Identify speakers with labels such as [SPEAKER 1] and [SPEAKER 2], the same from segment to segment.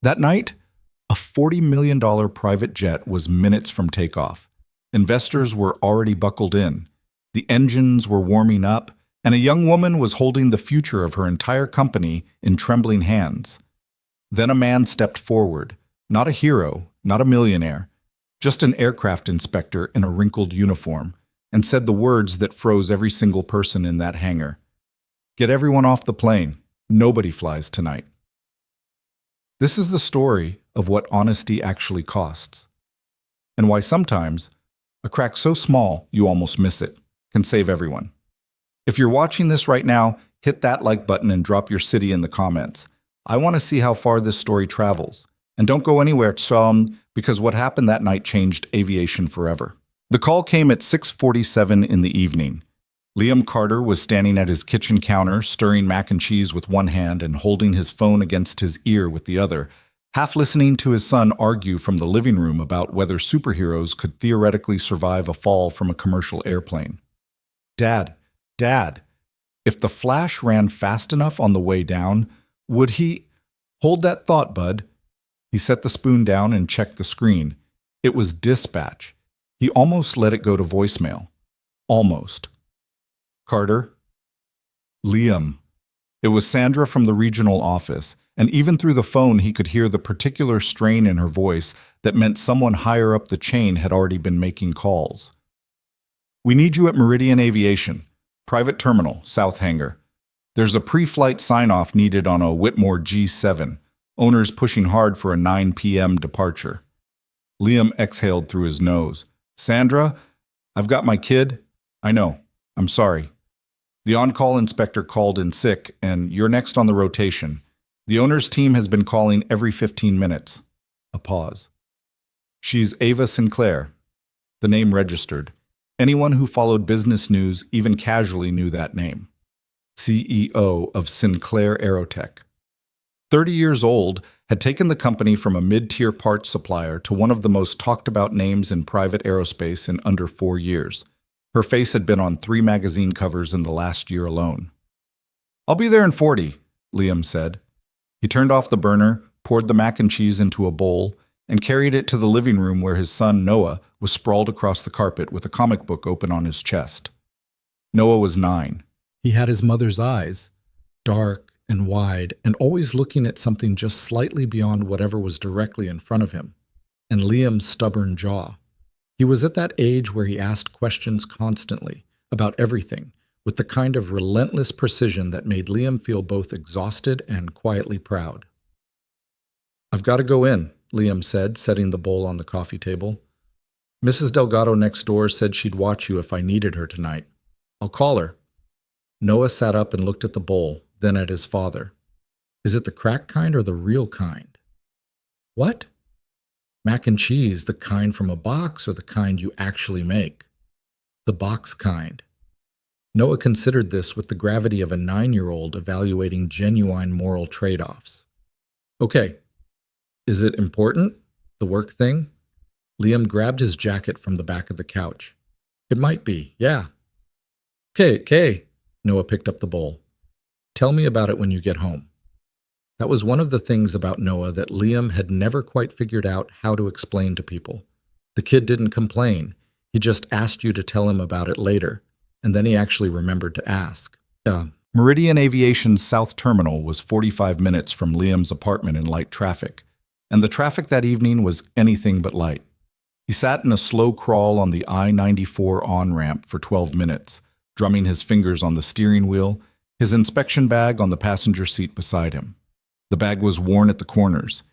[SPEAKER 1] That night, a $40 million private jet was minutes from takeoff. Investors were already buckled in. The engines were warming up, and a young woman was holding the future of her entire company in trembling hands. Then a man stepped forward, not a hero, not a millionaire, just an aircraft inspector in a wrinkled uniform, and said the words that froze every single person in that hangar. "Get everyone off the plane. Nobody flies tonight." This is the story of what honesty actually costs, and why sometimes a crack so small you almost miss it can save everyone. If you're watching this right now, hit that like button and drop your city in the comments. I want to see how far this story travels. And don't go anywhere, because what happened that night changed aviation forever. The call came at 6:47 in the evening. Liam Carter was standing at his kitchen counter, stirring mac and cheese with one hand and holding his phone against his ear with the other, half listening to his son argue from the living room about whether superheroes could theoretically survive a fall from a commercial airplane. Dad, if the Flash ran fast enough on the way down, would he— Hold that thought, bud. He set the spoon down and checked the screen. It was dispatch. He almost let it go to voicemail. Almost. Carter? Liam. It was Sandra from the regional office, and even through the phone he could hear the particular strain in her voice that meant someone higher up the chain had already been making calls. "We need you at Meridian Aviation, private terminal, South Hangar. There's a pre-flight sign-off needed on a Whitmore G7. Owners pushing hard for a 9 p.m. departure." Liam exhaled through his nose. "Sandra, I've got my kid. I know. I'm sorry. The on-call inspector called in sick, and you're next on the rotation. The owner's team has been calling every 15 minutes. A pause. "She's Ava Sinclair." The name registered. Anyone who followed business news even casually knew that name. CEO of Sinclair Aerotech. 30 years old, had taken the company from a mid-tier parts supplier to one of the most talked-about names in private aerospace in under 4 years. Her face had been on 3 magazine covers in the last year alone. "I'll be there in 40, Liam said. He turned off the burner, poured the mac and cheese into a bowl, and carried it to the living room where his son, Noah, was sprawled across the carpet with a comic book open on his chest. Noah was 9. He had his mother's eyes, dark and wide, and always looking at something just slightly beyond whatever was directly in front of him, and Liam's stubborn jaw. He was at that age where he asked questions constantly, about everything, with the kind of relentless precision that made Liam feel both exhausted and quietly proud. "I've got to go in," Liam said, setting the bowl on the coffee table. "Mrs. Delgado next door said she'd watch you if I needed her tonight. I'll call her." Noah sat up and looked at the bowl, then at his father. "Is it the crack kind or the real kind?" "What?" "Mac and cheese, the kind from a box or the kind you actually make?" "The box kind." Noah considered this with the gravity of a 9-year-old evaluating genuine moral trade-offs. "Okay. Is it important? The work thing?" Liam grabbed his jacket from the back of the couch. "It might be, yeah." Okay. Noah picked up the bowl. "Tell me about it when you get home." That was one of the things about Noah that Liam had never quite figured out how to explain to people. The kid didn't complain. He just asked you to tell him about it later, and then he actually remembered to ask. Meridian Aviation's South Terminal was 45 minutes from Liam's apartment in light traffic, and the traffic that evening was anything but light. He sat in a slow crawl on the I-94 on-ramp for 12 minutes, drumming his fingers on the steering wheel, his inspection bag on the passenger seat beside him. The bag was worn at the corners.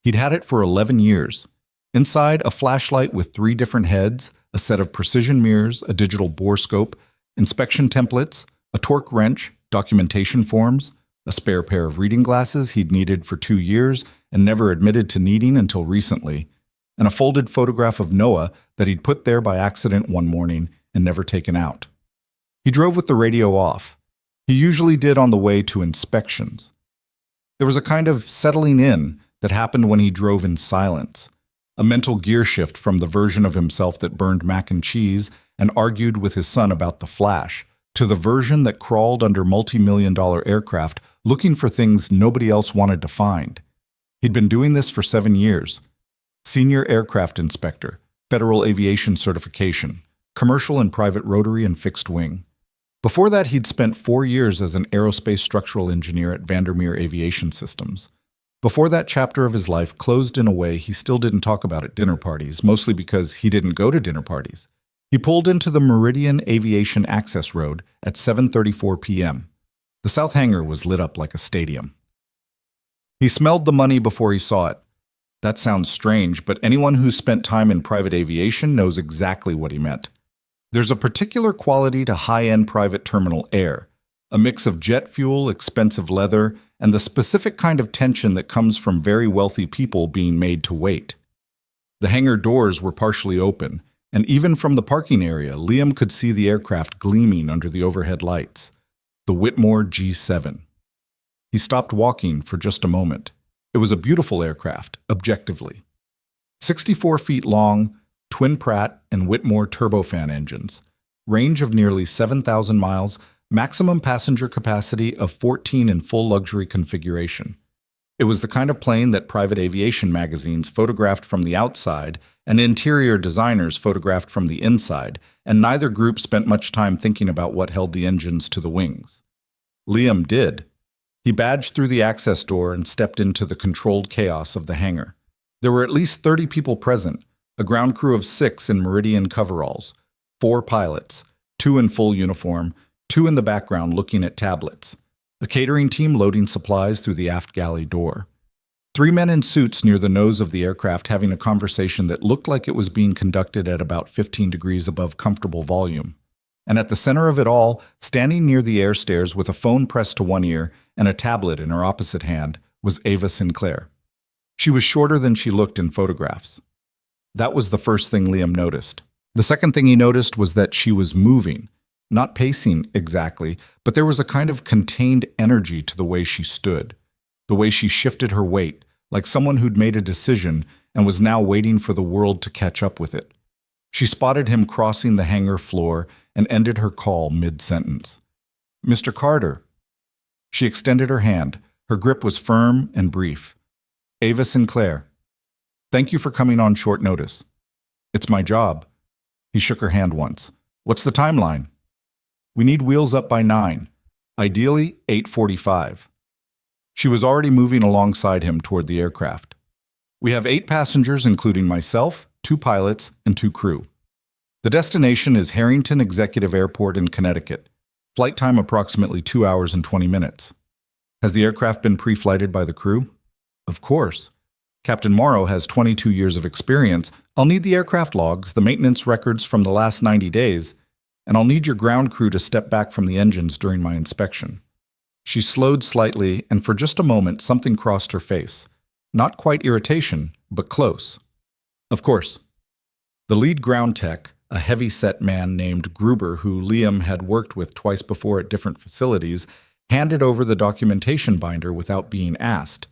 [SPEAKER 1] He'd had it for 11 years. Inside, a flashlight with 3 different heads, a set of precision mirrors, a digital bore scope, inspection templates, a torque wrench, documentation forms, a spare pair of reading glasses he'd needed for 2 years and never admitted to needing until recently, and a folded photograph of Noah that he'd put there by accident one morning and never taken out. He drove with the radio off. He usually did on the way to inspections. There was a kind of settling in that happened when he drove in silence, a mental gear shift from the version of himself that burned mac and cheese and argued with his son about the Flash, to the version that crawled under multi-million-dollar aircraft looking for things nobody else wanted to find. He'd been doing this for 7 years. Senior Aircraft Inspector, Federal Aviation Certification, commercial and private rotary and fixed wing. Before that, he'd spent 4 years as an aerospace structural engineer at Vandermeer Aviation Systems. Before that chapter of his life closed in a way he still didn't talk about at dinner parties, mostly because he didn't go to dinner parties. He pulled into the Meridian Aviation Access Road at 7:34 p.m. The south hangar was lit up like a stadium. He smelled the money before he saw it. That sounds strange, but anyone who's spent time in private aviation knows exactly what he meant. There's a particular quality to high-end private terminal air, a mix of jet fuel, expensive leather, and the specific kind of tension that comes from very wealthy people being made to wait. The hangar doors were partially open, and even from the parking area, Liam could see the aircraft gleaming under the overhead lights. The Whitmore G7. He stopped walking for just a moment. It was a beautiful aircraft, objectively. 64 feet long, twin Pratt and Whitmore turbofan engines, range of nearly 7,000 miles, maximum passenger capacity of 14 in full luxury configuration. It was the kind of plane that private aviation magazines photographed from the outside and interior designers photographed from the inside, and neither group spent much time thinking about what held the engines to the wings. Liam did. He badged through the access door and stepped into the controlled chaos of the hangar. There were at least 30 people present, a ground crew of 6 in Meridian coveralls, 4 pilots, 2 in full uniform, 2 in the background looking at tablets, a catering team loading supplies through the aft galley door, 3 men in suits near the nose of the aircraft having a conversation that looked like it was being conducted at about 15 degrees above comfortable volume. And at the center of it all, standing near the air stairs with a phone pressed to one ear and a tablet in her opposite hand, was Ava Sinclair. She was shorter than she looked in photographs. That was the first thing Liam noticed. The second thing he noticed was that she was moving, not pacing exactly, but there was a kind of contained energy to the way she stood, the way she shifted her weight, like someone who'd made a decision and was now waiting for the world to catch up with it. She spotted him crossing the hangar floor and ended her call mid-sentence. "Mr. Carter." She extended her hand. Her grip was firm and brief. "Ava Sinclair. Thank you for coming on short notice." "It's my job." He shook her hand once. "What's the timeline?" "We need wheels up by 9. Ideally, 8:45. She was already moving alongside him toward the aircraft. "We have 8 passengers, including myself, 2 pilots, and 2 crew. The destination is Harrington Executive Airport in Connecticut. Flight time approximately 2 hours and 20 minutes. Has the aircraft been pre-flighted by the crew?" "Of course. Captain Morrow has 22 years of experience. I'll need the aircraft logs, the maintenance records from the last 90 days, and I'll need your ground crew to step back from the engines during my inspection." She slowed slightly, and for just a moment something crossed her face. Not quite irritation, but close. "Of course." The lead ground tech, a heavy-set man named Gruber who Liam had worked with twice before at different facilities, handed over the documentation binder without being asked.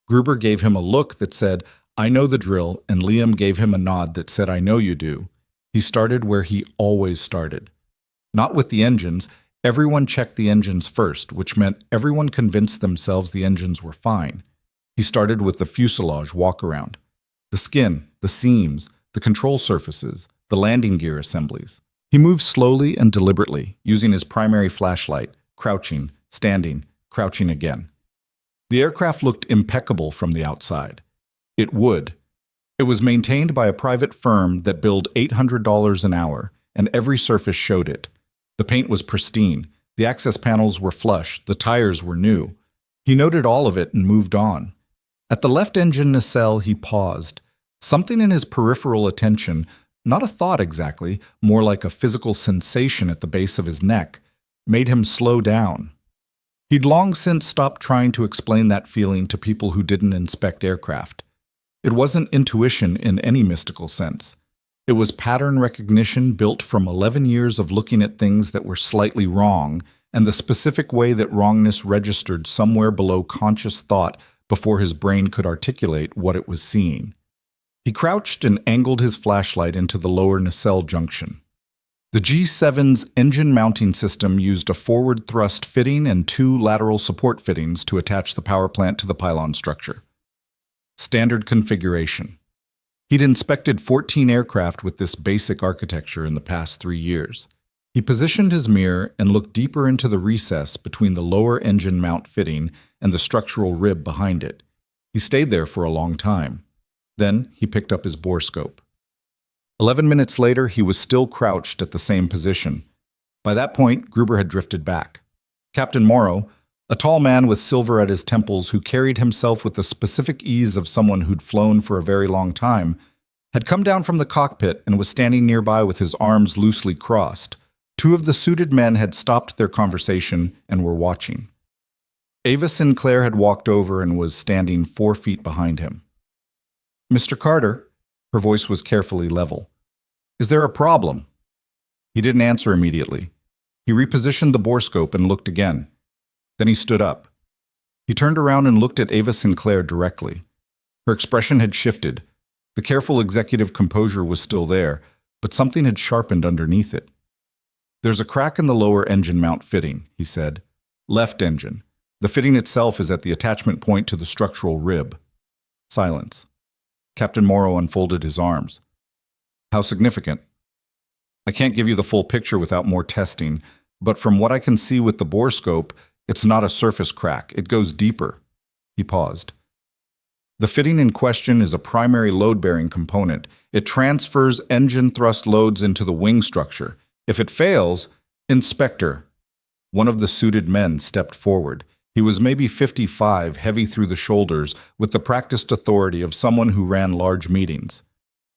[SPEAKER 1] Gruber gave him a look that said, "I know the drill," and Liam gave him a nod that said, "I know you do." He started where he always started. Not with the engines. Everyone checked the engines first, which meant everyone convinced themselves the engines were fine. He started with the fuselage walk-around. The skin, the seams, the control surfaces, the landing gear assemblies. He moved slowly and deliberately, using his primary flashlight, crouching, standing, crouching again. The aircraft looked impeccable from the outside. It would. It was maintained by a private firm that billed $800 an hour, and every surface showed it. The paint was pristine, the access panels were flush, the tires were new. He noted all of it and moved on. At the left engine nacelle, he paused. Something in his peripheral attention, not a thought exactly, more like a physical sensation at the base of his neck, made him slow down. He'd long since stopped trying to explain that feeling to people who didn't inspect aircraft. It wasn't intuition in any mystical sense. It was pattern recognition built from 11 years of looking at things that were slightly wrong, and the specific way that wrongness registered somewhere below conscious thought before his brain could articulate what it was seeing. He crouched and angled his flashlight into the lower nacelle junction. The G7's engine mounting system used a forward thrust fitting and 2 lateral support fittings to attach the power plant to the pylon structure. Standard configuration. He'd inspected 14 aircraft with this basic architecture in the past 3 years. He positioned his mirror and looked deeper into the recess between the lower engine mount fitting and the structural rib behind it. He stayed there for a long time. Then he picked up his borescope. 11 minutes later, he was still crouched at the same position. By that point, Gruber had drifted back. Captain Morrow, a tall man with silver at his temples who carried himself with the specific ease of someone who'd flown for a very long time, had come down from the cockpit and was standing nearby with his arms loosely crossed. 2 of the suited men had stopped their conversation and were watching. Ava Sinclair had walked over and was standing 4 feet behind him. "Mr. Carter," her voice was carefully level. "Is there a problem?" He didn't answer immediately. He repositioned the borescope and looked again. Then he stood up. He turned around and looked at Ava Sinclair directly. Her expression had shifted. The careful executive composure was still there, but something had sharpened underneath it. "There's a crack in the lower engine mount fitting," he said. "Left engine. The fitting itself is at the attachment point to the structural rib." Silence. Captain Morrow unfolded his arms. "How significant?" "I can't give you the full picture without more testing, but from what I can see with the borescope, it's not a surface crack. It goes deeper." He paused. "The fitting in question is a primary load-bearing component. It transfers engine thrust loads into the wing structure. If it fails, Inspector." One of the suited men stepped forward. He was maybe 55, heavy through the shoulders, with the practiced authority of someone who ran large meetings.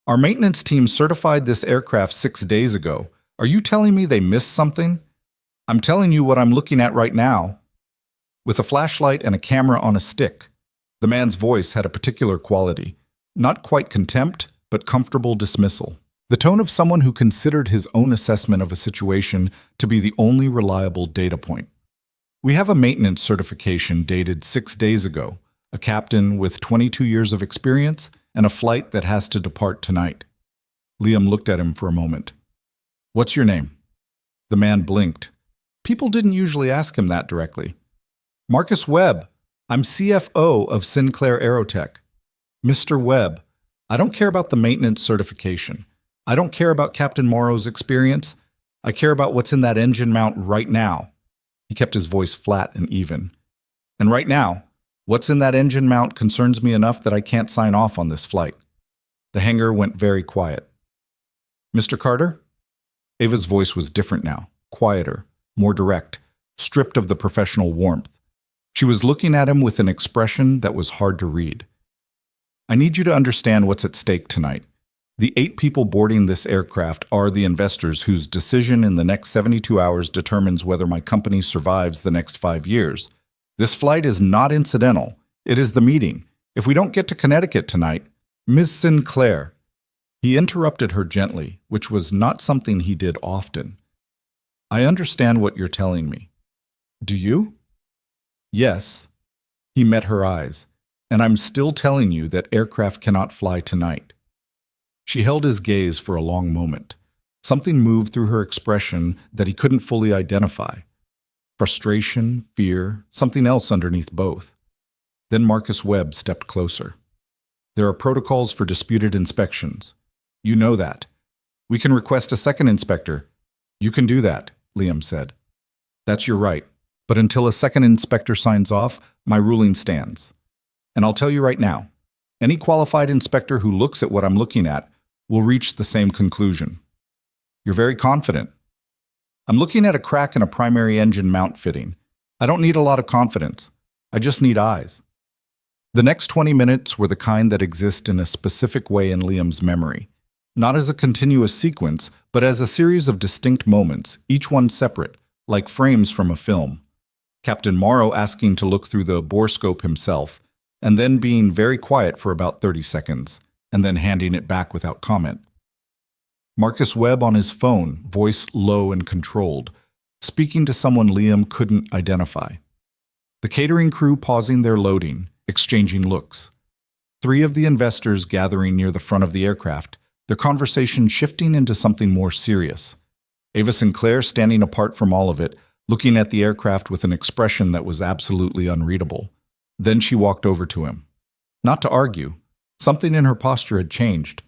[SPEAKER 1] "Our maintenance team certified this aircraft 6 days ago. Are you telling me they missed something?" "I'm telling you what I'm looking at right now." With a flashlight and a camera on a stick, the man's voice had a particular quality. Not quite contempt, but comfortable dismissal. The tone of someone who considered his own assessment of a situation to be the only reliable data point. "We have a maintenance certification dated 6 days ago, a captain with 22 years of experience, and a flight that has to depart tonight." Liam looked at him for a moment. "What's your name?" The man blinked. People didn't usually ask him that directly. "Marcus Webb. I'm CFO of Sinclair Aerotech." "Mr. Webb, I don't care about the maintenance certification. I don't care about Captain Morrow's experience. I care about what's in that engine mount right now." He kept his voice flat and even. "And right now, what's in that engine mount concerns me enough that I can't sign off on this flight." The hangar went very quiet. "Mr. Carter?" Ava's voice was different now, quieter, more direct, stripped of the professional warmth. She was looking at him with an expression that was hard to read. "I need you to understand what's at stake tonight. The 8 people boarding this aircraft are the investors whose decision in the next 72 hours determines whether my company survives the next 5 years. This flight is not incidental. It is the meeting. If we don't get to Connecticut tonight, Ms. Sinclair." He interrupted her gently, which was not something he did often. "I understand what you're telling me." "Do you?" "Yes." He met her eyes. "And I'm still telling you that aircraft cannot fly tonight." She held his gaze for a long moment. Something moved through her expression that he couldn't fully identify. Frustration, fear, something else underneath both. Then Marcus Webb stepped closer. "There are protocols for disputed inspections. You know that. We can request a second inspector." "You can do that," Liam said. "That's your right. But until a second inspector signs off, my ruling stands. And I'll tell you right now, any qualified inspector who looks at what I'm looking at will reach the same conclusion." "You're very confident." "I'm looking at a crack in a primary engine mount fitting. I don't need a lot of confidence. I just need eyes." The next 20 minutes were the kind that exist in a specific way in Liam's memory. Not as a continuous sequence, but as a series of distinct moments, each one separate, like frames from a film. Captain Morrow asking to look through the borescope himself, and then being very quiet for about 30 seconds, and then handing it back without comment. Marcus Webb on his phone, voice low and controlled, speaking to someone Liam couldn't identify. The catering crew pausing their loading, exchanging looks. 3 of the investors gathering near the front of the aircraft, their conversation shifting into something more serious. Ava Sinclair standing apart from all of it, looking at the aircraft with an expression that was absolutely unreadable. Then she walked over to him. Not to argue. Something in her posture had changed.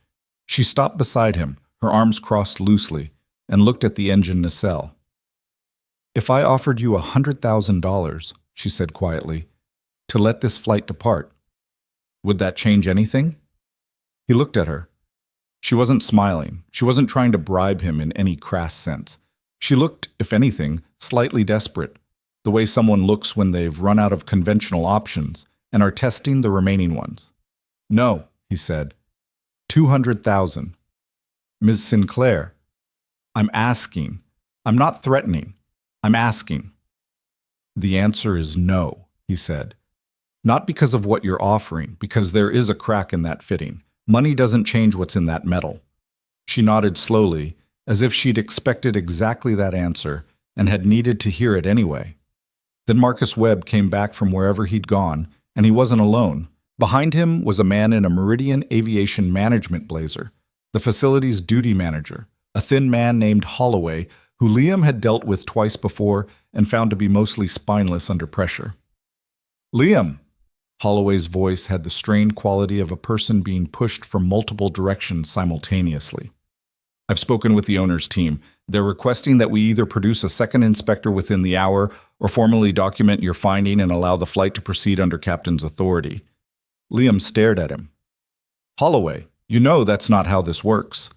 [SPEAKER 1] She stopped beside him, her arms crossed loosely, and looked at the engine nacelle. "If I offered you $100,000, she said quietly, to let this flight depart, would that change anything?" He looked at her. She wasn't smiling. She wasn't trying to bribe him in any crass sense. She looked, if anything, slightly desperate, the way someone looks when they've run out of conventional options and are testing the remaining ones. "No," he said. 200,000. "Ms. Sinclair, I'm asking. I'm not threatening. I'm asking." "The answer is no," he said. "Not because of what you're offering, because there is a crack in that fitting. Money doesn't change what's in that metal." She nodded slowly, as if she'd expected exactly that answer and had needed to hear it anyway. Then Marcus Webb came back from wherever he'd gone, and he wasn't alone. Behind him was a man in a Meridian Aviation Management blazer, the facility's duty manager, a thin man named Holloway, who Liam had dealt with twice before and found to be mostly spineless under pressure. "Liam!" Holloway's voice had the strained quality of a person being pushed from multiple directions simultaneously. "I've spoken with the owner's team. They're requesting that we either produce a second inspector within the hour or formally document your finding and allow the flight to proceed under Captain's authority." Liam stared at him. "Holloway, you know that's not how this works.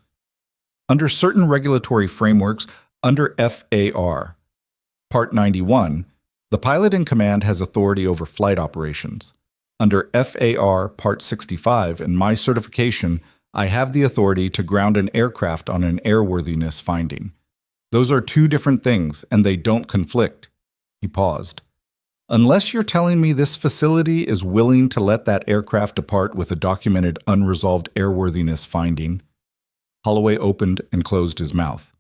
[SPEAKER 1] Under certain regulatory frameworks, under FAR, Part 91, the pilot in command has authority over flight operations. Under FAR Part 65 and my certification, I have the authority to ground an aircraft on an airworthiness finding. Those are two different things, and they don't conflict." He paused. "Unless you're telling me this facility is willing to let that aircraft depart with a documented unresolved airworthiness finding." Holloway opened and closed his mouth.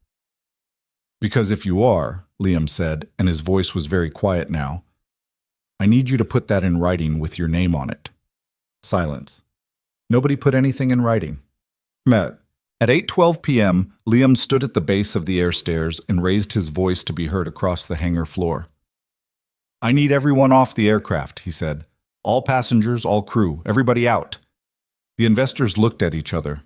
[SPEAKER 1] "Because if you are," Liam said, and his voice was very quiet now, "I need you to put that in writing with your name on it." Silence. Nobody put anything in writing. Met. At 8:12 p.m., Liam stood at the base of the air stairs and raised his voice to be heard across the hangar floor. "I need everyone off the aircraft," he said. "All passengers, all crew, everybody out." The investors looked at each other.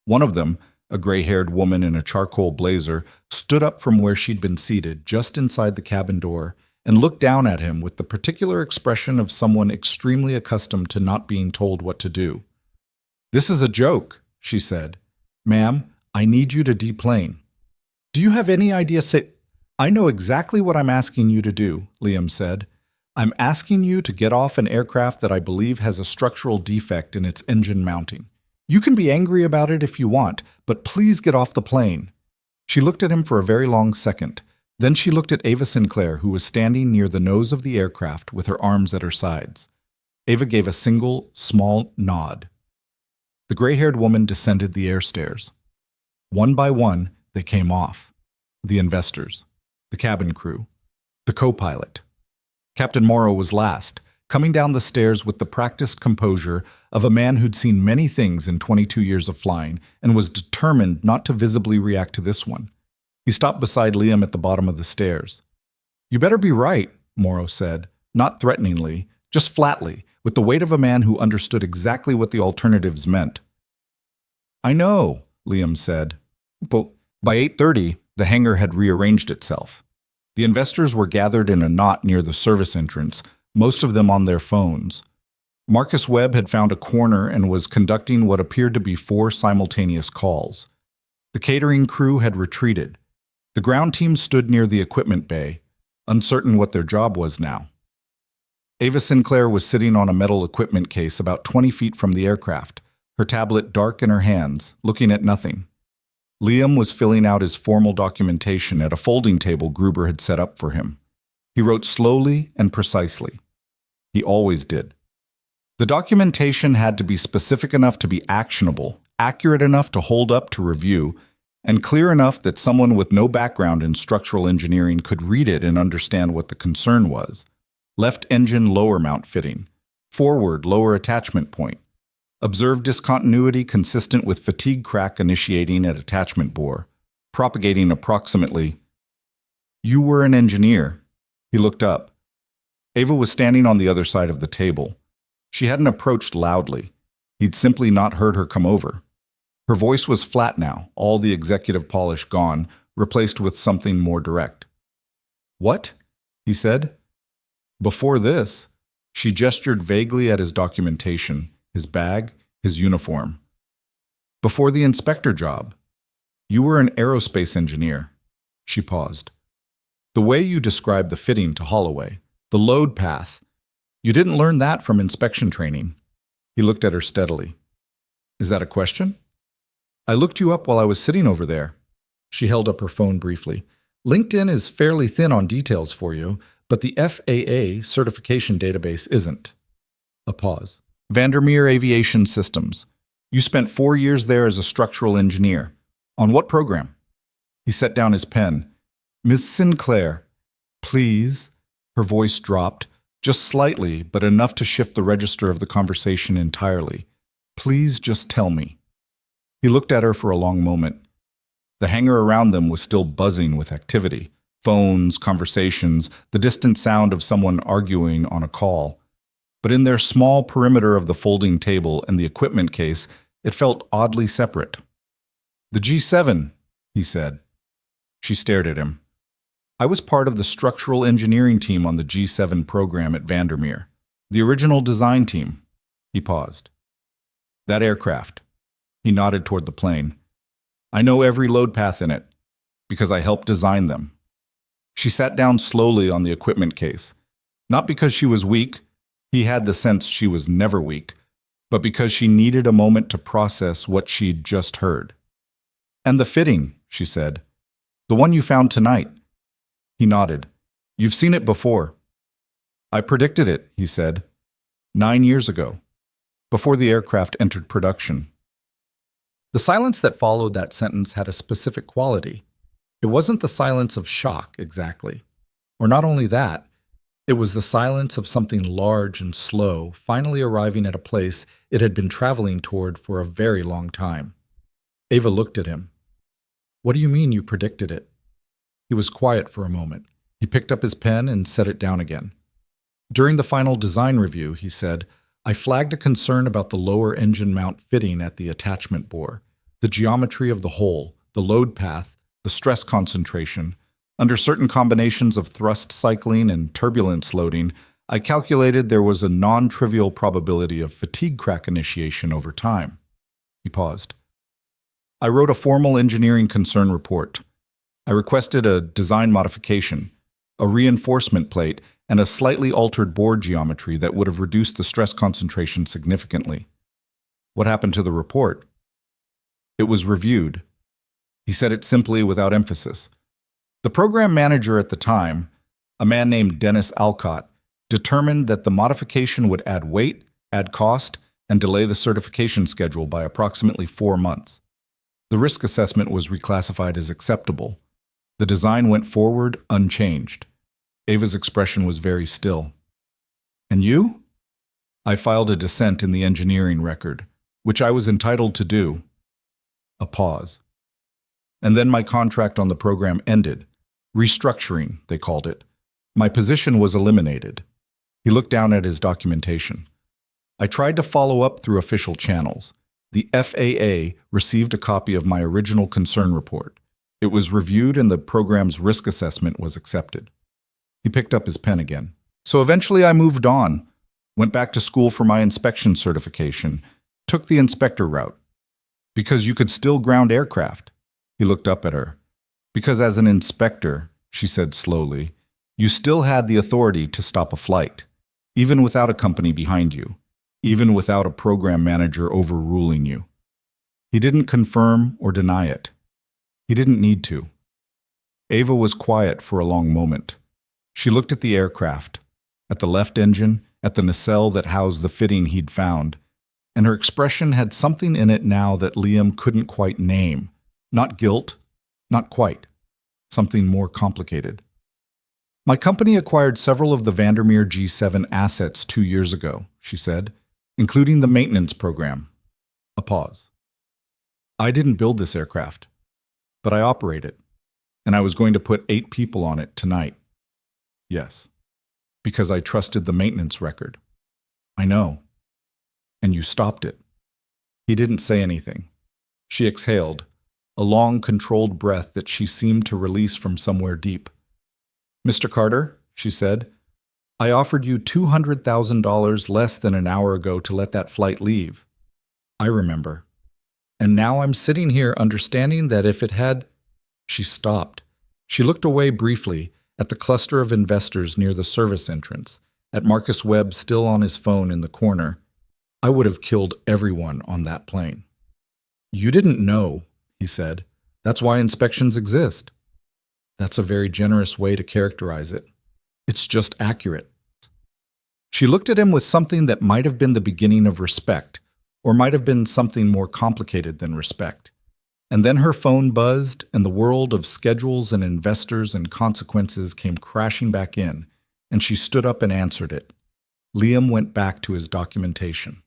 [SPEAKER 1] One of them, a gray-haired woman in a charcoal blazer, stood up from where she'd been seated just inside the cabin door and looked down at him with the particular expression of someone extremely accustomed to not being told what to do. "This is a joke," she said. "Ma'am, I need you to deplane." "Do you have any idea, I know exactly what I'm asking you to do," Liam said. "I'm asking you to get off an aircraft that I believe has a structural defect in its engine mounting. You can be angry about it if you want, but please get off the plane." She looked at him for a very long second. Then she looked at Ava Sinclair, who was standing near the nose of the aircraft with her arms at her sides. Ava gave a single, small nod. The gray-haired woman descended the air stairs. One by one, they came off. The investors, the cabin crew, the co-pilot. Captain Morrow was last, coming down the stairs with the practiced composure of a man who'd seen many things in 22 years of flying and was determined not to visibly react to this one. He stopped beside Liam at the bottom of the stairs. "You better be right," Morrow said, not threateningly, just flatly, with the weight of a man who understood exactly what the alternatives meant. "I know," Liam said. But by 8:30, the hangar had rearranged itself. The investors were gathered in a knot near the service entrance, most of them on their phones. Marcus Webb had found a corner and was conducting what appeared to be 4 simultaneous calls. The catering crew had retreated. The ground team stood near the equipment bay, uncertain what their job was now. Ava Sinclair was sitting on a metal equipment case about 20 feet from the aircraft, her tablet dark in her hands, looking at nothing. Liam was filling out his formal documentation at a folding table Gruber had set up for him. He wrote slowly and precisely. He always did. The documentation had to be specific enough to be actionable, accurate enough to hold up to review, and clear enough that someone with no background in structural engineering could read it and understand what the concern was. Left engine lower mount fitting. Forward lower attachment point. Observed discontinuity consistent with fatigue crack initiating at attachment bore, propagating approximately. "You were an engineer." He looked up. Ava was standing on the other side of the table. She hadn't approached loudly. He'd simply not heard her come over. Her voice was flat now, all the executive polish gone, replaced with something more direct. "What?" he said. Before this, she gestured vaguely at his documentation, his bag, his uniform. "Before the inspector job. You were an aerospace engineer." She paused. "The way you described the fitting to Holloway, the load path, you didn't learn that from inspection training." He looked at her steadily. "Is that a question?" "I looked you up while I was sitting over there." She held up her phone briefly. "LinkedIn is fairly thin on details for you, but the FAA certification database isn't." A pause. "Vandermeer Aviation Systems. You spent 4 years there as a structural engineer. On what program?" He set down his pen. "Miss Sinclair, please." Her voice dropped, just slightly, but enough to shift the register of the conversation entirely. "Please just tell me." He looked at her for a long moment. The hangar around them was still buzzing with activity. Phones, conversations, the distant sound of someone arguing on a call. But in their small perimeter of the folding table and the equipment case, it felt oddly separate. "The G7, he said. She stared at him. "I was part of the structural engineering team on the G7 program at Vandermeer. The original design team." He paused. "That aircraft." He nodded toward the plane. "I know every load path in it, because I helped design them." She sat down slowly on the equipment case. Not because she was weak, he had the sense she was never weak, but because she needed a moment to process what she'd just heard. "And the fitting," she said. "The one you found tonight." He nodded. "You've seen it before." "I predicted it," he said. 9 years ago, before the aircraft entered production." The silence that followed that sentence had a specific quality. It wasn't the silence of shock, exactly. Or not only that, it was the silence of something large and slow finally arriving at a place it had been traveling toward for a very long time. Ava looked at him. "What do you mean you predicted it?" He was quiet for a moment. He picked up his pen and set it down again. "During the final design review," he said, "I flagged a concern about the lower engine mount fitting at the attachment bore, the geometry of the hole, the load path, the stress concentration. Under certain combinations of thrust cycling and turbulence loading, I calculated there was a non-trivial probability of fatigue crack initiation over time." He paused. "I wrote a formal engineering concern report. I requested a design modification, a reinforcement plate, and a slightly altered bore geometry that would have reduced the stress concentration significantly." "What happened to the report?" "It was reviewed." He said it simply without emphasis. "The program manager at the time, a man named Dennis Alcott, determined that the modification would add weight, add cost, and delay the certification schedule by approximately 4 months. The risk assessment was reclassified as acceptable. The design went forward unchanged." Ava's expression was very still. "And you?" "I filed a dissent in the engineering record, which I was entitled to do." A pause. "And then my contract on the program ended. Restructuring, they called it. My position was eliminated." He looked down at his documentation. "I tried to follow up through official channels. The FAA received a copy of my original concern report. It was reviewed and the program's risk assessment was accepted." He picked up his pen again. "So eventually I moved on, went back to school for my inspection certification, took the inspector route. Because you could still ground aircraft." He looked up at her. "Because as an inspector," she said slowly, "you still had the authority to stop a flight, even without a company behind you, even without a program manager overruling you." He didn't confirm or deny it. He didn't need to. Ava was quiet for a long moment. She looked at the aircraft, at the left engine, at the nacelle that housed the fitting he'd found, and her expression had something in it now that Liam couldn't quite name. Not guilt, not quite. Something more complicated. "My company acquired several of the Vandermeer G7 assets 2 years ago," she said, "including the maintenance program." A pause. "I didn't build this aircraft, but I operate it, and I was going to put 8 people on it tonight." "Yes, because I trusted the maintenance record." "I know." and you stopped it." He didn't say anything. She exhaled, a long, controlled breath that she seemed to release from somewhere deep. "Mr. Carter," she said, "I offered you $200,000 less than an hour ago to let that flight leave. I remember. And now I'm sitting here understanding that if it had—" She stopped. She looked away briefly at the cluster of investors near the service entrance, at Marcus Webb still on his phone in the corner. "I would have killed everyone on that plane." "You didn't know," he said. "That's why inspections exist." "That's a very generous way to characterize it. It's just accurate." She looked at him with something that might have been the beginning of respect, or might have been something more complicated than respect. And then her phone buzzed, and the world of schedules and investors and consequences came crashing back in, and she stood up and answered it. Liam went back to his documentation.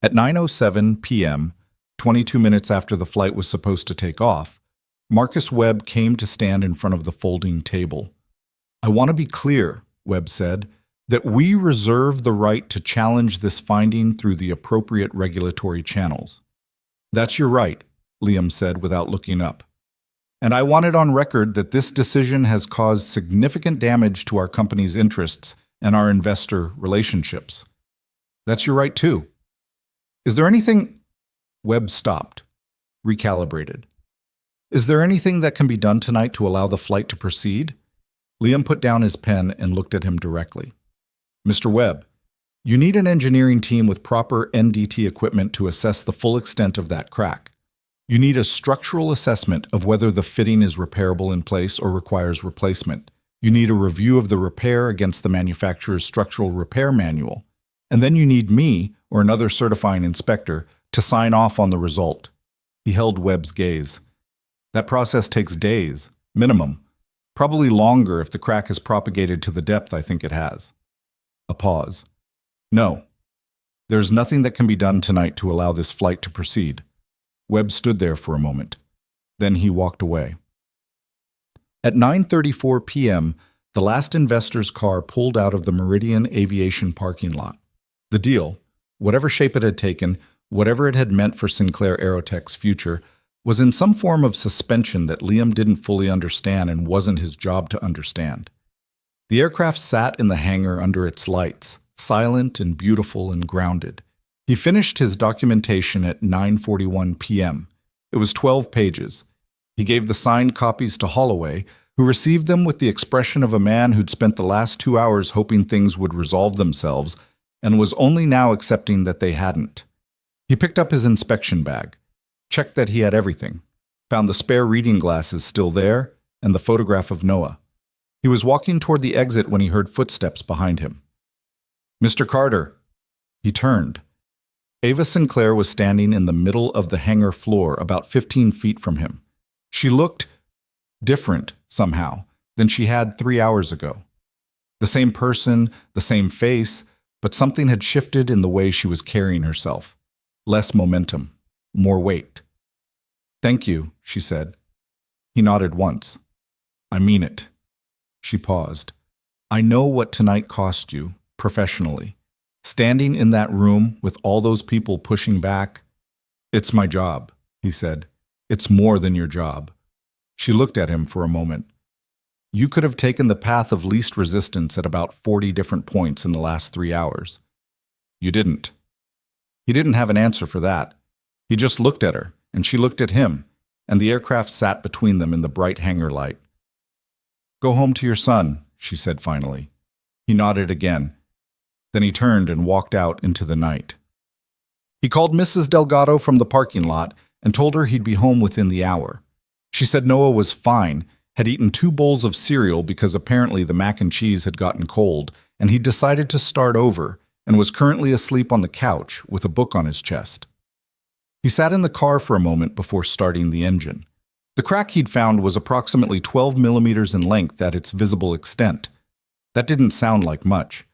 [SPEAKER 1] At 9:07 p.m., 22 minutes after the flight was supposed to take off, Marcus Webb came to stand in front of the folding table. "I want to be clear," Webb said, "that we reserve the right to challenge this finding through the appropriate regulatory channels." "That's your right," Liam said without looking up. "And I want it on record that this decision has caused significant damage to our company's interests and our investor relationships." "That's your right too. Is there anything—" Webb stopped, recalibrated. "Is there anything that can be done tonight to allow the flight to proceed?" Liam put down his pen and looked at him directly. "Mr. Webb, you need an engineering team with proper NDT equipment to assess the full extent of that crack. You need a structural assessment of whether the fitting is repairable in place or requires replacement. You need a review of the repair against the manufacturer's structural repair manual. And then you need me, or another certifying inspector, to sign off on the result." He held Webb's gaze. "That process takes days, minimum. Probably longer if the crack has propagated to the depth I think it has." A pause. "No. There's nothing that can be done tonight to allow this flight to proceed." Webb stood there for a moment. Then he walked away. At 9:34 p.m., the last investor's car pulled out of the Meridian Aviation parking lot. The deal, whatever shape it had taken, whatever it had meant for Sinclair Aerotech's future, was in some form of suspension that Liam didn't fully understand and wasn't his job to understand. The aircraft sat in the hangar under its lights, silent and beautiful and grounded. He finished his documentation at 9:41 p.m. It was 12 pages. He gave the signed copies to Holloway, who received them with the expression of a man who'd spent the last 2 hours hoping things would resolve themselves and was only now accepting that they hadn't. He picked up his inspection bag, checked that he had everything, found the spare reading glasses still there, and the photograph of Noah. He was walking toward the exit when he heard footsteps behind him. "Mr. Carter." He turned. Ava Sinclair was standing in the middle of the hangar floor about 15 feet from him. She looked different, somehow, than she had 3 hours ago. The same person, the same face, but something had shifted in the way she was carrying herself. Less momentum, more weight. "Thank you," she said. He nodded once. "I mean it." She paused. "I know what tonight cost you, professionally. Standing in that room with all those people pushing back." "It's my job," he said. "It's more than your job." She looked at him for a moment. "You could have taken the path of least resistance at about 40 different points in the last 3 hours. You didn't." He didn't have an answer for that. He just looked at her, and she looked at him, and the aircraft sat between them in the bright hangar light. "Go home to your son," she said finally. He nodded again. Then he turned and walked out into the night. He called Mrs. Delgado from the parking lot and told her he'd be home within the hour. She said Noah was fine, had eaten 2 bowls of cereal because apparently the mac and cheese had gotten cold, and he decided to start over, and was currently asleep on the couch with a book on his chest. He sat in the car for a moment before starting the engine. The crack he'd found was approximately 12 millimeters in length at its visible extent. That didn't sound like much.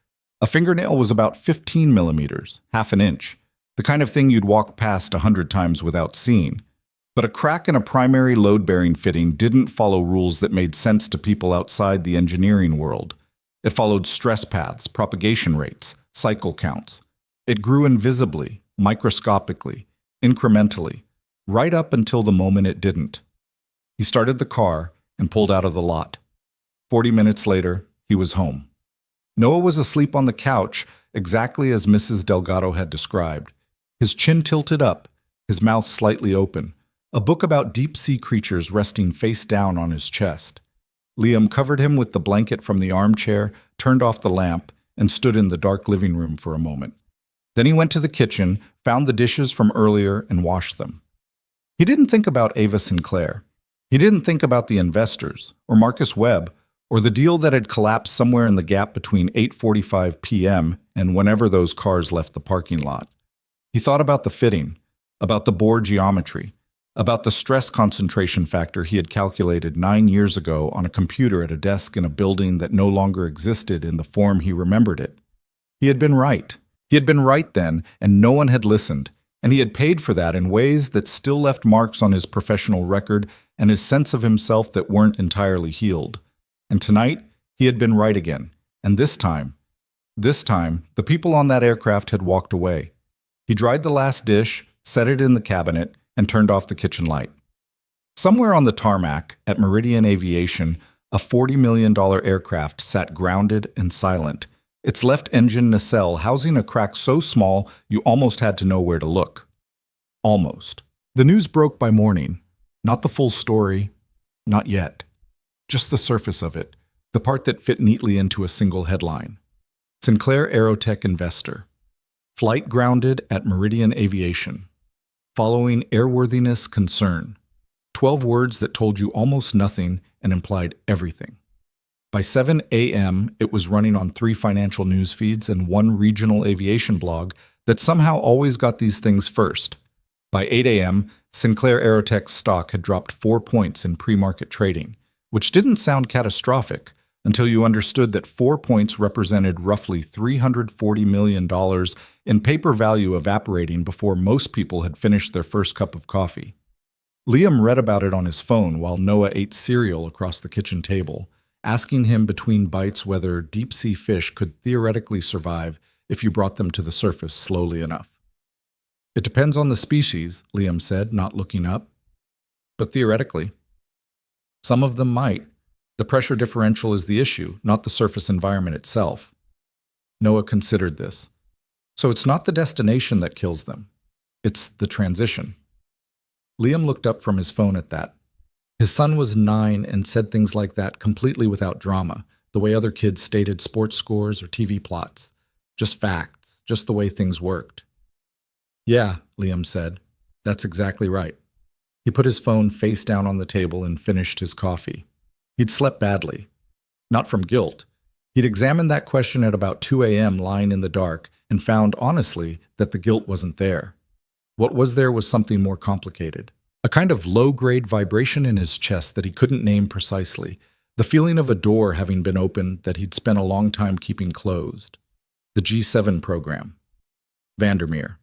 [SPEAKER 1] A fingernail was about 15 millimeters, half an inch, the kind of thing you'd walk past 100 times without seeing. But a crack in a primary load-bearing fitting didn't follow rules that made sense to people outside the engineering world. It followed stress paths, propagation rates, cycle counts. It grew invisibly, microscopically, incrementally, right up until the moment it didn't. He started the car and pulled out of the lot. 40 minutes later, he was home. Noah was asleep on the couch, exactly as Mrs. Delgado had described. His chin tilted up, his mouth slightly open, a book about deep-sea creatures resting face down on his chest. Liam covered him with the blanket from the armchair, turned off the lamp, and stood in the dark living room for a moment. Then he went to the kitchen, found the dishes from earlier, and washed them. He didn't think about Ava Sinclair. He didn't think about the investors, or Marcus Webb, or the deal that had collapsed somewhere in the gap between 8:45 p.m. and whenever those cars left the parking lot. He thought about the fitting, about the bore geometry, about the stress concentration factor he had calculated 9 years ago on a computer at a desk in a building that no longer existed in the form he remembered it. He had been right. He had been right then, and no one had listened, and he had paid for that in ways that still left marks on his professional record and his sense of himself that weren't entirely healed. And tonight, he had been right again, and this time, the people on that aircraft had walked away. He dried the last dish, set it in the cabinet, and turned off the kitchen light. Somewhere on the tarmac at Meridian Aviation, a $40 million aircraft sat grounded and silent, its left engine nacelle housing a crack so small you almost had to know where to look. Almost. The news broke by morning. Not the full story. Not yet. Just the surface of it, the part that fit neatly into a single headline. Sinclair Aerotech investor. Flight grounded at Meridian Aviation. Following airworthiness concern. 12 words that told you almost nothing and implied everything. By 7 a.m., it was running on 3 financial news feeds and 1 regional aviation blog that somehow always got these things first. By 8 a.m., Sinclair Aerotech's stock had dropped 4 points in pre-market trading, which didn't sound catastrophic until you understood that 4 points represented roughly $340 million in paper value evaporating before most people had finished their first cup of coffee. Liam read about it on his phone while Noah ate cereal across the kitchen table, asking him between bites whether deep-sea fish could theoretically survive if you brought them to the surface slowly enough. It depends on the species, Liam said, not looking up. But theoretically. Some of them might. The pressure differential is the issue, not the surface environment itself. Noah considered this. So it's not the destination that kills them. It's the transition. Liam looked up from his phone at that. His son was 9 and said things like that completely without drama, the way other kids stated sports scores or TV plots. Just facts, just the way things worked. Yeah, Liam said. That's exactly right. He put his phone face down on the table and finished his coffee. He'd slept badly. Not from guilt. He'd examined that question at about 2 a.m. lying in the dark and found, honestly, that the guilt wasn't there. What was there was something more complicated. A kind of low-grade vibration in his chest that he couldn't name precisely. The feeling of a door having been opened that he'd spent a long time keeping closed. The G7 program. Vandermeer.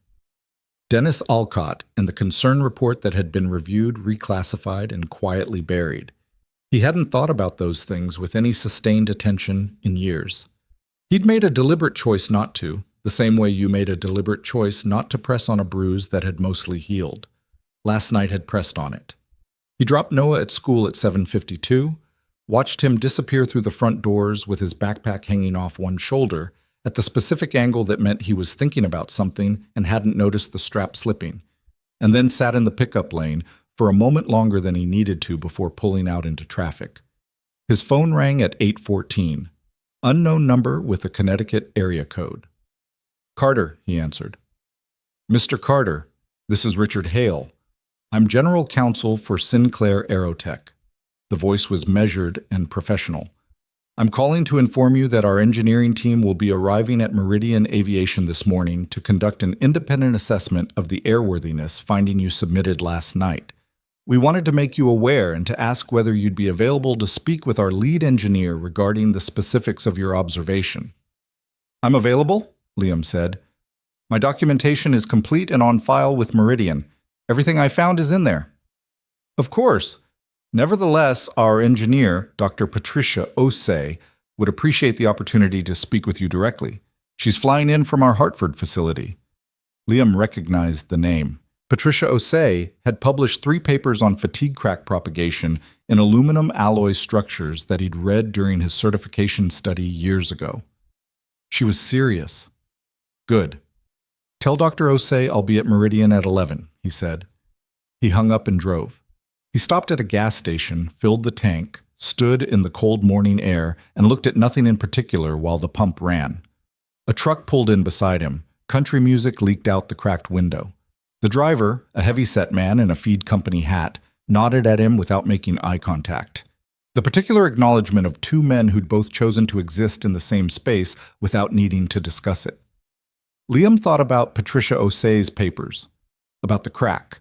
[SPEAKER 1] Dennis Alcott and the concern report that had been reviewed, reclassified, and quietly buried. He hadn't thought about those things with any sustained attention in years. He'd made a deliberate choice not to, the same way you made a deliberate choice not to press on a bruise that had mostly healed. Last night had pressed on it. He dropped Noah at school at 7:52, watched him disappear through the front doors with his backpack hanging off one shoulder, at the specific angle that meant he was thinking about something and hadn't noticed the strap slipping, and then sat in the pickup lane for a moment longer than he needed to before pulling out into traffic. His phone rang at 8:14. Unknown number with a Connecticut area code. Carter, he answered. Mr. Carter, this is Richard Hale. I'm General Counsel for Sinclair Aerotech. The voice was measured and professional. I'm calling to inform you that our engineering team will be arriving at Meridian Aviation this morning to conduct an independent assessment of the airworthiness finding you submitted last night. We wanted to make you aware and to ask whether you'd be available to speak with our lead engineer regarding the specifics of your observation. I'm available, Liam said. My documentation is complete and on file with Meridian. Everything I found is in there. Of course. Nevertheless, our engineer, Dr. Patricia Osei, Would appreciate the opportunity to speak with you directly. She's flying in from our Hartford facility. Liam recognized the name. Patricia Osei had published 3 papers on fatigue crack propagation in aluminum alloy structures that he'd read during his certification study years ago. She was serious. Good. Tell Dr. Osei I'll be at Meridian at 11, he said. He hung up and drove. He stopped at a gas station, filled the tank, stood in the cold morning air, and looked at nothing in particular while the pump ran. A truck pulled in beside him. Country music leaked out the cracked window. The driver, a heavy-set man in a feed company hat, nodded at him without making eye contact. The particular acknowledgement of 2 men who'd both chosen to exist in the same space without needing to discuss it. Liam thought about Patricia Osei's papers, about the crack,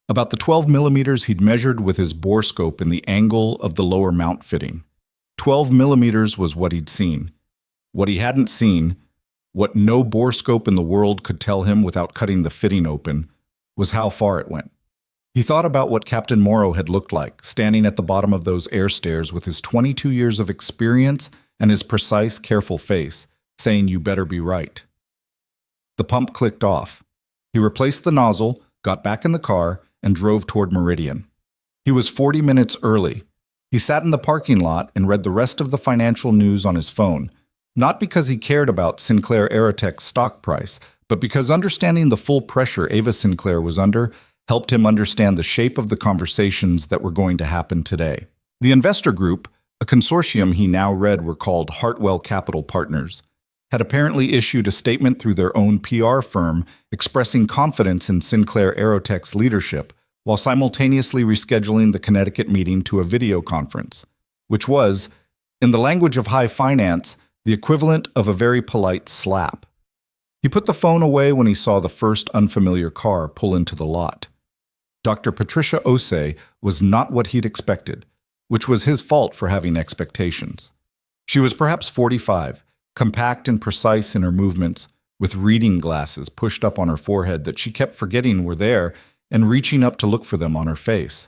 [SPEAKER 1] about the 12 millimeters he'd measured with his borescope in the angle of the lower mount fitting. 12 millimeters was what he'd seen. What he hadn't seen, what no borescope in the world could tell him without cutting the fitting open, was how far it went. He thought about what Captain Morrow had looked like, standing at the bottom of those air stairs with his 22 years of experience and his precise, careful face, saying, "You better be right." The pump clicked off. He replaced the nozzle, got back in the car, and drove toward Meridian. He was 40 minutes early. He sat in the parking lot and read the rest of the financial news on his phone, not because he cared about Sinclair Aerotech's stock price, but because understanding the full pressure Ava Sinclair was under helped him understand the shape of the conversations that were going to happen today. The investor group, a consortium he now read were called Hartwell Capital Partners, had apparently issued a statement through their own PR firm expressing confidence in Sinclair Aerotech's leadership while simultaneously rescheduling the Connecticut meeting to a video conference, which was, in the language of high finance, the equivalent of a very polite slap. He put the phone away when he saw the first unfamiliar car pull into the lot. Dr. Patricia Osei was not what he'd expected, which was his fault for having expectations. She was perhaps 45, compact and precise in her movements, with reading glasses pushed up on her forehead that she kept forgetting were there and reaching up to look for them on her face.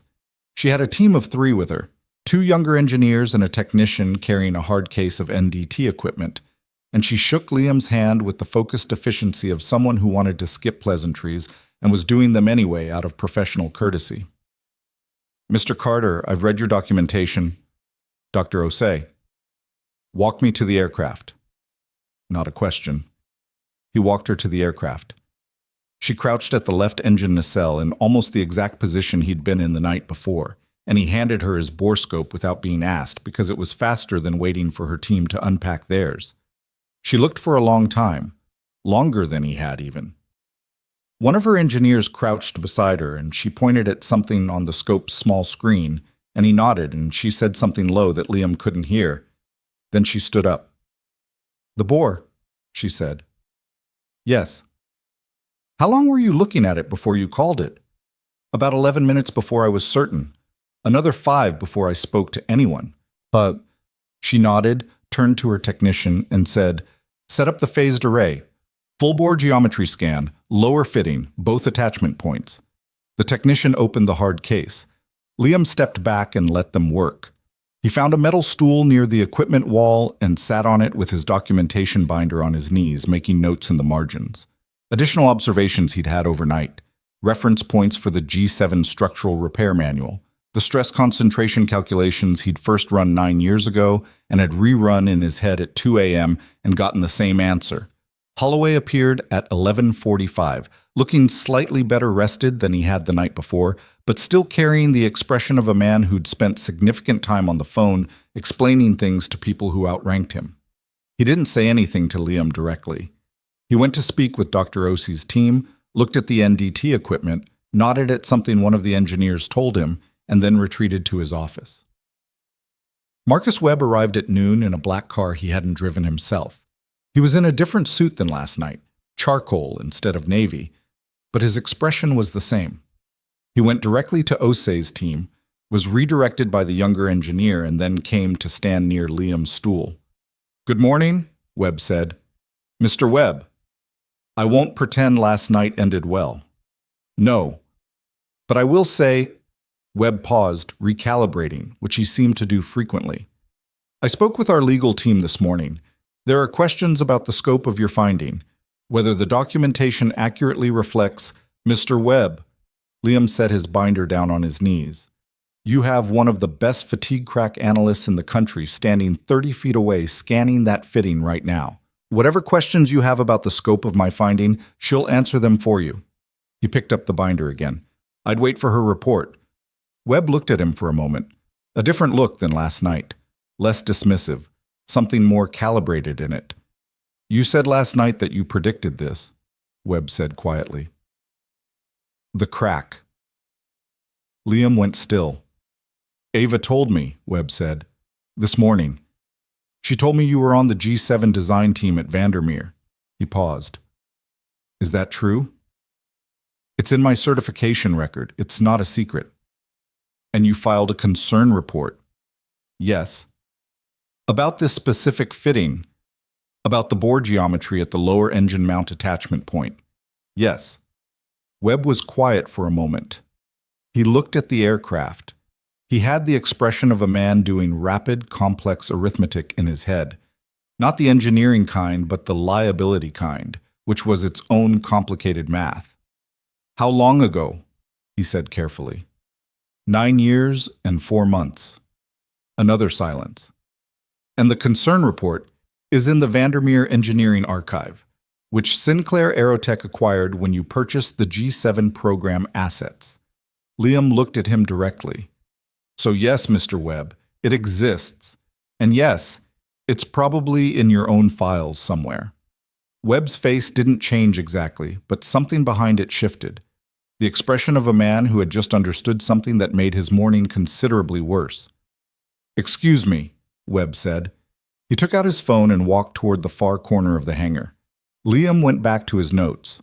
[SPEAKER 1] She had a team of 3 with her, 2 younger engineers and a technician carrying a hard case of NDT equipment, and she shook Liam's hand with the focused efficiency of someone who wanted to skip pleasantries and was doing them anyway out of professional courtesy. "Mr. Carter, I've read your documentation." "Dr. Osei." "Walk me to the aircraft." Not a question. He walked her to the aircraft. She crouched at the left engine nacelle in almost the exact position he'd been in the night before, and he handed her his borescope without being asked because it was faster than waiting for her team to unpack theirs. She looked for a long time, longer than he had even. One of her engineers crouched beside her, and she pointed at something on the scope's small screen, and he nodded, and she said something low that Liam couldn't hear. Then she stood up. "The bore," she said. "Yes." "How long were you looking at it before you called it?" "About 11 minutes before I was certain. Another 5 before I spoke to anyone." "But..." She nodded, turned to her technician, and said, "Set up the phased array. Full bore geometry scan, lower fitting, both attachment points." The technician opened the hard case. Liam stepped back and let them work. He found a metal stool near the equipment wall and sat on it with his documentation binder on his knees, making notes in the margins. Additional observations he'd had overnight. Reference points for the G7 structural repair manual. The stress concentration calculations he'd first run 9 years ago and had rerun in his head at 2 a.m. and gotten the same answer. Holloway appeared at 11:45, looking slightly better rested than he had the night before, but still carrying the expression of a man who'd spent significant time on the phone explaining things to people who outranked him. He didn't say anything to Liam directly. He went to speak with Dr. Osei's team, looked at the NDT equipment, nodded at something one of the engineers told him, and then retreated to his office. Marcus Webb arrived at noon in a black car he hadn't driven himself. He was in a different suit than last night, charcoal instead of navy, but his expression was the same. He went directly to Osei's team, was redirected by the younger engineer, and then came to stand near Liam's stool. "Good morning," Webb said. "Mr. Webb, I won't pretend last night ended well. No. But I will say..." Webb paused, recalibrating, which he seemed to do frequently. I spoke with our legal team this morning. There are questions about the scope of your finding, whether the documentation accurately reflects Mr. Webb. Liam set his binder down on his knees. You have one of the best fatigue crack analysts in the country standing 30 feet away scanning that fitting right now. Whatever questions you have about the scope of my finding, she'll answer them for you. He picked up the binder again. I'd wait for her report. Webb looked at him for a moment. A different look than last night. Less dismissive. Something more calibrated in it. You said last night that you predicted this, Webb said quietly. The crack. Liam went still. Ava told me, Webb said. This morning. She told me you were on the G7 design team at Vandermeer. He paused. Is that true? It's in my certification record. It's not a secret. And you filed a concern report? Yes. About this specific fitting? About the bore geometry at the lower engine mount attachment point? Yes. Webb was quiet for a moment. He looked at the aircraft. He had the expression of a man doing rapid, complex arithmetic in his head. Not the engineering kind, but the liability kind, which was its own complicated math. How long ago? He said carefully. 9 years and 4 months. Another silence. And the concern report is in the Vandermeer Engineering Archive, which Sinclair Aerotech acquired when you purchased the G7 program assets. Liam looked at him directly. So yes, Mr. Webb, it exists. And yes, it's probably in your own files somewhere. Webb's face didn't change exactly, but something behind it shifted. The expression of a man who had just understood something that made his morning considerably worse. Excuse me, Webb said. He took out his phone and walked toward the far corner of the hangar. Liam went back to his notes.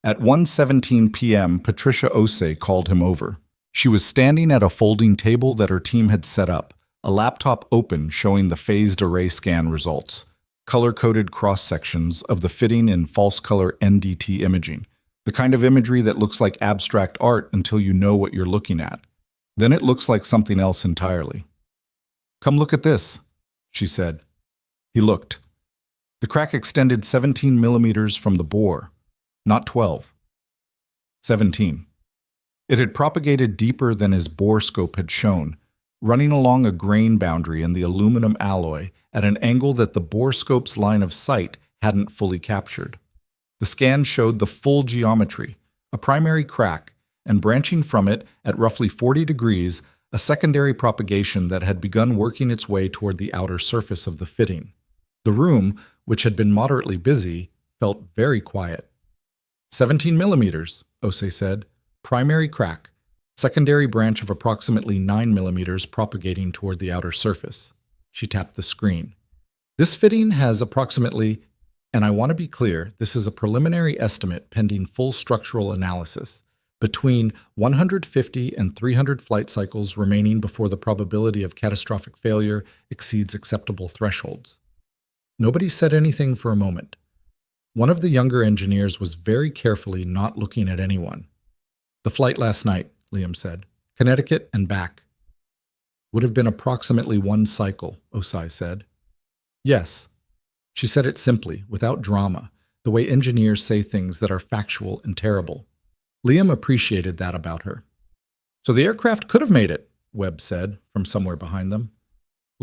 [SPEAKER 1] At 1:17 p.m., Patricia Osei called him over. She was standing at a folding table that her team had set up, a laptop open showing the phased array scan results, color-coded cross-sections of the fitting in false-color NDT imaging, the kind of imagery that looks like abstract art until you know what you're looking at. Then it looks like something else entirely. Come look at this, she said. He looked. The crack extended 17 millimeters from the bore, not 12. 17. It had propagated deeper than his bore scope had shown, running along a grain boundary in the aluminum alloy at an angle that the bore scope's line of sight hadn't fully captured. The scan showed the full geometry, a primary crack, and branching from it at roughly 40 degrees, a secondary propagation that had begun working its way toward the outer surface of the fitting. The room, which had been moderately busy, felt very quiet. 17 millimeters, Osei said. Primary crack, secondary branch of approximately 9 millimeters propagating toward the outer surface. She tapped the screen. This fitting has approximately, and I want to be clear, this is a preliminary estimate pending full structural analysis, between 150 and 300 flight cycles remaining before the probability of catastrophic failure exceeds acceptable thresholds. Nobody said anything for a moment. One of the younger engineers was very carefully not looking at anyone. The flight last night, Liam said, Connecticut and back. Would have been approximately 1 cycle, Osei said. Yes. She said it simply, without drama, the way engineers say things that are factual and terrible. Liam appreciated that about her. So the aircraft could have made it, Webb said, from somewhere behind them.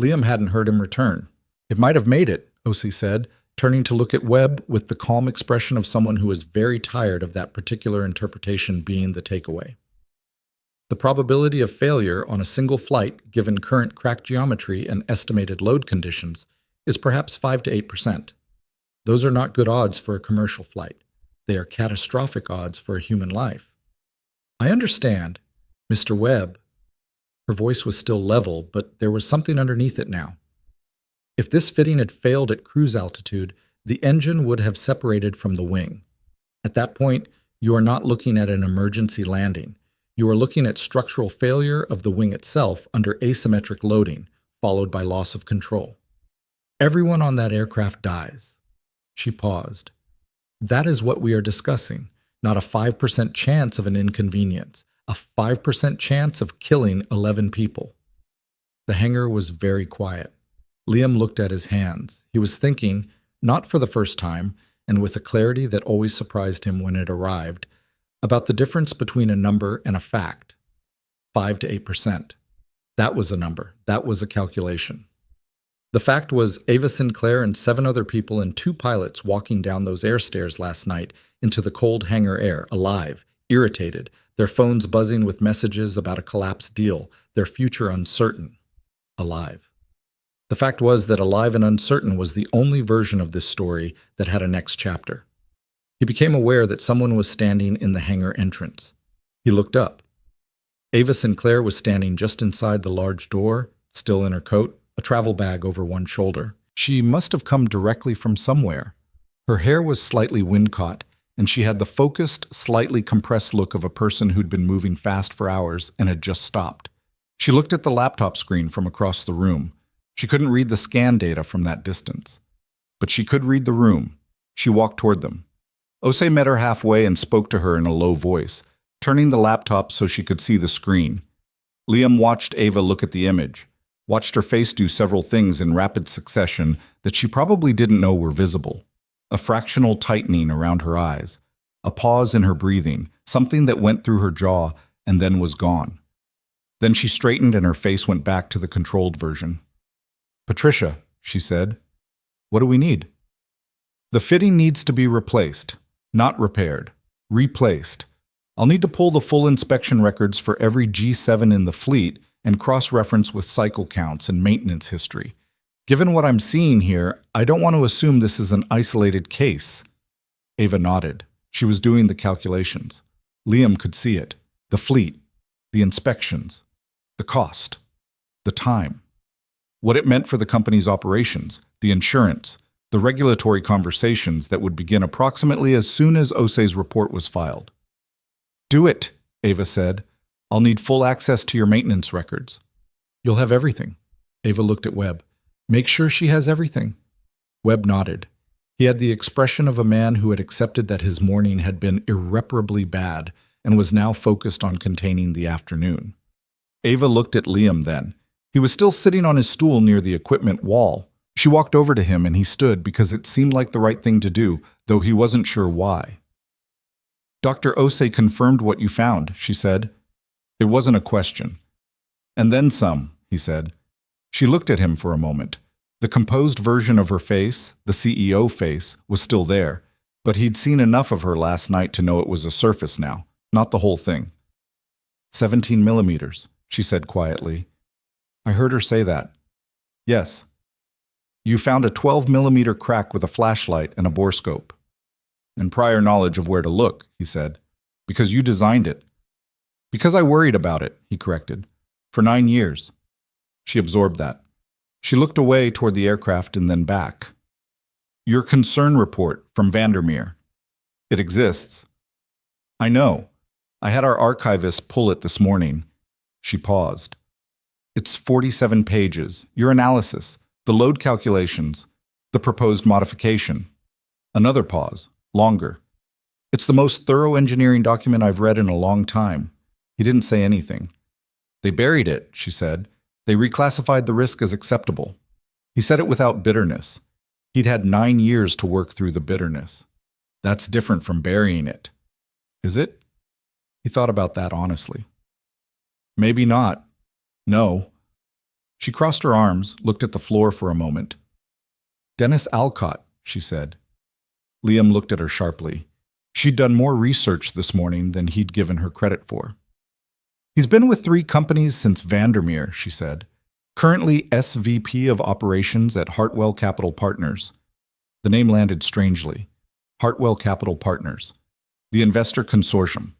[SPEAKER 1] Liam hadn't heard him return. It might have made it, Osei said, turning to look at Webb with the calm expression of someone who is very tired of that particular interpretation being the takeaway. The probability of failure on a single flight, given current crack geometry and estimated load conditions, is perhaps 5 to 8%. Those are not good odds for a commercial flight. They are catastrophic odds for a human life. I understand, Mr. Webb. Her voice was still level, but there was something underneath it now. If this fitting had failed at cruise altitude, the engine would have separated from the wing. At that point, you are not looking at an emergency landing. You are looking at structural failure of the wing itself under asymmetric loading, followed by loss of control. Everyone on that aircraft dies. She paused. That is what we are discussing, not a 5% chance of an inconvenience, a 5% chance of killing 11 people. The hangar was very quiet.
[SPEAKER 2] Liam looked at his hands. He was thinking, not for the first time, and with a clarity that always surprised him when it arrived, about the difference between a number and a fact. 5 to 8%. That was a number. That was a calculation. The fact was Ava Sinclair and 7 other people and 2 pilots walking down those air stairs last night into the cold hangar air, alive, irritated, their phones buzzing with messages about a collapsed deal, their future uncertain. Alive. The fact was that alive and uncertain was the only version of this story that had a next chapter. He became aware that someone was standing in the hangar entrance. He looked up. Ava Sinclair was standing just inside the large door, still in her coat, a travel bag over one shoulder. She must have come directly from somewhere. Her hair was slightly wind-caught, and she had the focused, slightly compressed look of a person who'd been moving fast for hours and had just stopped. She looked at the laptop screen from across the room. She couldn't read the scan data from that distance. But she could read the room. She walked toward them. Osei met her halfway and spoke to her in a low voice, turning the laptop so she could see the screen. Liam watched Ava look at the image, watched her face do several things in rapid succession that she probably didn't know were visible. A fractional tightening around her eyes, a pause in her breathing, something that went through her jaw and then was gone. Then she straightened and her face went back to the controlled version. "Patricia," she said, "what do we need?" "The fitting needs to be replaced, not repaired. Replaced. I'll need to pull the full inspection records for every G7 in the fleet and cross-reference with cycle counts and maintenance history. Given what I'm seeing here, I don't want to assume this is an isolated case." Ava nodded. She was doing the calculations. Liam could see it. The fleet. The inspections. The cost. The time. What it meant for the company's operations, the insurance, the regulatory conversations that would begin approximately as soon as Osei's report was filed. "Do it," Ava said. "I'll need full access to your maintenance records." "You'll have everything." Ava looked at Webb. "Make sure she has everything." Webb nodded. He had the expression of a man who had accepted that his morning had been irreparably bad and was now focused on containing the afternoon. Ava looked at Liam then. He was still sitting on his stool near the equipment wall. She walked over to him and he stood because it seemed like the right thing to do, though he wasn't sure why. "Dr. Osei confirmed what you found," she said. It wasn't a question. "And then some," he said. She looked at him for a moment. The composed version of her face, the CEO face, was still there, but he'd seen enough of her last night to know it was a surface now, not the whole thing. 17 millimeters, she said quietly. I heard her say that. "Yes." "You found a 12-millimeter crack with a flashlight and a borescope." "And prior knowledge of where to look," he said. "Because you designed it." "Because I worried about it," he corrected. "For 9 years." She absorbed that. She looked away toward the aircraft and then back. "Your concern report from Vandermeer. It exists." "I know. I had our archivist pull it this morning." She paused. "It's 47 pages. Your analysis, the load calculations, the proposed modification." Another pause, longer. "It's the most thorough engineering document I've read in a long time." He didn't say anything. "They buried it," she said. "They reclassified the risk as acceptable." He said it without bitterness. He'd had 9 years to work through the bitterness. That's different from burying it. Is it? He thought about that honestly. Maybe not. No. She crossed her arms, looked at the floor for a moment. "Dennis Alcott," she said. Liam looked at her sharply. She'd done more research this morning than he'd given her credit for. "He's been with 3 companies since Vandermeer," she said. "Currently SVP of Operations at Hartwell Capital Partners." The name landed strangely. Hartwell Capital Partners. The investor consortium.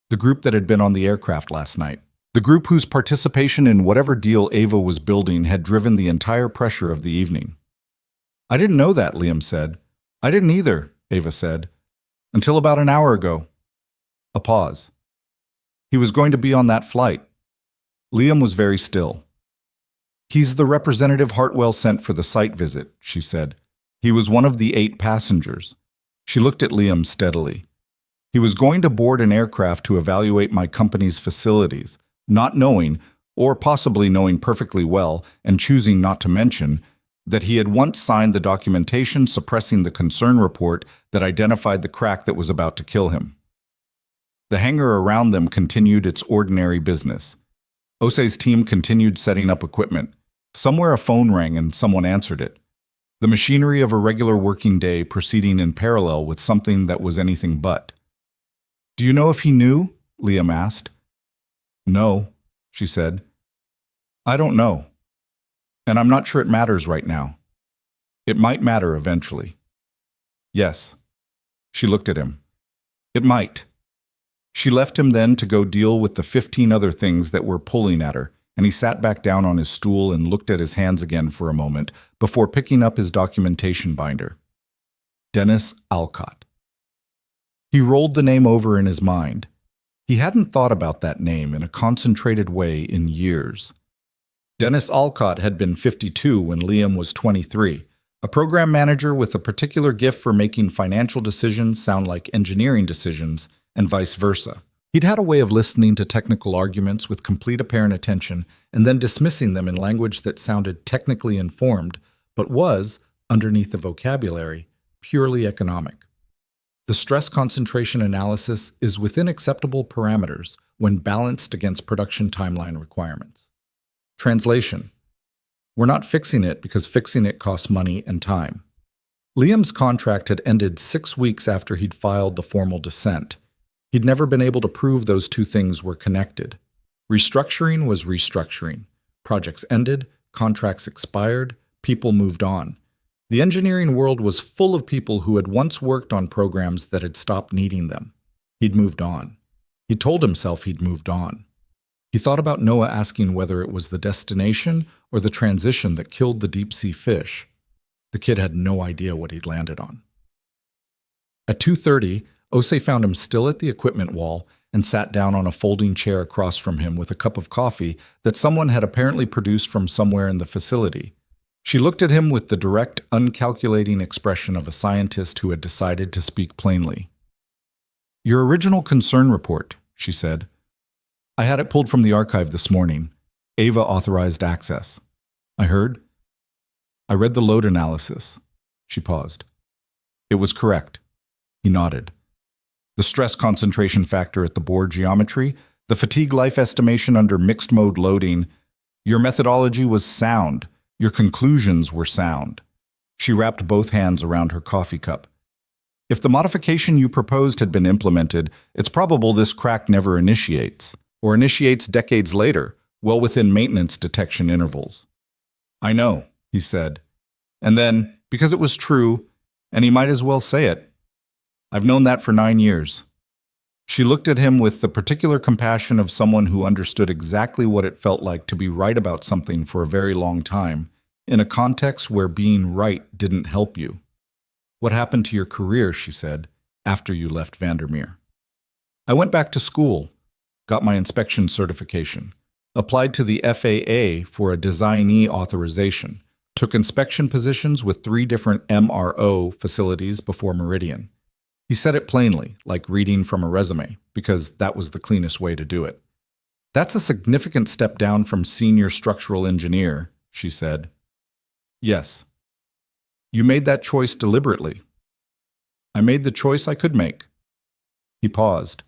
[SPEAKER 2] The group that had been on the aircraft last night. The group whose participation in whatever deal Ava was building had driven the entire pressure of the evening. "I didn't know that," Liam said. "I didn't either," Ava said. "Until about an hour ago." A pause. "He was going to be on that flight." Liam was very still. "He's the representative Hartwell sent for the site visit," she said. "He was one of the 8 passengers." She looked at Liam steadily. "He was going to board an aircraft to evaluate my company's facilities, not knowing, or possibly knowing perfectly well and choosing not to mention,
[SPEAKER 1] that he had once signed the documentation suppressing the concern report that identified the crack that was about to kill him. The hangar around them continued its ordinary business. Osei's team continued setting up equipment. Somewhere a phone rang and someone answered it. The machinery of a regular working day proceeding in parallel with something that was anything but. "Do you know if he knew?" Liam asked. "No," she said. "I don't know. And I'm not sure it matters right now. It might matter eventually." "Yes." She looked at him. "It might." She left him then to go deal with the 15 other things that were pulling at her, and he sat back down on his stool and looked at his hands again for a moment before picking up his documentation binder. Dennis Alcott. He rolled the name over in his mind. He hadn't thought about that name in a concentrated way in years. Dennis Alcott had been 52 when Liam was 23, a program manager with a particular gift for making financial decisions sound like engineering decisions, and vice versa. He'd had a way of listening to technical arguments with complete apparent attention and then dismissing them in language that sounded technically informed, but was, underneath the vocabulary, purely economic. The stress concentration analysis is within acceptable parameters when balanced against production timeline requirements. Translation: we're not fixing it because fixing it costs money and time. Liam's contract had ended 6 weeks after he'd filed the formal dissent. He'd never been able to prove those two things were connected. Restructuring was restructuring. Projects ended, contracts expired, people moved on. The engineering world was full of people who had once worked on programs that had stopped needing them. He'd moved on. He told himself he'd moved on. He thought about Noah asking whether it was the destination or the transition that killed the deep-sea fish. The kid had no idea what he'd landed on. At 2:30, Osei found him still at the equipment wall and sat down on a folding chair across from him with a cup of coffee that someone had apparently produced from somewhere in the facility. She looked at him with the direct, uncalculating expression of a scientist who had decided to speak plainly. "Your original concern report," she said. "I had it pulled from the archive this morning. Ava authorized access. I heard. I read the load analysis." She paused. "It was correct." He nodded. "The stress concentration factor at the bore geometry, the fatigue life estimation under mixed mode loading. Your methodology was sound. Your conclusions were sound." She wrapped both hands around her coffee cup. "If the modification you proposed had been implemented, it's probable this crack never initiates, or initiates decades later, well within maintenance detection intervals." "I know," he said. And then, because it was true, and he might as well say it, "I've known that for 9 years. She looked at him with the particular compassion of someone who understood exactly what it felt like to be right about something for a very long time, in a context where being right didn't help you. "What happened to your career," she said, "after you left Vandermeer?" "I went back to school, got my inspection certification, applied to the FAA for a designee authorization, took inspection positions with 3 different MRO facilities before Meridian." He said it plainly, like reading from a resume, because that was the cleanest way to do it. "That's a significant step down from senior structural engineer," she said. "Yes." "You made that choice deliberately." "I made the choice I could make." He paused.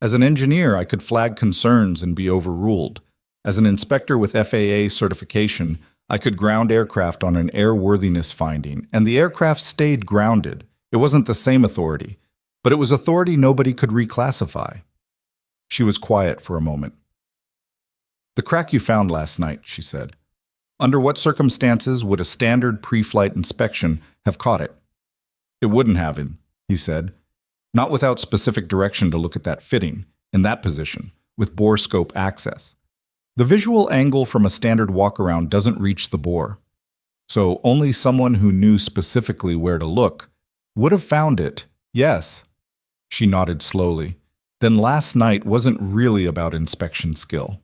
[SPEAKER 1] "As an engineer, I could flag concerns and be overruled. As an inspector with FAA certification, I could ground aircraft on an airworthiness finding, and the aircraft stayed grounded. It wasn't the same authority, but it was authority nobody could reclassify." She was quiet for a moment. "The crack you found last night," she said. "Under what circumstances would a standard pre-flight inspection have caught it?" "It wouldn't have," he said. "Not without specific direction to look at that fitting, in that position, with bore scope access. The visual angle from a standard walk-around doesn't reach the bore. So only someone who knew specifically where to look would have found it, yes." She nodded slowly. "Then last night wasn't really about inspection skill.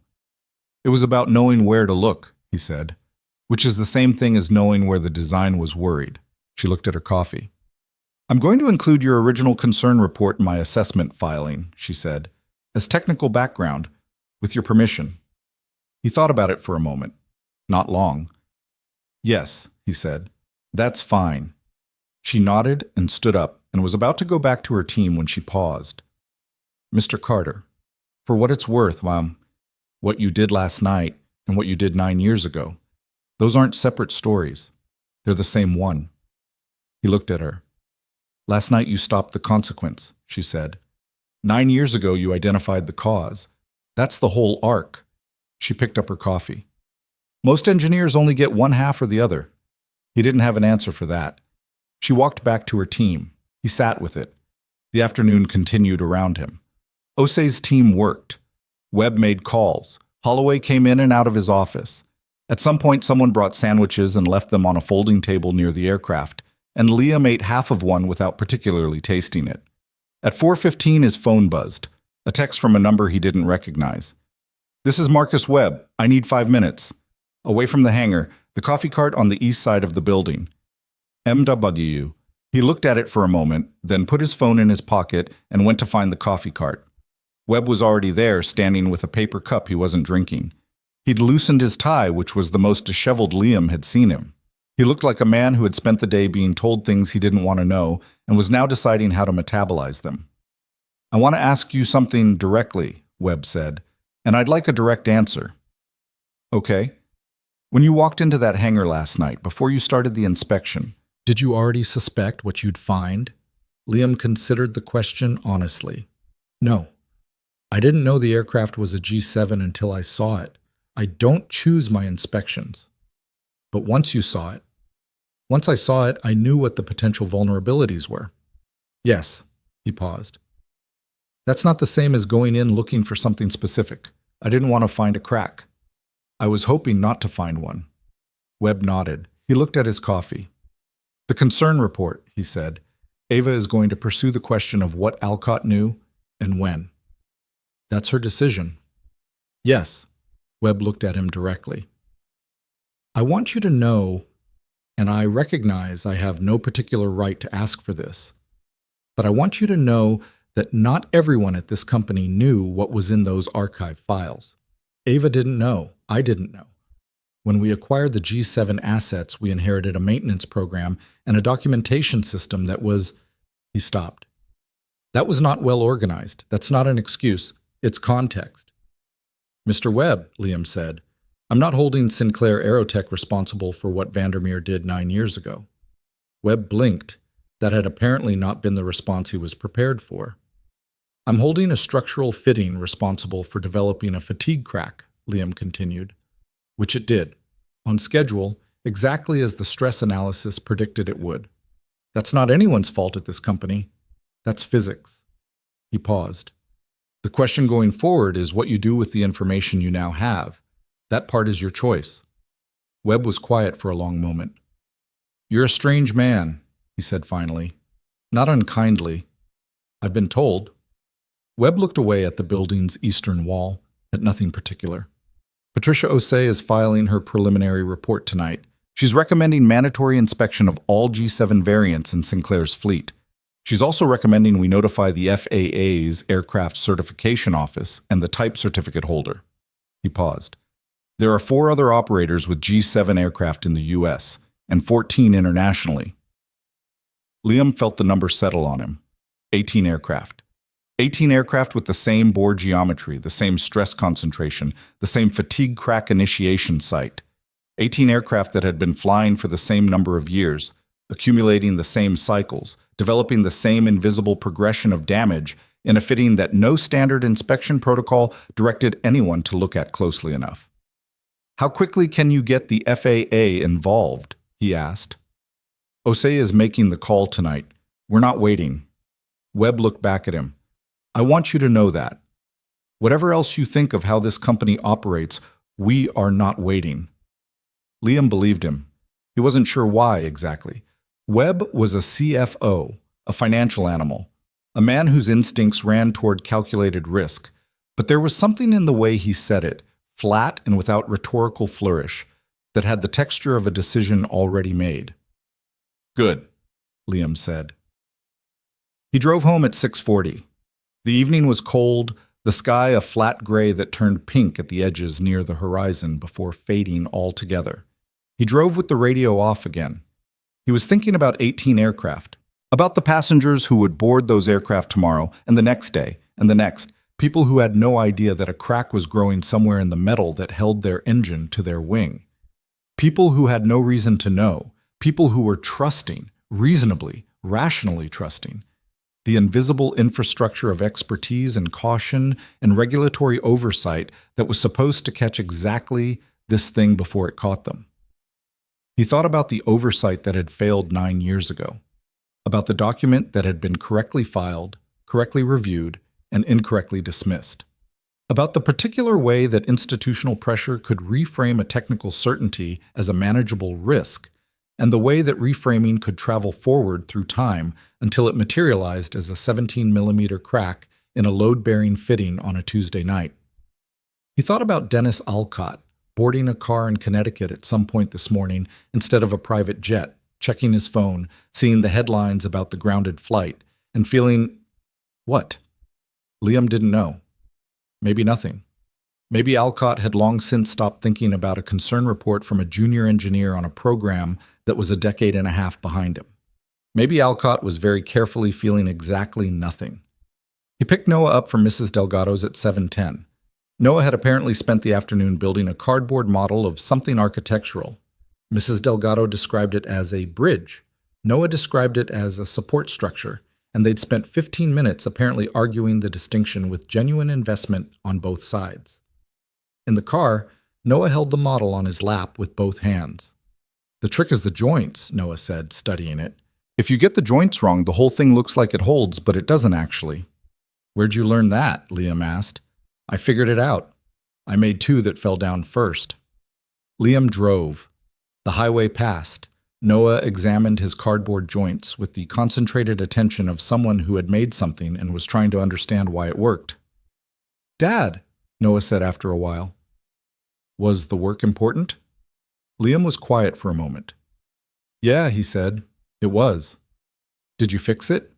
[SPEAKER 1] It was about knowing where to look," he said, "which is the same thing as knowing where the design was worried." She looked at her coffee. "I'm going to include your original concern report in my assessment filing," she said, "as technical background, with your permission." He thought about it for a moment. Not long. Yes, he said. That's fine. She nodded and stood up and was about to go back to her team when she paused. Mr. Carter, for what it's worth, what you did last night and what you did 9 years ago, those aren't separate stories. They're the same one. He looked at her. Last night you stopped the consequence, she said. 9 years ago you identified the cause. That's the whole arc. She picked up her coffee. Most engineers only get one half or the other. He didn't have an answer for that. She walked back to her team. He sat with it. The afternoon continued around him. Osei's team worked. Webb made calls. Holloway came in and out of his office. At some point, someone brought sandwiches and left them on a folding table near the aircraft, and Liam ate half of one without particularly tasting it. At 4:15, his phone buzzed, a text from a number he didn't recognize. This is Marcus Webb. I need 5 minutes. Away from the hangar, the coffee cart on the east side of the building. MW. He looked at it for a moment, then put his phone in his pocket and went to find the coffee cart. Webb was already there, standing with a paper cup he wasn't drinking. He'd loosened his tie, which was the most disheveled Liam had seen him. He looked like a man who had spent the day being told things he didn't want to know and was now deciding how to metabolize them. I want to ask you something directly, Webb said, and I'd like a direct answer. Okay. When you walked into that hangar last night, before you started the inspection, did you already suspect what you'd find? Liam considered the question honestly. No. I didn't know the aircraft was a G7 until I saw it. I don't choose my inspections. But once I saw it, I knew what the potential vulnerabilities were. Yes, he paused. That's not the same as going in looking for something specific. I didn't want to find a crack. I was hoping not to find one. Webb nodded. He looked at his coffee. The concern report, he said. Ava is going to pursue the question of what Alcott knew and when. That's her decision. Yes. Webb looked at him directly. I want you to know, and I recognize I have no particular right to ask for this, but I want you to know that not everyone at this company knew what was in those archive files. Ava didn't know. I didn't know. When we acquired the G7 assets, we inherited a maintenance program and a documentation system that was... He stopped. That was not well organized. That's not an excuse. It's context. Mr. Webb, Liam said, I'm not holding Sinclair Aerotech responsible for what Vandermeer did 9 years ago. Webb blinked. That had apparently not been the response he was prepared for. I'm holding a structural fitting responsible for developing a fatigue crack, Liam continued, which it did, on schedule, exactly as the stress analysis predicted it would. That's not anyone's fault at this company. That's physics. He paused. The question going forward is what you do with the information you now have. That part is your choice. Webb was quiet for a long moment. You're a strange man, he said finally. Not unkindly. I've been told. Webb looked away at the building's eastern wall, at nothing particular. Patricia Osei is filing her preliminary report tonight. She's recommending mandatory inspection of all G7 variants in Sinclair's fleet. She's also recommending we notify the FAA's Aircraft Certification Office and the type certificate holder. He paused. There are 4 other operators with G7 aircraft in the U.S. and 14 internationally. Liam felt the number settle on him. 18 aircraft. 18 aircraft with the same bore geometry, the same stress concentration, the same fatigue crack initiation site. 18 aircraft that had been flying for the same number of years, accumulating the same cycles, developing the same invisible progression of damage in a fitting that no standard inspection protocol directed anyone to look at closely enough. How quickly can you get the FAA involved? He asked. Osei is making the call tonight. We're not waiting. Webb looked back at him. I want you to know that. Whatever else you think of how this company operates, we are not waiting. Liam believed him. He wasn't sure why exactly. Webb was a CFO, a financial animal, a man whose instincts ran toward calculated risk. But there was something in the way he said it, flat and without rhetorical flourish, that had the texture of a decision already made. Good, Liam said. He drove home at 6:40. The evening was cold, the sky a flat gray that turned pink at the edges near the horizon before fading altogether. He drove with the radio off again. He was thinking about 18 aircraft, about the passengers who would board those aircraft tomorrow and the next day and the next, people who had no idea that a crack was growing somewhere in the metal that held their engine to their wing. People who had no reason to know, people who were trusting, reasonably, rationally trusting. The invisible infrastructure of expertise and caution and regulatory oversight that was supposed to catch exactly this thing before it caught them. He thought about the oversight that had failed 9 years ago, about the document that had been correctly filed, correctly reviewed, and incorrectly dismissed, about the particular way that institutional pressure could reframe a technical certainty as a manageable risk, and the way that reframing could travel forward through time until it materialized as a 17-millimeter crack in a load-bearing fitting on a Tuesday night. He thought about Dennis Alcott boarding a car in Connecticut at some point this morning instead of a private jet, checking his phone, seeing the headlines about the grounded flight, and feeling, what? Liam didn't know. Maybe nothing. Maybe Alcott had long since stopped thinking about a concern report from a junior engineer on a program that was a decade and a half behind him. Maybe Alcott was very carefully feeling exactly nothing. He picked Noah up from Mrs. Delgado's at 7:10. Noah had apparently spent the afternoon building a cardboard model of something architectural. Mrs. Delgado described it as a bridge. Noah described it as a support structure, and they'd spent 15 minutes apparently arguing the distinction with genuine investment on both sides. In the car, Noah held the model on his lap with both hands. "The trick is the joints," Noah said, studying it. "If you get the joints wrong, the whole thing looks like it holds, but it doesn't actually." "Where'd you learn that?" Liam asked. "I figured it out. I made 2 that fell down first." Liam drove. The highway passed. Noah examined his cardboard joints with the concentrated attention of someone who had made something and was trying to understand why it worked. "Dad," Noah said after a while. "Was the work important?" Liam was quiet for a moment. "Yeah," he said. "It was." "Did you fix it?"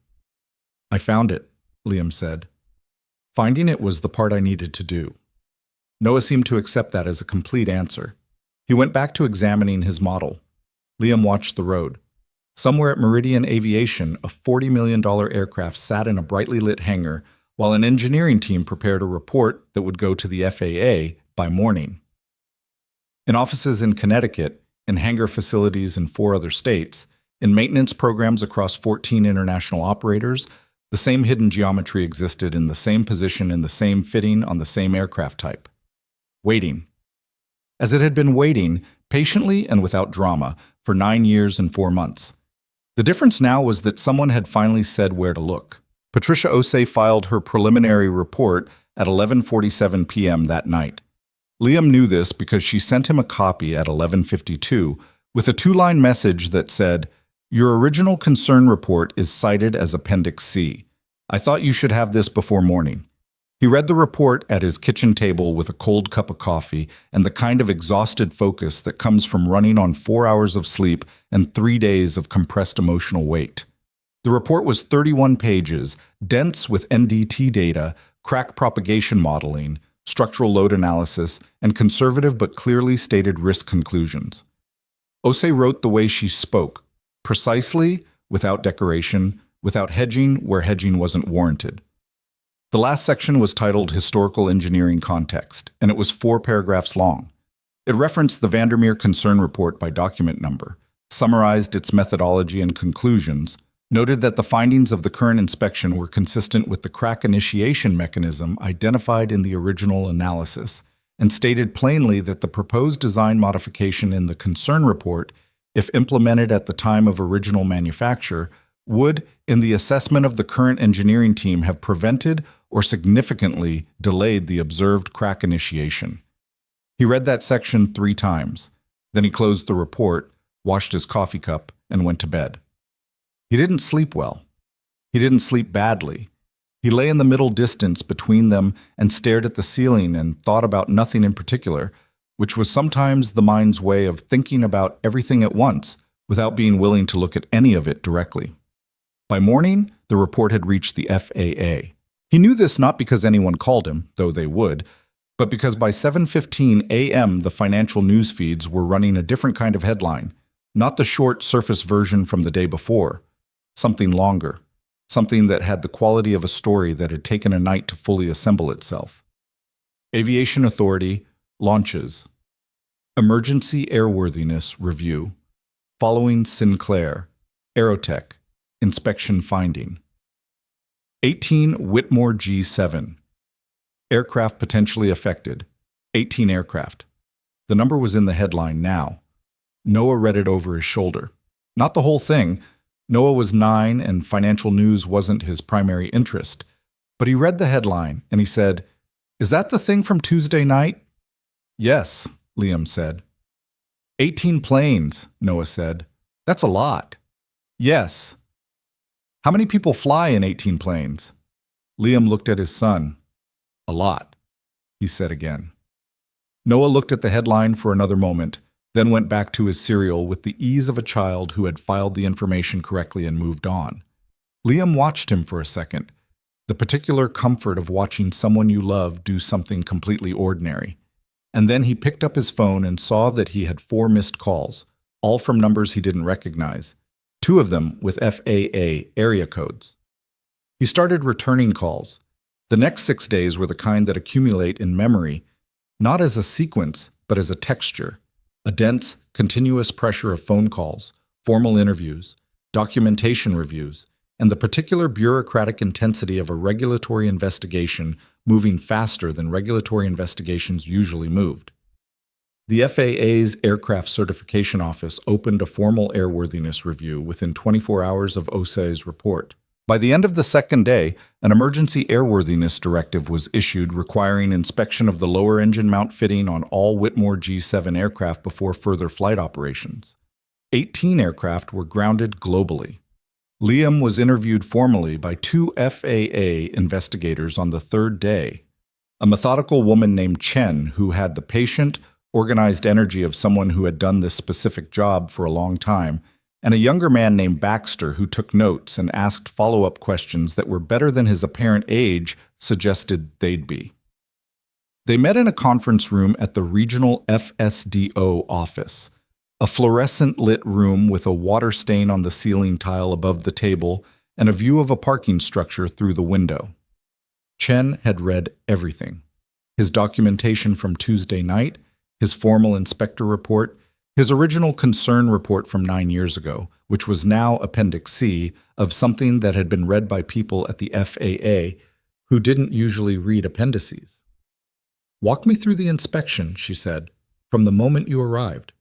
[SPEAKER 1] "I found it," Liam said. Finding it was the part I needed to do. Noah seemed to accept that as a complete answer. He went back to examining his model. Liam watched the road. Somewhere at Meridian Aviation, a $40 million aircraft sat in a brightly lit hangar while an engineering team prepared a report that would go to the FAA by morning. In offices in Connecticut, in hangar facilities in 4 other states, in maintenance programs across 14 international operators, the same hidden geometry existed in the same position in the same fitting on the same aircraft type. Waiting. As it had been waiting, patiently and without drama, for 9 years and 4 months. The difference now was that someone had finally said where to look. Patricia Osei filed her preliminary report at 11:47 p.m. that night. Liam knew this because she sent him a copy at 11:52 with a 2-line message that said, "Your original concern report is cited as Appendix C. I thought you should have this before morning." He read the report at his kitchen table with a cold cup of coffee and the kind of exhausted focus that comes from running on 4 hours of sleep and 3 days of compressed emotional weight. The report was 31 pages, dense with NDT data, crack propagation modeling, structural load analysis, and conservative but clearly stated risk conclusions. Osei wrote the way she spoke, precisely, without decoration, without hedging where hedging wasn't warranted. The last section was titled Historical Engineering Context, and it was 4 paragraphs long. It referenced the Vandermeer Concern Report by document number, summarized its methodology and conclusions, noted that the findings of the current inspection were consistent with the crack initiation mechanism identified in the original analysis, and stated plainly that the proposed design modification in the concern report, if implemented at the time of original manufacture, would, in the assessment of the current engineering team, have prevented or significantly delayed the observed crack initiation. He read that section 3 times. Then he closed the report, washed his coffee cup, and went to bed. He didn't sleep well. He didn't sleep badly. He lay in the middle distance between them and stared at the ceiling and thought about nothing in particular, which was sometimes the mind's way of thinking about everything at once without being willing to look at any of it directly. By morning, the report had reached the FAA. He knew this not because anyone called him, though they would, but because by 7:15 a.m. the financial news feeds were running a different kind of headline, not the short surface version from the day before, something longer, something that had the quality of a story that had taken a night to fully assemble itself. Aviation Authority launches. Emergency Airworthiness Review. Following Sinclair. Aerotech. Inspection Finding. 18 Whitmore G7. Aircraft potentially affected. 18 aircraft. The number was in the headline now. Noah read it over his shoulder. Not the whole thing. Noah was 9 and financial news wasn't his primary interest. But he read the headline and he said, "Is that the thing from Tuesday night?" "Yes," Liam said. 18 planes, Noah said. "That's a lot." "Yes." "How many people fly in 18 planes?" Liam looked at his son. "A lot," he said again. Noah looked at the headline for another moment, then went back to his cereal with the ease of a child who had filed the information correctly and moved on. Liam watched him for a second, the particular comfort of watching someone you love do something completely ordinary. And then he picked up his phone and saw that he had 4 missed calls, all from numbers he didn't recognize, 2 of them with FAA area codes. He started returning calls. The next 6 days were the kind that accumulate in memory, not as a sequence, but as a texture, a dense, continuous pressure of phone calls, formal interviews, documentation reviews, and the particular bureaucratic intensity of a regulatory investigation moving faster than regulatory investigations usually moved. The FAA's Aircraft Certification Office opened a formal airworthiness review within 24 hours of OSA's report. By the end of the second day, an emergency airworthiness directive was issued requiring inspection of the lower engine mount fitting on all Whitmore G7 aircraft before further flight operations. 18 aircraft were grounded globally. Liam was interviewed formally by 2 FAA investigators on the third day. A methodical woman named Chen, who had the patient, organized energy of someone who had done this specific job for a long time, and a younger man named Baxter who took notes and asked follow-up questions that were better than his apparent age suggested they'd be. They met in a conference room at the regional FSDO office, a fluorescent-lit room with a water stain on the ceiling tile above the table and a view of a parking structure through the window. Chen had read everything. His documentation from Tuesday night, his formal inspector report, his original concern report from 9 years ago, which was now Appendix C of something that had been read by people at the FAA who didn't usually read appendices. "Walk me through the inspection," she said, "from the moment you arrived."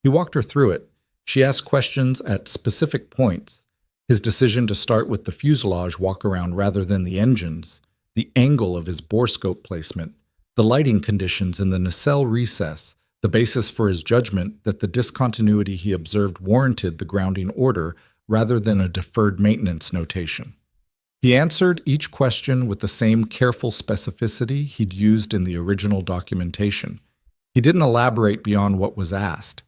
[SPEAKER 1] He walked her through it. She asked questions at specific points. His decision to start with the fuselage walk-around rather than the engines, the angle of his borescope placement, the lighting conditions in the nacelle recess, the basis for his judgment that the discontinuity he observed warranted the grounding order rather than a deferred maintenance notation. He answered each question with the same careful specificity he'd used in the original documentation. He didn't elaborate beyond what was asked.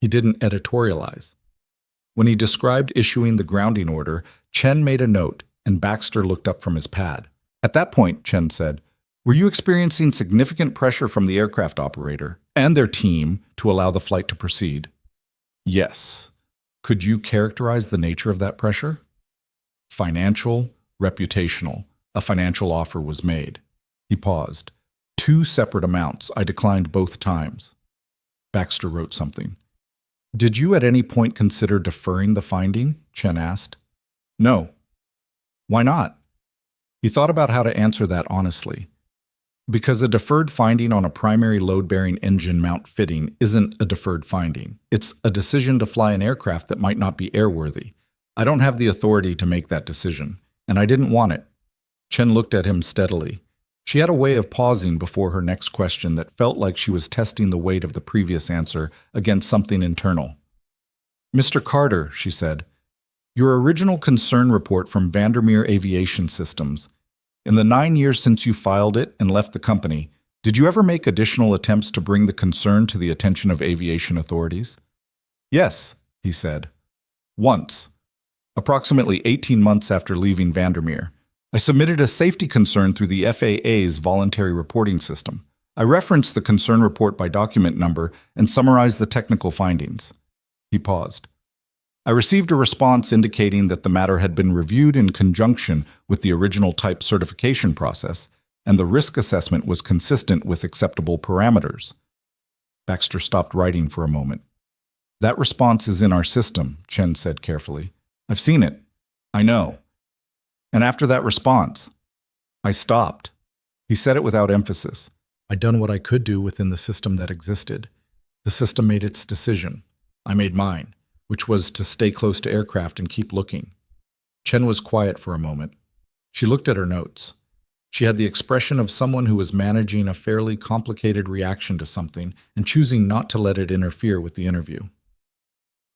[SPEAKER 1] He didn't editorialize. When he described issuing the grounding order, Chen made a note, and Baxter looked up from his pad. At that point, Chen said, "Were you experiencing significant pressure from the aircraft operator and their team to allow the flight to proceed?" "Yes." "Could you characterize the nature of that pressure?" "Financial, reputational. A financial offer was made." He paused. 2 separate amounts. I declined both times." Baxter wrote something. "Did you at any point consider deferring the finding?" Chen asked. "No." "Why not?" He thought about how to answer that honestly. Because a deferred finding on a primary load-bearing engine mount fitting isn't a deferred finding. It's a decision to fly an aircraft that might not be airworthy. I don't have the authority to make that decision, and I didn't want it. Chen looked at him steadily. She had a way of pausing before her next question that felt like she was testing the weight of the previous answer against something internal. "Mr. Carter," she said, "your original concern report from Vandermeer Aviation Systems. In the 9 years since you filed it and left the company, did you ever make additional attempts to bring the concern to the attention of aviation authorities?" "Yes," he said. "Once. Approximately 18 months after leaving Vandermeer. I submitted a safety concern through the FAA's voluntary reporting system. I referenced the concern report by document number and summarized the technical findings. He paused. I received a response indicating that the matter had been reviewed in conjunction with the original type certification process, and the risk assessment was consistent with acceptable parameters. Baxter stopped writing for a moment. That response is in our system, Chen said carefully. I've seen it. I know. And after that response, I stopped. He said it without emphasis.
[SPEAKER 2] I'd done what I could do within the system that existed. The system made its decision. I made mine, which was to stay close to aircraft and keep looking. Chen was quiet for a moment. She looked at her notes. She had the expression of someone who was managing a fairly complicated reaction to something and choosing not to let it interfere with the interview.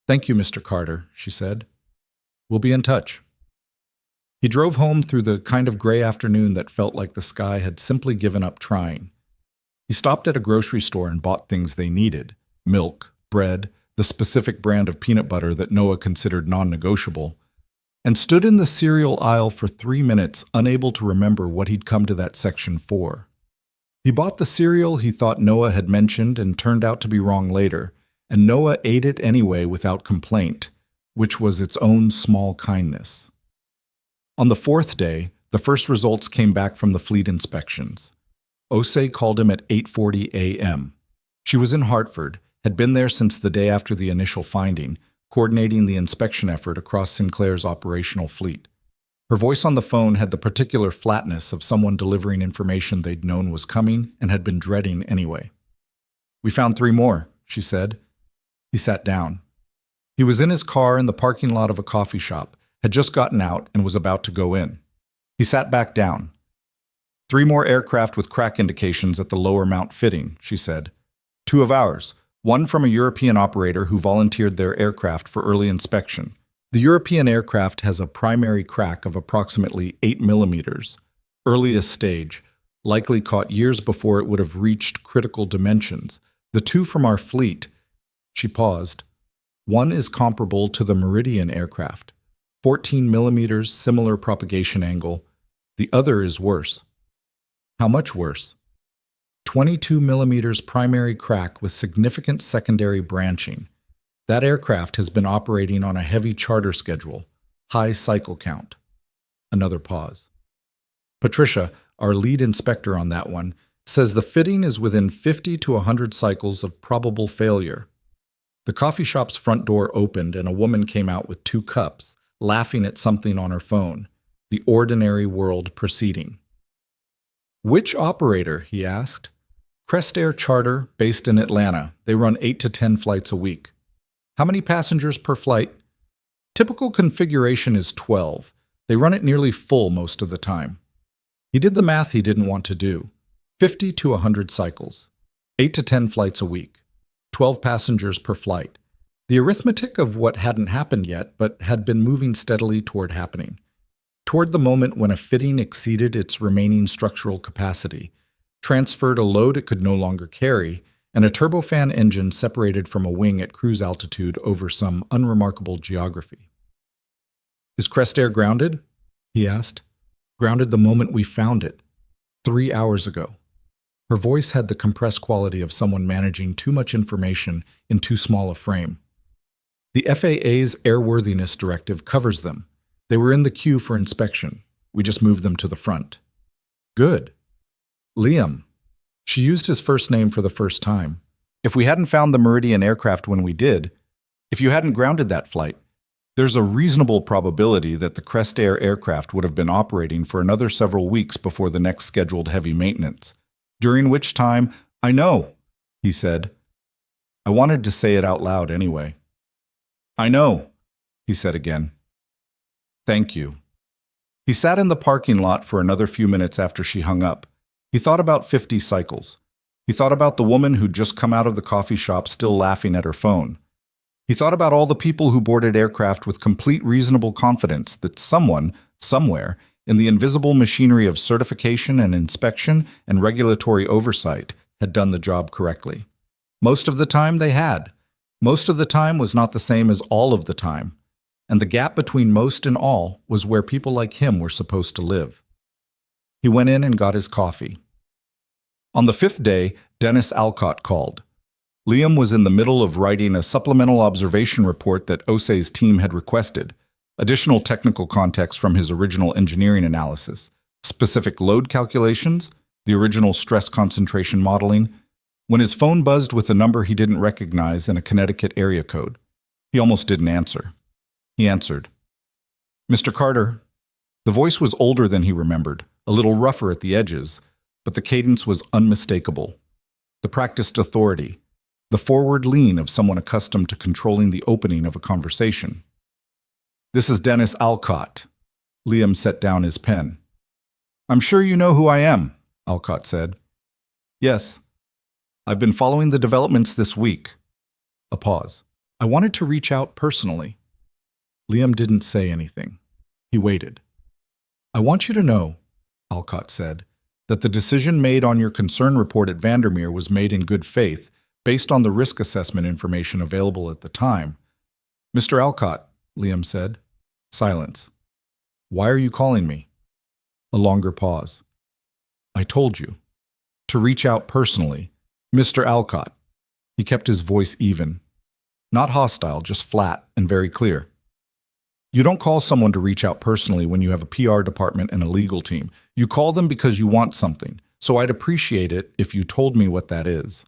[SPEAKER 2] Thank you, Mr. Carter, she said. We'll be in touch. He drove home through the kind of gray afternoon that felt like the sky had simply given up trying. He stopped at a grocery store and bought things they needed: milk, bread, the specific brand of peanut butter that Noah considered non-negotiable, and stood in the cereal aisle for 3 minutes, unable to remember what he'd come to that section for. He bought the cereal he thought Noah had mentioned and turned out to be wrong later, and Noah ate it anyway without complaint, which was its own small kindness. On the 4th day, the first results came back from the fleet inspections. Osei called him at 8:40 a.m. She was in Hartford, had been there since the day after the initial finding, coordinating the inspection effort across Sinclair's operational fleet. Her voice on the phone had the particular flatness of someone delivering information they'd known was coming and had been dreading anyway. We found 3 more, she said. He sat down. He was in his car in the parking lot of a coffee shop, had just gotten out and was about to go in. He sat back down. 3 more aircraft with crack indications at the lower mount fitting, she said. 2 of ours, one from a European operator who volunteered their aircraft for early inspection. The European aircraft has a primary crack of approximately 8 millimeters, earliest stage, likely caught years before it would have reached critical dimensions. The 2 from our fleet, she paused. One is comparable to the Meridian aircraft, 14 millimeters, similar propagation angle. The other is worse. How much worse? 22 millimeters primary crack with significant secondary branching. That aircraft has been operating on a heavy charter schedule, high cycle count. Another pause. Patricia, our lead inspector on that one, says the fitting is within 50 to 100 cycles of probable failure. The coffee shop's front door opened and a woman came out with 2 cups, laughing at something on her phone, the ordinary world proceeding. Which operator? He asked. Crest Air Charter, based in Atlanta. They run 8 to 10 flights a week. How many passengers per flight? Typical configuration is 12. They run it nearly full most of the time. He did the math he didn't want to do. 50 to 100 cycles. 8 to 10 flights a week. 12 passengers per flight. The arithmetic of what hadn't happened yet, but had been moving steadily toward happening. Toward the moment when a fitting exceeded its remaining structural capacity, transferred a load it could no longer carry, and a turbofan engine separated from a wing at cruise altitude over some unremarkable geography. Is Crest Air grounded? He asked. Grounded the moment we found it, 3 hours ago. Her voice had the compressed quality of someone managing too much information in too small a frame. The FAA's airworthiness directive covers them. They were in the queue for inspection. We just moved them to the front. Good. Liam. She used his first name for the first time. If we hadn't found the Meridian aircraft when we did, if you hadn't grounded that flight, there's a reasonable probability that the Crest Air aircraft would have been operating for another several weeks before the next scheduled heavy maintenance, during which time, I know, he said. I wanted to say it out loud anyway. I know, he said again. Thank you. He sat in the parking lot for another few minutes after she hung up. He thought about 50 cycles. He thought about the woman who'd just come out of the coffee shop still laughing at her phone. He thought about all the people who boarded aircraft with complete reasonable confidence that someone, somewhere, in the invisible machinery of certification and inspection and regulatory oversight had done the job correctly. Most of the time they had. Most of the time was not the same as all of the time. And the gap between most and all was where people like him were supposed to live. He went in and got his coffee.
[SPEAKER 1] On the fifth day, Dennis Alcott called. Liam was in the middle of writing a supplemental observation report that Osei's team had requested, additional technical context from his original engineering analysis, specific load calculations, the original stress concentration modeling, when his phone buzzed with a number he didn't recognize and a Connecticut area code. He almost didn't answer. He answered. "Mr. Carter." The voice was older than he remembered, a little rougher at the edges, but the cadence was unmistakable. The practiced authority, the forward lean of someone accustomed to controlling the opening of a conversation. "This is Dennis Alcott." Liam set down his pen. "I'm sure you know who I am," Alcott said. "Yes. I've been following the developments this week." A pause. "I wanted to reach out personally." Liam didn't say anything. He waited. "I want you to know," Alcott said, "that the decision made on your concern report at Vandermeer was made in good faith, based on the risk assessment information available at the time." "Mr. Alcott," Liam said. Silence. "Why are you calling me?" A longer pause. "I told you. To reach out personally. Mr. Alcott." He kept his voice even. Not hostile, just flat and very clear. "You don't call someone to reach out personally when you have a PR department and a legal team. You call them because you want something, so I'd appreciate it if you told me what that is."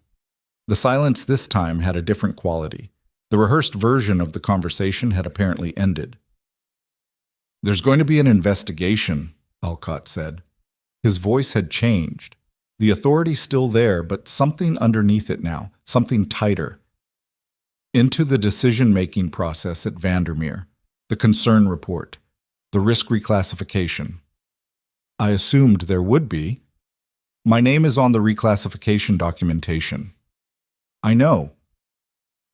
[SPEAKER 1] The silence this time had a different quality. The rehearsed version of the conversation had apparently ended. "There's going to be an investigation," Alcott said. His voice had changed. The authority still there, but something underneath it now, something tighter. "Into the decision-making process at Vandermeer, the concern report, the risk reclassification." "I assumed there would be." "My name is on the reclassification documentation." "I know.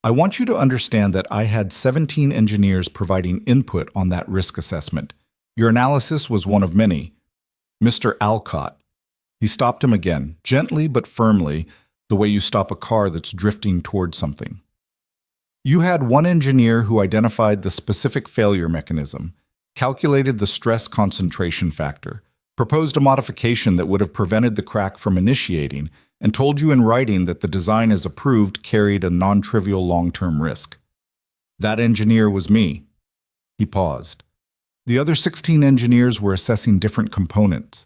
[SPEAKER 1] I want you to understand that I had 17 engineers providing input on that risk assessment. Your analysis was one of many." "Mr. Alcott." He stopped him again, gently but firmly, the way you stop a car that's drifting toward something. "You had one engineer who identified the specific failure mechanism, calculated the stress concentration factor, proposed a modification that would have prevented the crack from initiating, and told you in writing that the design as approved carried a non-trivial long-term risk. That engineer was me." He paused. "The other 16 engineers were assessing different components.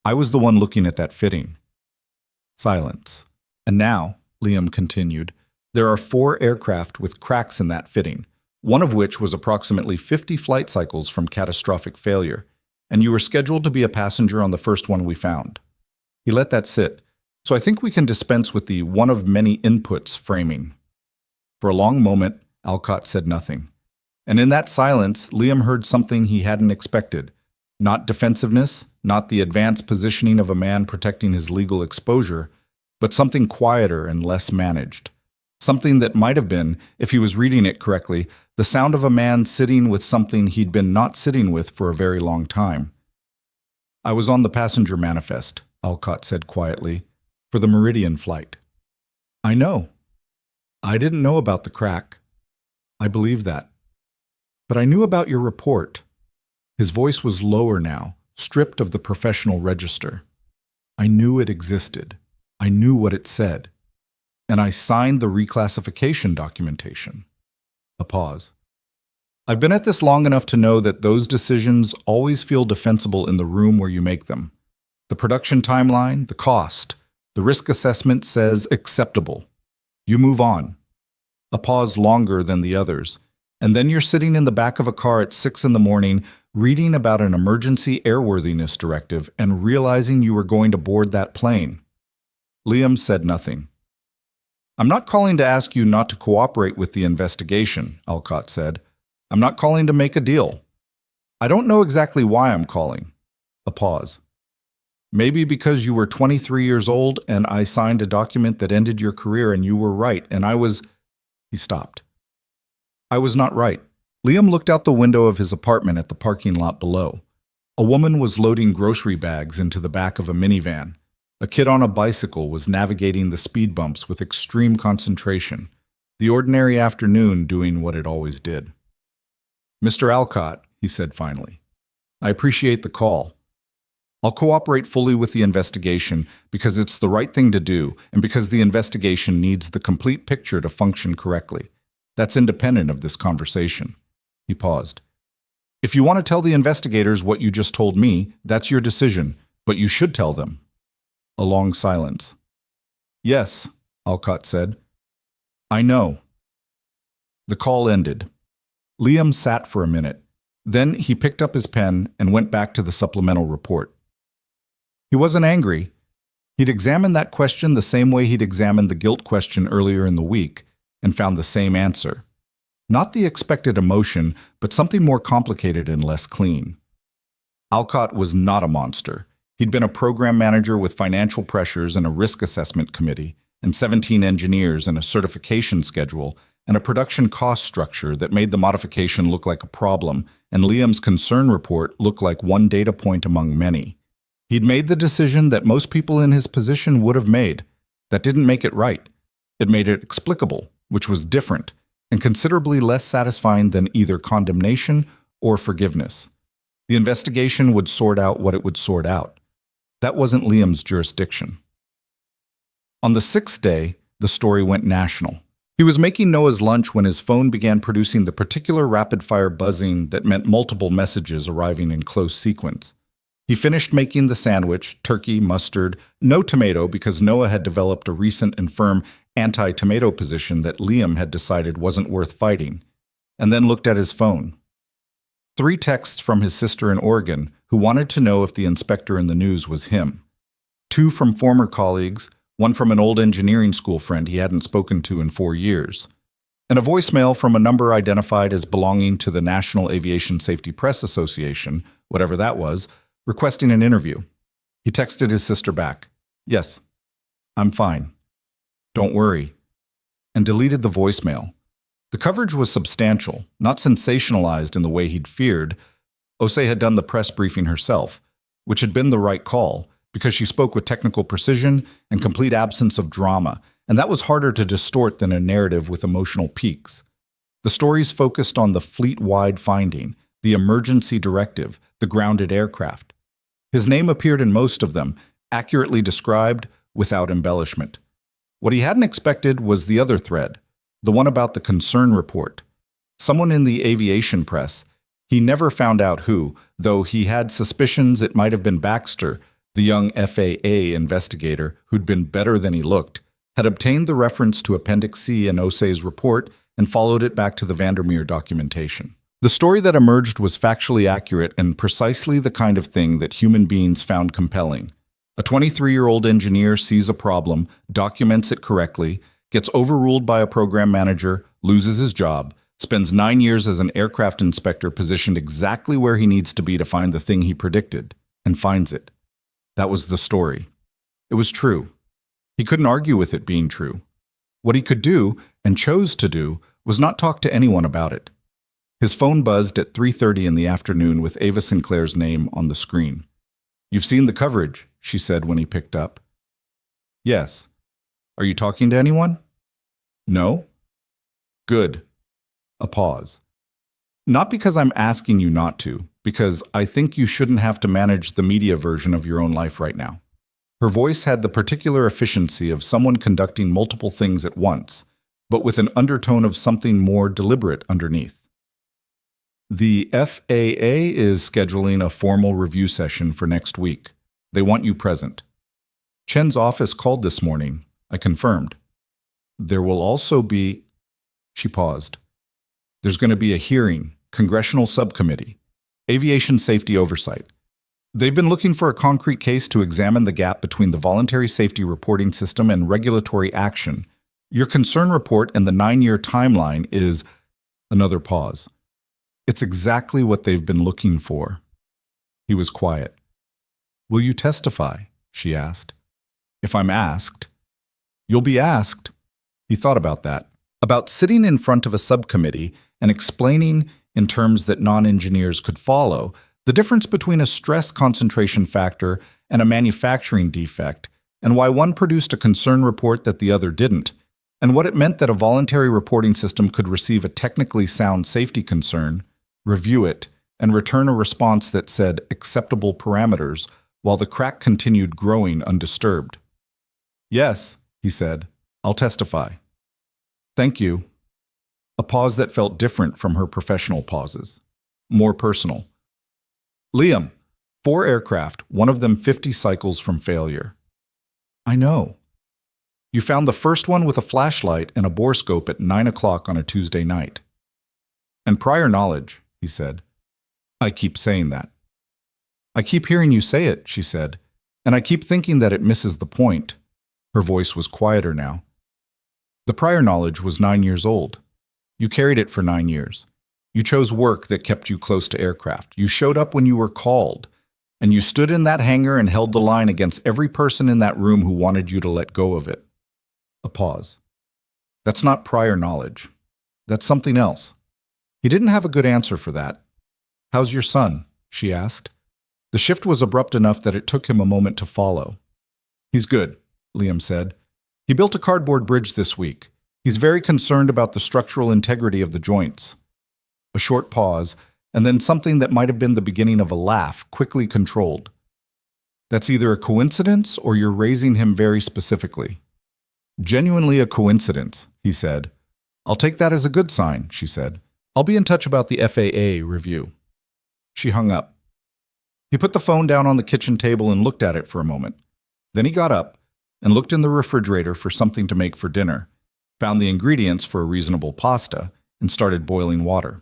[SPEAKER 1] I was the one looking at that fitting." Silence. "And now," Liam continued, "there are 4 aircraft with cracks in that fitting, one of which was approximately 50 flight cycles from catastrophic failure, and you were scheduled to be a passenger on the first one we found." He let that sit. "So I think we can dispense with the one of many inputs framing." For a long moment, Alcott said nothing. And in that silence, Liam heard something he hadn't expected. Not defensiveness, not the advanced positioning of a man protecting his legal exposure, but something quieter and less managed. Something that might have been, if he was reading it correctly, the sound of a man sitting with something he'd been not sitting with for a very long time. "I was on the passenger manifest," Alcott said quietly, "for the Meridian flight." "I know. I didn't know about the crack. I believe that. But I knew about your report." His voice was lower now, stripped of the professional register. "I knew it existed. I knew what it said. And I signed the reclassification documentation." A pause. "I've been at this long enough to know that those decisions always feel defensible in the room where you make them. The production timeline, the cost, the risk assessment says acceptable. You move on." A pause longer than the others. "And then you're sitting in the back of a car at 6 in the morning, reading about an emergency airworthiness directive and realizing you were going to board that plane." Liam said nothing. "I'm not calling to ask you not to cooperate with the investigation," Alcott said. "I'm not calling to make a deal. I don't know exactly why I'm calling." A pause. "Maybe because you were 23 years old and I signed a document that ended your career and you were right and I was—" He stopped. "I was not right." Liam looked out the window of his apartment at the parking lot below. A woman was loading grocery bags into the back of a minivan. A kid on a bicycle was navigating the speed bumps with extreme concentration, the ordinary afternoon doing what it always did. "Mr. Alcott," he said finally, "I appreciate the call. I'll cooperate fully with the investigation because it's the right thing to do and because the investigation needs the complete picture to function correctly. That's independent of this conversation." He paused. "If you want to tell the investigators what you just told me, that's your decision, but you should tell them." A long silence. "Yes," Alcott said. "I know." The call ended. Liam sat for a minute. Then he picked up his pen and went back to the supplemental report. He wasn't angry. He'd examined that question the same way he'd examined the guilt question earlier in the week and found the same answer. Not the expected emotion, but something more complicated and less clean. Alcott was not a monster. He'd been a program manager with financial pressures and a risk assessment committee, and 17 engineers and a certification schedule, and a production cost structure that made the modification look like a problem, and Liam's concern report look like one data point among many. He'd made the decision that most people in his position would have made. That didn't make it right. It made it explicable, which was different, and considerably less satisfying than either condemnation or forgiveness. The investigation would sort out what it would sort out. That wasn't Liam's jurisdiction. On the 6th day, the story went national. He was making Noah's lunch when his phone began producing the particular rapid-fire buzzing that meant multiple messages arriving in close sequence. He finished making the sandwich, turkey, mustard, no tomato because Noah had developed a recent and firm anti-tomato position that Liam had decided wasn't worth fighting, and then looked at his phone. 3 texts from his sister in Oregon, who wanted to know if the inspector in the news was him. 2 from former colleagues, 1 from an old engineering school friend he hadn't spoken to in 4 years, and a voicemail from a number identified as belonging to the National Aviation Safety Press Association, whatever that was, requesting an interview. He texted his sister back, "Yes, I'm fine. Don't worry," and deleted the voicemail. The coverage was substantial, not sensationalized in the way he'd feared. Osei had done the press briefing herself, which had been the right call, because she spoke with technical precision and complete absence of drama, and that was harder to distort than a narrative with emotional peaks. The stories focused on the fleet-wide finding, the emergency directive, the grounded aircraft. His name appeared in most of them, accurately described, without embellishment. What he hadn't expected was the other thread, the one about the concern report. Someone in the aviation press, he never found out who, though he had suspicions it might have been Baxter, the young FAA investigator who'd been better than he looked, had obtained the reference to Appendix C in Osei's report and followed it back to the Vandermeer documentation. The story that emerged was factually accurate and precisely the kind of thing that human beings found compelling. A 23-year-old engineer sees a problem, documents it correctly, gets overruled by a program manager, loses his job, spends 9 years as an aircraft inspector positioned exactly where he needs to be to find the thing he predicted, and finds it. That was the story. It was true. He couldn't argue with it being true. What he could do, and chose to do, was not talk to anyone about it. His phone buzzed at 3:30 in the afternoon with Ava Sinclair's name on the screen. "You've seen the coverage," she said when he picked up. "Yes. Are you talking to anyone?" "No." "Good." A pause. "Not because I'm asking you not to, because I think you shouldn't have to manage the media version of your own life right now." Her voice had the particular efficiency of someone conducting multiple things at once, but with an undertone of something more deliberate underneath. "The FAA is scheduling a formal review session for next week. They want you present. Chen's office called this morning. I confirmed. There will also be..." She paused. "There's going to be a hearing, congressional subcommittee, aviation safety oversight. They've been looking for a concrete case to examine the gap between the voluntary safety reporting system and regulatory action. Your concern report and the 9-year timeline is..." Another pause. "It's exactly what they've been looking for." He was quiet. "Will you testify?" she asked. "If I'm asked." "You'll be asked." He thought about that. About sitting in front of a subcommittee and explaining, in terms that non-engineers could follow, the difference between a stress concentration factor and a manufacturing defect, and why one produced a concern report that the other didn't, and what it meant that a voluntary reporting system could receive a technically sound safety concern, review it, and return a response that said acceptable parameters, while the crack continued growing undisturbed. "Yes," he said, "I'll testify." "Thank you." A pause that felt different from her professional pauses. More personal. "Liam, 4 aircraft, one of them 50 cycles from failure." "I know." "You found the first one with a flashlight and a borescope at 9 o'clock on a Tuesday night." "And prior knowledge," he said. "I keep saying that." "I keep hearing you say it," she said, "and I keep thinking that it misses the point." Her voice was quieter now. "The prior knowledge was 9 years old. You carried it for 9 years. You chose work that kept you close to aircraft. You showed up when you were called, and you stood in that hangar and held the line against every person in that room who wanted you to let go of it." A pause. "That's not prior knowledge. That's something else." He didn't have a good answer for that. "How's your son?" she asked. The shift was abrupt enough that it took him a moment to follow. "He's good," Liam said. "He built a cardboard bridge this week. He's very concerned about the structural integrity of the joints." A short pause, and then something that might have been the beginning of a laugh, quickly controlled. "That's either a coincidence or you're raising him very specifically." "Genuinely a coincidence," he said. "I'll take that as a good sign," she said. "I'll be in touch about the FAA review." She hung up. He put the phone down on the kitchen table and looked at it for a moment. Then he got up and looked in the refrigerator for something to make for dinner, found the ingredients for a reasonable pasta, and started boiling water.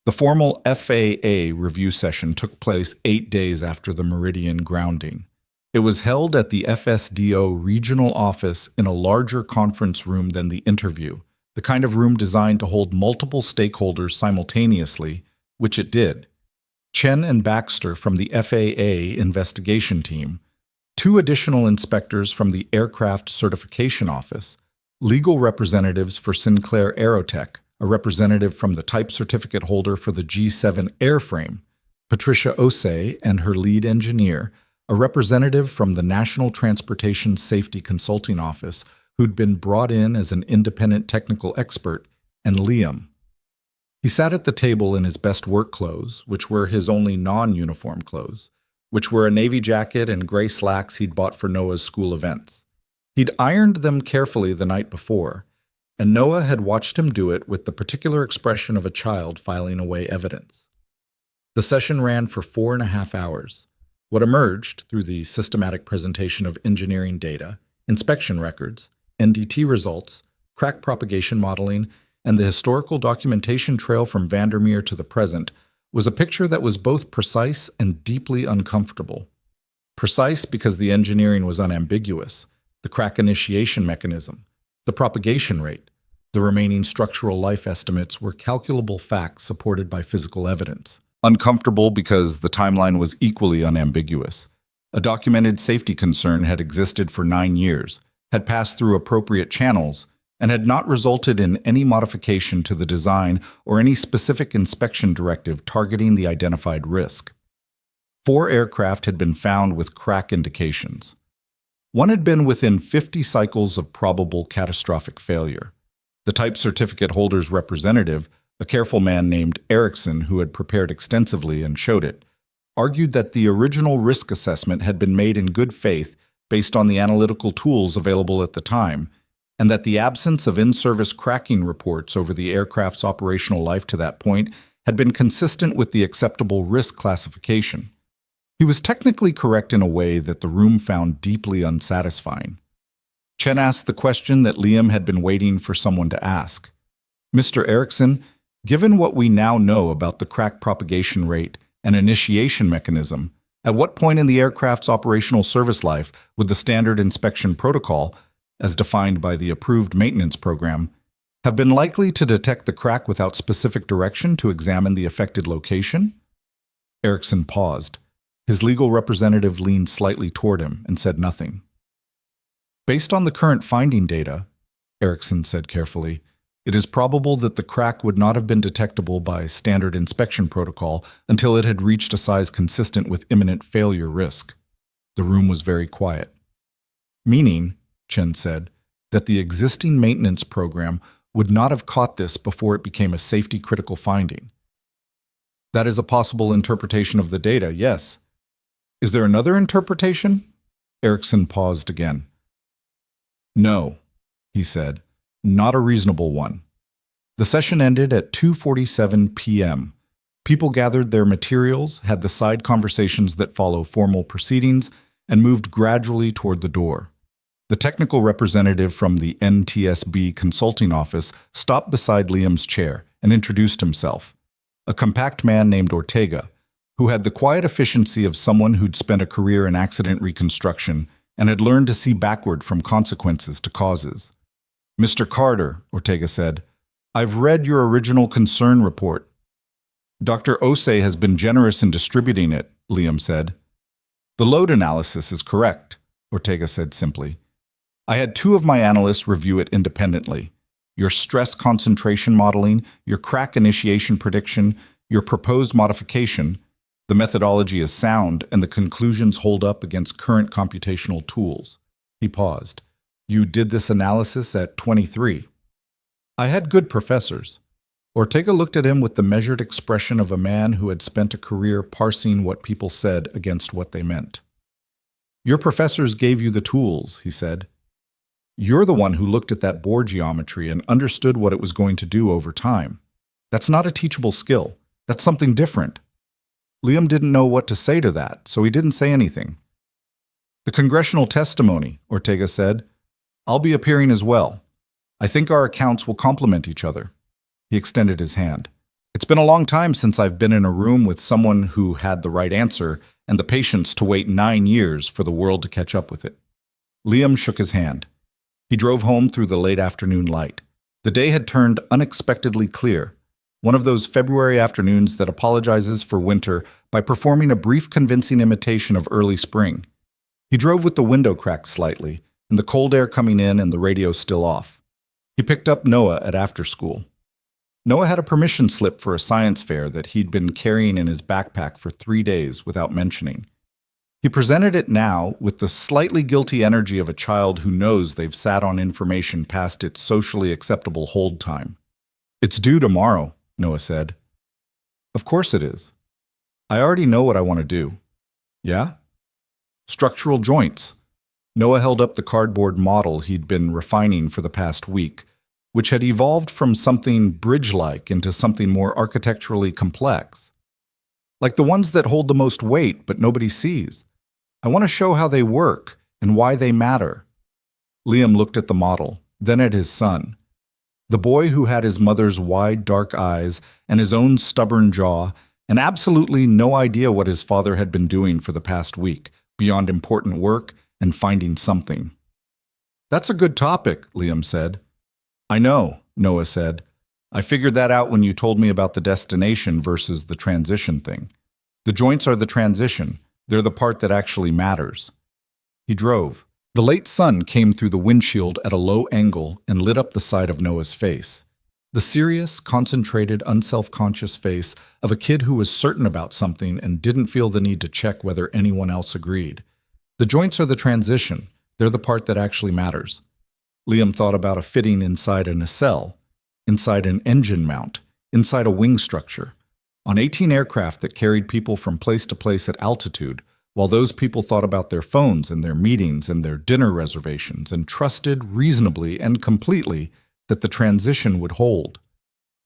[SPEAKER 1] The formal FAA review session took place 8 days after the Meridian grounding. It was held at the FSDO regional office in a larger conference room than the interview, the kind of room designed to hold multiple stakeholders simultaneously, which it did. Chen and Baxter from the FAA investigation team, 2 additional inspectors from the Aircraft Certification Office, legal representatives for Sinclair Aerotech, a representative from the type certificate holder for the G7 airframe, Patricia Osei and her lead engineer, a representative from the National Transportation Safety Consulting Office who'd been brought in as an independent technical expert, and Liam. He sat at the table in his best work clothes, which were his only non-uniform clothes, which were a navy jacket and gray slacks he'd bought for Noah's school events. He'd ironed them carefully the night before, and Noah had watched him do it with the particular expression of a child filing away evidence. The session ran for 4.5 hours. What emerged through the systematic presentation of engineering data, inspection records, NDT results, crack propagation modeling, and the historical documentation trail from Vandermeer to the present was a picture that was both precise and deeply uncomfortable. Precise because the engineering was unambiguous, the crack initiation mechanism, the propagation rate, the remaining structural life estimates were calculable facts supported by physical evidence. Uncomfortable because the timeline was equally unambiguous. A documented safety concern had existed for 9 years, had passed through appropriate channels, and had not resulted in any modification to the design or any specific inspection directive targeting the identified risk. 4 aircraft had been found with crack indications. One had been within 50 cycles of probable catastrophic failure. The type certificate holder's representative, a careful man named Erickson who had prepared extensively and showed it, argued that the original risk assessment had been made in good faith based on the analytical tools available at the time, and that the absence of in-service cracking reports over the aircraft's operational life to that point had been consistent with the acceptable risk classification. He was technically correct in a way that the room found deeply unsatisfying. Chen asked the question that Liam had been waiting for someone to ask. "Mr. Erickson, given what we now know about the crack propagation rate and initiation mechanism, at what point in the aircraft's operational service life would the standard inspection protocol, as defined by the approved maintenance program, have been likely to detect the crack without specific direction to examine the affected location?" Erickson paused. His legal representative leaned slightly toward him and said nothing. "Based on the current finding data," Erickson said carefully, "it is probable that the crack would not have been detectable by standard inspection protocol until it had reached a size consistent with imminent failure risk." The room was very quiet. "Meaning," Chen said, "that the existing maintenance program would not have caught this before it became a safety-critical finding." "That is a possible interpretation of the data, yes." Is there another interpretation? Erickson paused again. No, he said, not a reasonable one. The session ended at 2:47 p.m. People gathered their materials, had the side conversations that follow formal proceedings, and moved gradually toward the door. The technical representative from the NTSB consulting office stopped beside Liam's chair and introduced himself, a compact man named Ortega, who had the quiet efficiency of someone who'd spent a career in accident reconstruction and had learned to see backward from consequences to causes. Mr. Carter, Ortega said, I've read your original concern report. Dr. Osei has been generous in distributing it, Liam said. The load analysis is correct, Ortega said simply. I had 2 of my analysts review it independently. Your stress concentration modeling, your crack initiation prediction, your proposed modification. The methodology is sound and the conclusions hold up against current computational tools. He paused. You did this analysis at 23. I had good professors. Ortega looked at him with the measured expression of a man who had spent a career parsing what people said against what they meant. Your professors gave you the tools, he said. You're the one who looked at that board geometry and understood what it was going to do over time. That's not a teachable skill. That's something different. Liam didn't know what to say to that, so he didn't say anything. The congressional testimony, Ortega said. I'll be appearing as well. I think our accounts will complement each other. He extended his hand. It's been a long time since I've been in a room with someone who had the right answer and the patience to wait 9 years for the world to catch up with it. Liam shook his hand. He drove home through the late afternoon light. The day had turned unexpectedly clear, one of those February afternoons that apologizes for winter by performing a brief convincing imitation of early spring. He drove with the window cracked slightly, and the cold air coming in and the radio still off. He picked up Noah at after school. Noah had a permission slip for a science fair that he'd been carrying in his backpack for 3 days without mentioning. He presented it now with the slightly guilty energy of a child who knows they've sat on information past its socially acceptable hold time. It's due tomorrow, Noah said. Of course it is. I already know what I want to do. Yeah? Structural joints. Noah held up the cardboard model he'd been refining for the past week, which had evolved from something bridge-like into something more architecturally complex. Like the ones that hold the most weight but nobody sees. I want to show how they work and why they matter. Liam looked at the model, then at his son. The boy who had his mother's wide, dark eyes and his own stubborn jaw, and absolutely no idea what his father had been doing for the past week, beyond important work and finding something. That's a good topic, Liam said. I know, Noah said. I figured that out when you told me about the destination versus the transition thing. The joints are the transition. They're the part that actually matters. He drove. The late sun came through the windshield at a low angle and lit up the side of Noah's face. The serious, concentrated, unself-conscious face of a kid who was certain about something and didn't feel the need to check whether anyone else agreed. The joints are the transition. They're the part that actually matters. Liam thought about a fitting inside a nacelle, inside an engine mount, inside a wing structure, on 18 aircraft that carried people from place to place at altitude, while those people thought about their phones and their meetings and their dinner reservations and trusted reasonably and completely that the transition would hold.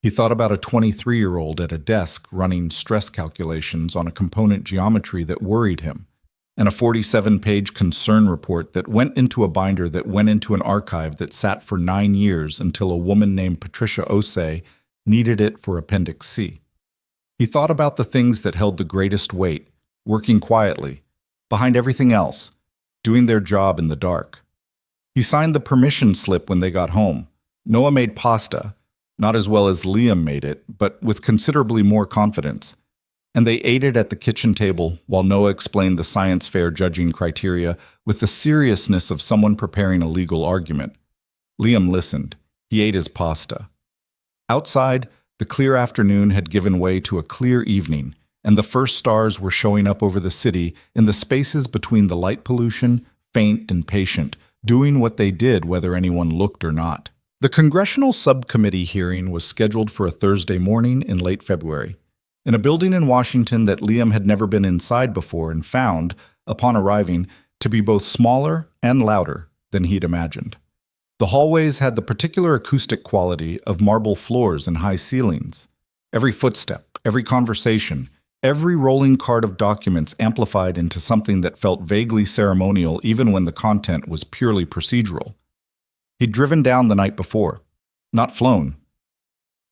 [SPEAKER 1] He thought about a 23-year-old at a desk running stress calculations on a component geometry that worried him, and a 47-page concern report that went into a binder that went into an archive that sat for 9 years until a woman named Patricia Osei needed it for Appendix C. He thought about the things that held the greatest weight, working quietly, behind everything else, doing their job in the dark. He signed the permission slip when they got home. Noah made pasta, not as well as Liam made it, but with considerably more confidence. And they ate it at the kitchen table while Noah explained the science fair judging criteria with the seriousness of someone preparing a legal argument. Liam listened. He ate his pasta. Outside, the clear afternoon had given way to a clear evening, and the first stars were showing up over the city in the spaces between the light pollution, faint and patient, doing what they did whether anyone looked or not. The congressional subcommittee hearing was scheduled for a Thursday morning in late February. in a building in Washington that Liam had never been inside before and found, upon arriving, to be both smaller and louder than he'd imagined. The hallways had the particular acoustic quality of marble floors and high ceilings. Every footstep, every conversation, every rolling cart of documents amplified into something that felt vaguely ceremonial even when the content was purely procedural. He'd driven down the night before, not flown.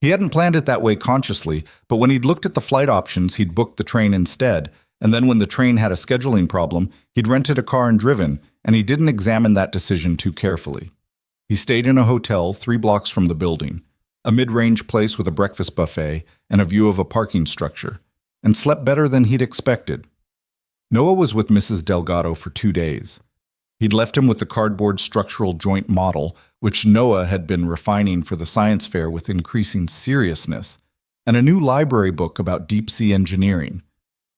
[SPEAKER 1] He hadn't planned it that way consciously, but when he'd looked at the flight options, he'd booked the train instead, and then when the train had a scheduling problem, he'd rented a car and driven, and he didn't examine that decision too carefully. He stayed in a hotel 3 blocks from the building, a mid-range place with a breakfast buffet and a view of a parking structure, and slept better than he'd expected. Noah was with Mrs. Delgado for 2 days. He'd left him with the cardboard structural joint model, which Noah had been refining for the science fair with increasing seriousness, and a new library book about deep-sea engineering,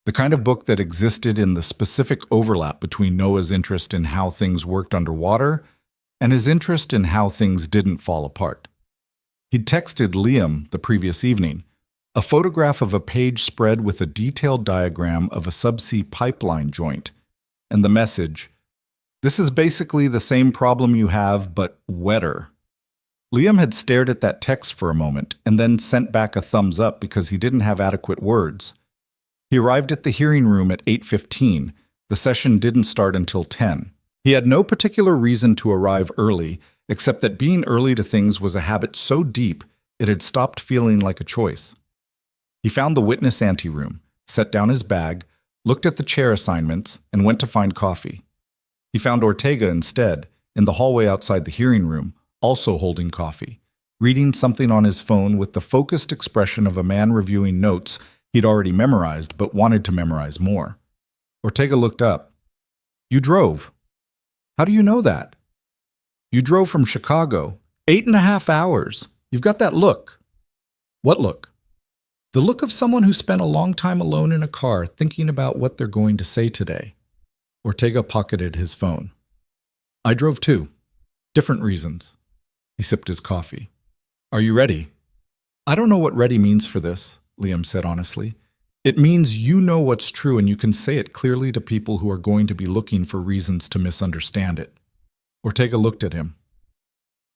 [SPEAKER 1] the kind of book that existed in the specific overlap between Noah's interest in how things worked underwater and his interest in how things didn't fall apart. He'd texted Liam the previous evening, a photograph of a page spread with a detailed diagram of a subsea pipeline joint, and the message, "This is basically the same problem you have, but wetter." Liam had stared at that text for a moment and then sent back a thumbs up because he didn't have adequate words. He arrived at the hearing room at 8:15. The session didn't start until 10. He had no particular reason to arrive early, except that being early to things was a habit so deep it had stopped feeling like a choice. He found the witness anteroom, set down his bag, looked at the chair assignments, and went to find coffee. He found Ortega instead, in the hallway outside the hearing room, also holding coffee, reading something on his phone with the focused expression of a man reviewing notes he'd already memorized but wanted to memorize more. Ortega looked up. "You drove. How do you know that?" "You drove from Chicago. 8.5 hours. You've got that look." "What look?" "The look of someone who spent a long time alone in a car thinking about what they're going to say today." Ortega pocketed his phone. "I drove too. Different reasons." He sipped his coffee. "Are you ready?" "I don't know what ready means for this," Liam said honestly. "It means you know what's true and you can say it clearly to people who are going to be looking for reasons to misunderstand it." Ortega looked at him.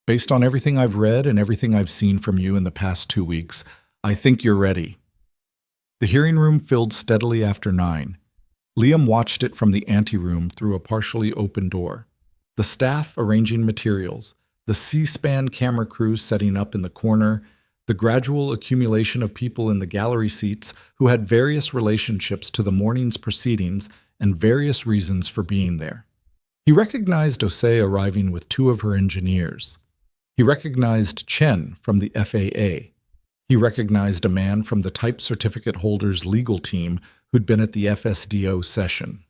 [SPEAKER 1] "Based on everything I've read and everything I've seen from you in the past 2 weeks, I think you're ready." The hearing room filled steadily after 9. Liam watched it from the anteroom through a partially open door. The staff arranging materials, the C-SPAN camera crew setting up in the corner, the gradual accumulation of people in the gallery seats who had various relationships to the morning's proceedings and various reasons for being there. He recognized Osei arriving with 2 of her engineers. He recognized Chen from the FAA. He recognized a man from the type certificate holder's legal team who'd been at the FSDO session.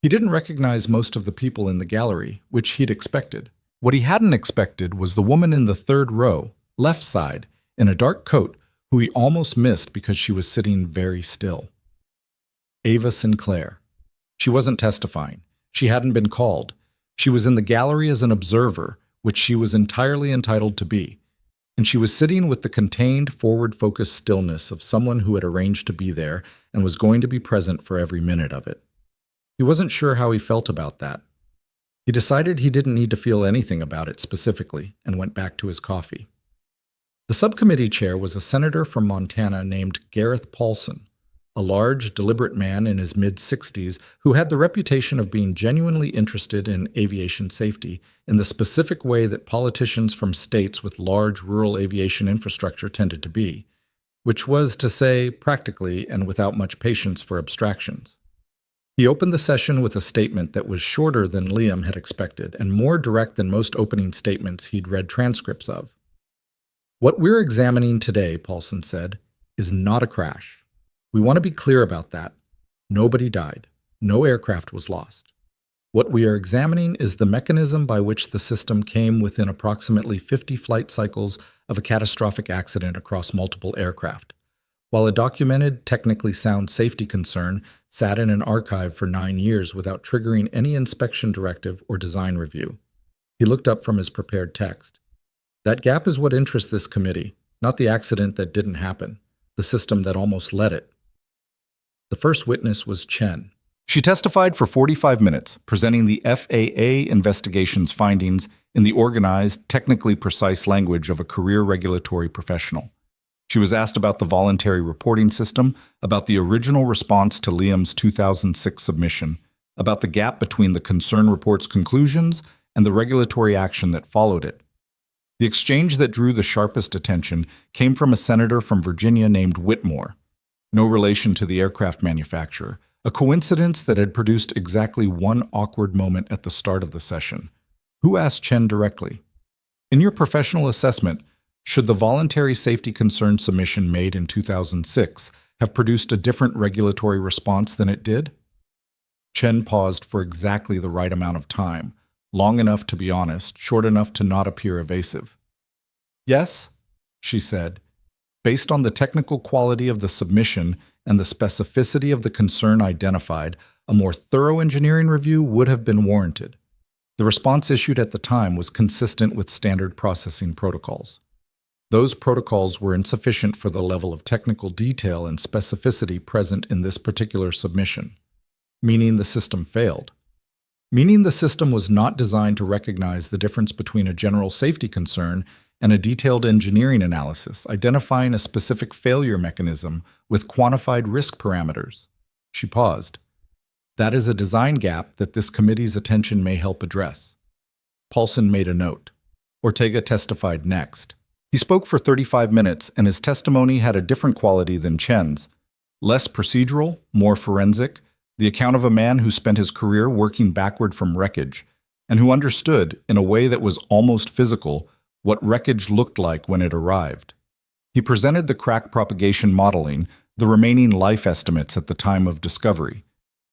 [SPEAKER 1] He didn't recognize most of the people in the gallery, which he'd expected. What he hadn't expected was the woman in the 3rd row, left side, in a dark coat, who he almost missed because she was sitting very still. Ava Sinclair. She wasn't testifying. She hadn't been called. She was in the gallery as an observer, which she was entirely entitled to be. And she was sitting with the contained, forward-focused stillness of someone who had arranged to be there and was going to be present for every minute of it. He wasn't sure how he felt about that. He decided he didn't need to feel anything about it specifically and went back to his coffee. The subcommittee chair was a senator from Montana named Gareth Paulson, a large, deliberate man in his mid-60s who had the reputation of being genuinely interested in aviation safety in the specific way that politicians from states with large rural aviation infrastructure tended to be, which was to say, practically and without much patience for abstractions. He opened the session with a statement that was shorter than Liam had expected and more direct than most opening statements he'd read transcripts of. "What we're examining today," Paulson said, "is not a crash. We want to be clear about that. Nobody died. No aircraft was lost. What we are examining is the mechanism by which the system came within approximately 50 flight cycles of a catastrophic accident across multiple aircraft, while a documented, technically sound safety concern sat in an archive for 9 years without triggering any inspection directive or design review." He looked up from his prepared text. "That gap is what interests this committee, not the accident that didn't happen.
[SPEAKER 2] the system that almost led it. The first witness was Chen.
[SPEAKER 1] She testified for 45 minutes, presenting the FAA investigation's findings in the organized, technically precise language of a career regulatory professional. She was asked about the voluntary reporting system, about the original response to Liam's 2006 submission, about the gap between the concern report's conclusions and the regulatory action that followed it. The exchange that drew the sharpest attention came from a senator from Virginia named Whitmore. No relation to the aircraft manufacturer, a coincidence that had produced exactly one awkward moment at the start of the session. Who asked Chen directly? In your professional assessment, should the voluntary safety concern submission made in 2006 have produced a different regulatory response than it did? Chen paused for exactly the right amount of time, long enough to be honest, short enough to not appear evasive. Yes, she said. Based on the technical quality of the submission and the specificity of the concern identified, a more thorough engineering review would have been warranted. The response issued at the time was consistent with standard processing protocols. Those protocols were insufficient for the level of technical detail and specificity present in this particular submission, meaning the system failed. Meaning the system was not designed to recognize the difference between a general safety concern and a detailed engineering analysis, identifying a specific failure mechanism with quantified risk parameters. She paused. That is a design gap that this committee's attention may help address. Paulson made a note. Ortega testified next. He spoke for 35 minutes, and his testimony had a different quality than Chen's. Less procedural, more forensic, the account of a man who spent his career working backward from wreckage, and who understood, in a way that was almost physical, what wreckage looked like when it arrived. He presented the crack propagation modeling, the remaining life estimates at the time of discovery,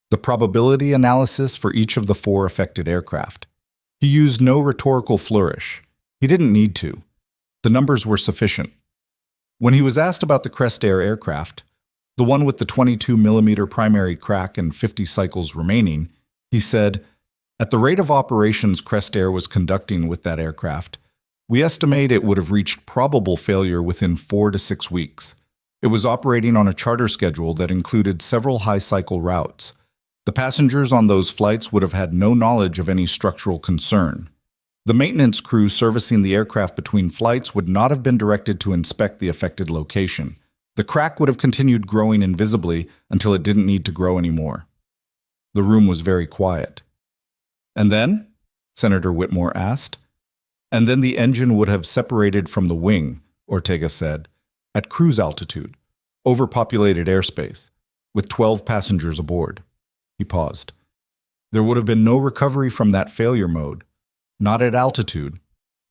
[SPEAKER 1] the probability analysis for each of the 4 affected aircraft. He used no rhetorical flourish. He didn't need to. The numbers were sufficient. When he was asked about the Crest Air aircraft, the one with the 22mm primary crack and 50 cycles remaining, he said, "At the rate of operations Crest Air was conducting with that aircraft, we estimate it would have reached probable failure within 4 to 6 weeks. It was operating on a charter schedule that included several high-cycle routes. The passengers on those flights would have had no knowledge of any structural concern. The maintenance crew servicing the aircraft between flights would not have been directed to inspect the affected location. The crack would have continued growing invisibly until it didn't need to grow anymore." The room was very quiet. "And then?" Senator Whitmore asked. "And then the engine would have separated from the wing," Ortega said, "at cruise altitude, overpopulated airspace, with 12 passengers aboard." He paused. "There would have been no recovery from that failure mode. Not at altitude,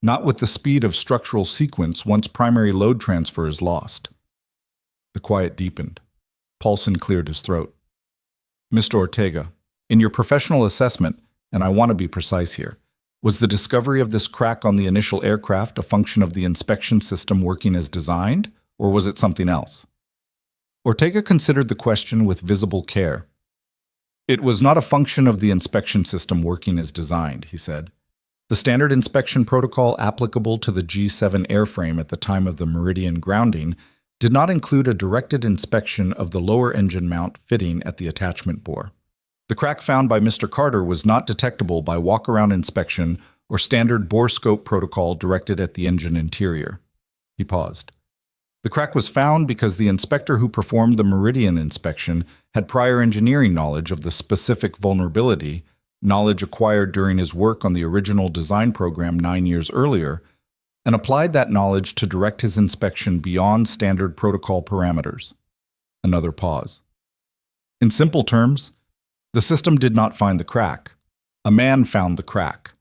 [SPEAKER 1] not with the speed of structural sequence once primary load transfer is lost." The quiet deepened. Paulson cleared his throat. "Mr. Ortega, in your professional assessment, and I want to be precise here, was the discovery of this crack on the initial aircraft a function of the inspection system working as designed, or was it something else?" Ortega considered the question with visible care. "It was not a function of the inspection system working as designed," he said. "The standard inspection protocol applicable to the G7 airframe at the time of the Meridian grounding did not include a directed inspection of the lower engine mount fitting at the attachment bore. The crack found by Mr. Carter was not detectable by walk-around inspection or standard bore scope protocol directed at the engine interior." He paused. "The crack was found because the inspector who performed the Meridian inspection had prior engineering knowledge of the specific vulnerability, knowledge acquired during his work on the original design program 9 years earlier, and applied that knowledge to direct his inspection beyond standard protocol parameters." Another pause. "In simple terms, the system did not find the crack. A man found the crack.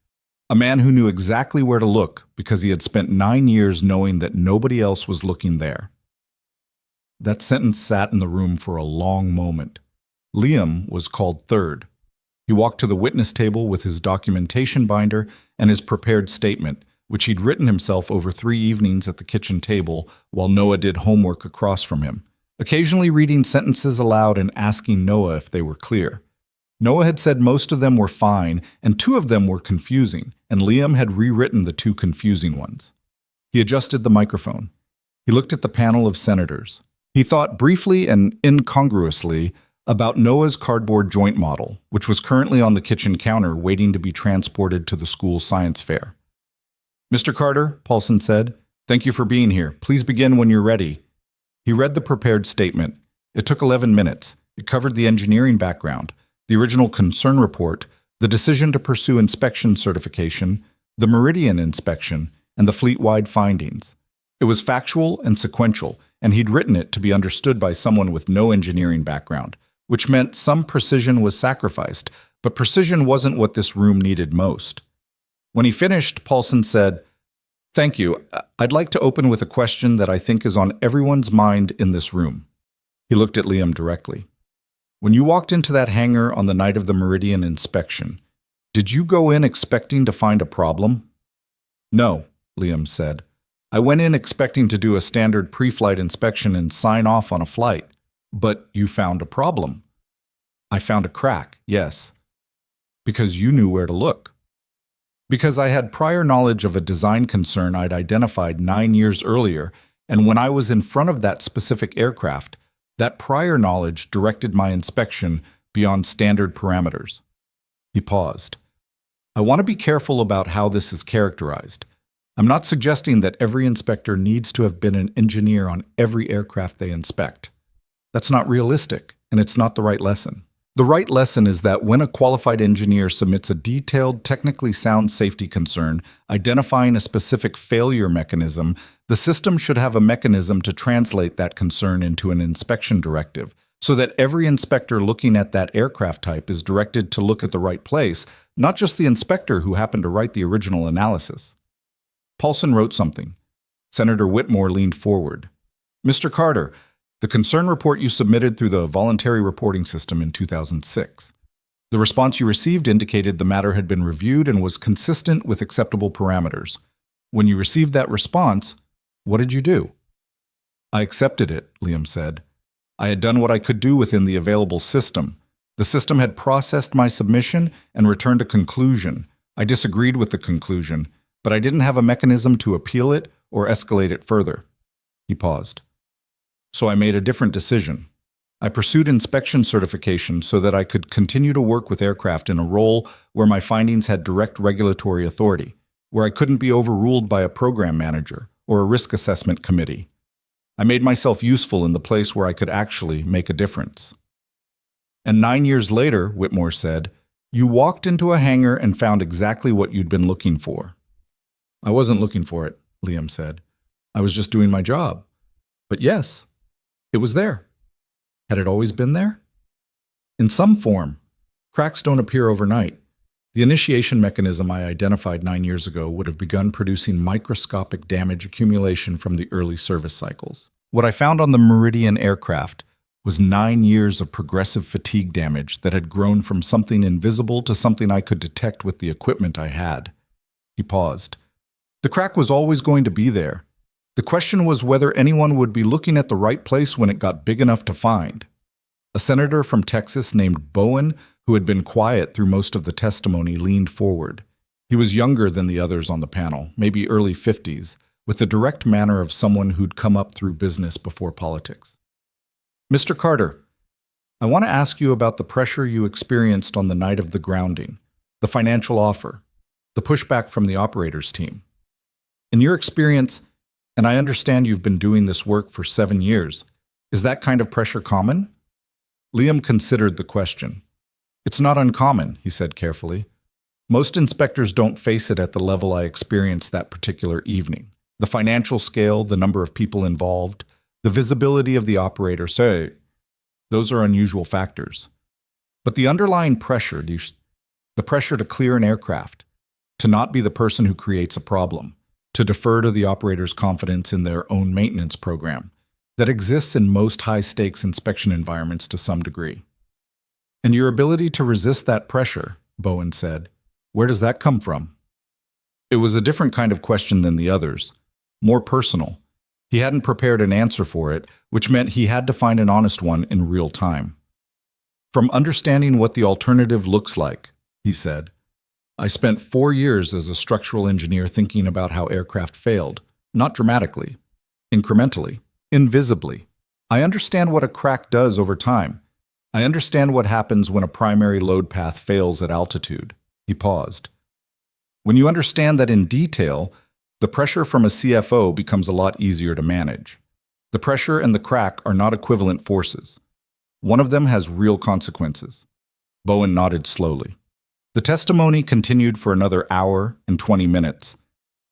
[SPEAKER 1] A man who knew exactly where to look because he had spent 9 years knowing that nobody else was looking there." That sentence sat in the room for a long moment. Liam was called third. He walked to the witness table with his documentation binder and his prepared statement, which he'd written himself over 3 evenings at the kitchen table while Noah did homework across from him, occasionally reading sentences aloud and asking Noah if they were clear. Noah had said most of them were fine, and 2 of them were confusing, and Liam had rewritten the 2 confusing ones. He adjusted the microphone. He looked at the panel of senators. He thought briefly and incongruously about Noah's cardboard joint model, which was currently on the kitchen counter waiting to be transported to the school science fair. "Mr. Carter," Paulson said, "thank you for being here. Please begin when you're ready." He read the prepared statement. It took 11 minutes. It covered the engineering background, the original concern report, the decision to pursue inspection certification, the Meridian inspection, and the fleet-wide findings. It was factual and sequential, and he'd written it to be understood by someone with no engineering background, which meant some precision was sacrificed, but precision wasn't what this room needed most. When he finished, Paulson said, "Thank you. I'd like to open with a question that I think is on everyone's mind in this room." He looked at Liam directly. "When you walked into that hangar on the night of the Meridian inspection, did you go in expecting to find a problem?" "No," Liam said. "I went in expecting to do a standard pre-flight inspection and sign off on a flight. But you found a problem." "I found a crack, yes." "Because you knew where to look." "Because I had prior knowledge of a design concern I'd identified 9 years earlier, and when I was in front of that specific aircraft, that prior knowledge directed my inspection beyond standard parameters." He paused. "I want to be careful about how this is characterized. I'm not suggesting that every inspector needs to have been an engineer on every aircraft they inspect. That's not realistic, and it's not the right lesson. The right lesson is that when a qualified engineer submits a detailed, technically sound safety concern, identifying a specific failure mechanism, the system should have a mechanism to translate that concern into an inspection directive, so that every inspector looking at that aircraft type is directed to look at the right place, not just the inspector who happened to write the original analysis." Paulson wrote something. Senator Whitmore leaned forward. "Mr. Carter, the concern report you submitted through the voluntary reporting system in 2006. The response you received indicated the matter had been reviewed and was consistent with acceptable parameters. When you received that response, what did you do?" "I accepted it," Liam said. "I had done what I could do within the available system. The system had processed my submission and returned a conclusion. I disagreed with the conclusion, but I didn't have a mechanism to appeal it or escalate it further." He paused. "So I made a different decision. I pursued inspection certification so that I could continue to work with aircraft in a role where my findings had direct regulatory authority, where I couldn't be overruled by a program manager or a risk assessment committee. I made myself useful in the place where I could actually make a difference." "And 9 years later," Whitmore said, "you walked into a hangar and found exactly what you'd been looking for." "I wasn't looking for it," Liam said. "I was just doing my job. But yes, it was there." Had it always been there? In some form. Cracks don't appear overnight. The initiation mechanism I identified 9 years ago would have begun producing microscopic damage accumulation from the early service cycles. What I found on the Meridian aircraft was 9 years of progressive fatigue damage that had grown from something invisible to something I could detect with the equipment I had. He paused. The crack was always going to be there. The question was whether anyone would be looking at the right place when it got big enough to find. A senator from Texas named Bowen, who had been quiet through most of the testimony, leaned forward. He was younger than the others on the panel, maybe early 50s, with the direct manner of someone who'd come up through business before politics. "Mr. Carter, I want to ask you about the pressure you experienced on the night of the grounding, the financial offer, the pushback from the operators team. In your experience, and I understand you've been doing this work for 7 years, is that kind of pressure common?" Liam considered the question. "It's not uncommon," he said carefully. "Most inspectors don't face it at the level I experienced that particular evening. The financial scale, the number of people involved, the visibility of the operator, those are unusual factors. But the underlying pressure, the pressure to clear an aircraft, to not be the person who creates a problem, to defer to the operator's confidence in their own maintenance program, that exists in most high-stakes inspection environments to some degree. And your ability to resist that pressure," Bowen said, "where does that come from?" It was a different kind of question than the others, more personal. He hadn't prepared an answer for it, which meant he had to find an honest one in real time. "From understanding what the alternative looks like," he said. "I spent 4 years as a structural engineer thinking about how aircraft failed, not dramatically, incrementally, invisibly. I understand what a crack does over time. I understand what happens when a primary load path fails at altitude. He paused. When you understand that in detail, the pressure from a CFO becomes a lot easier to manage. The pressure and the crack are not equivalent forces. One of them has real consequences. Bowen nodded slowly. The testimony continued for another hour and 20 minutes.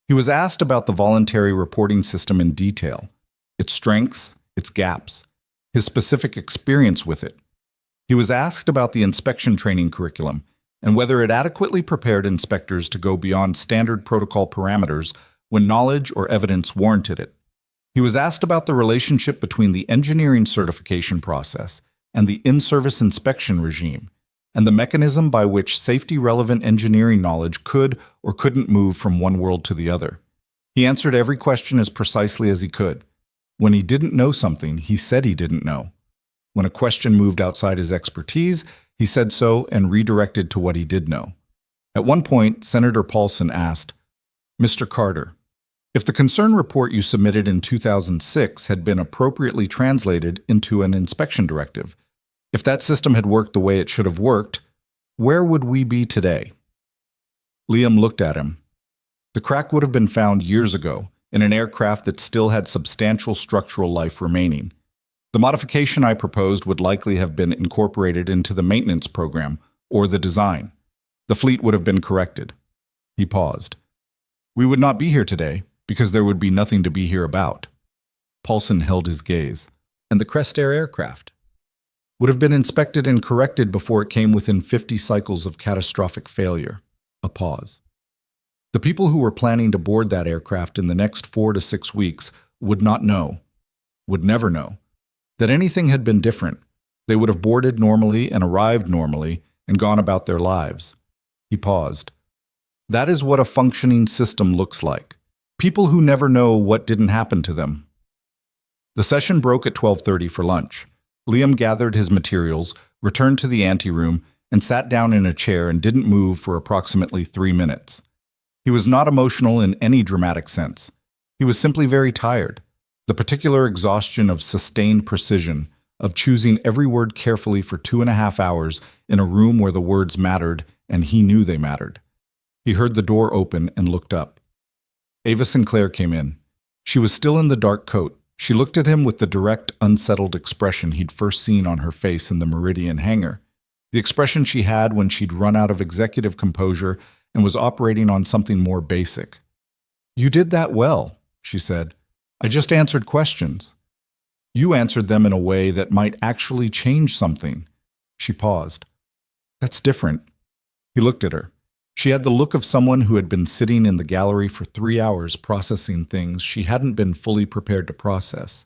[SPEAKER 1] He was asked about the voluntary reporting system in detail, its strengths, its gaps, his specific experience with it. He was asked about the inspection training curriculum and whether it adequately prepared inspectors to go beyond standard protocol parameters when knowledge or evidence warranted it. He was asked about the relationship between the engineering certification process and the in-service inspection regime, and the mechanism by which safety-relevant engineering knowledge could or couldn't move from one world to the other. He answered every question as precisely as he could. When he didn't know something, he said he didn't know. When a question moved outside his expertise, he said so and redirected to what he did know. At one point, Senator Paulson asked, "Mr. Carter, if the concern report you submitted in 2006 had been appropriately translated into an inspection directive, if that system had worked the way it should have worked, where would we be today?" Liam looked at him. The crack would have been found years ago in an aircraft that still had substantial structural life remaining. The modification I proposed would likely have been incorporated into the maintenance program or the design. The fleet would have been corrected. He paused. We would not be here today because there would be nothing to be here about. Paulson held his gaze. And the Crest Air aircraft would have been inspected and corrected before it came within 50 cycles of catastrophic failure. A pause. The people who were planning to board that aircraft in the next 4 to 6 weeks would not know, would never know, that anything had been different. They would have boarded normally and arrived normally and gone about their lives. He paused. That is what a functioning system looks like. People who never know what didn't happen to them. The session broke at 12:30 for lunch. Liam gathered his materials, returned to the anteroom, and sat down in a chair and didn't move for approximately 3 minutes. He was not emotional in any dramatic sense. He was simply very tired. The particular exhaustion of sustained precision, of choosing every word carefully for 2.5 hours in a room where the words mattered and he knew they mattered. He heard the door open and looked up. Ava Sinclair came in. She was still in the dark coat. She looked at him with the direct, unsettled expression he'd first seen on her face in the Meridian hangar, the expression she had when she'd run out of executive composure and was operating on something more basic. "You did that well," she said. "I just answered questions. You answered them in a way that might actually change something." She paused. "That's different." He looked at her. She had the look of someone who had been sitting in the gallery for 3 hours processing things she hadn't been fully prepared to process.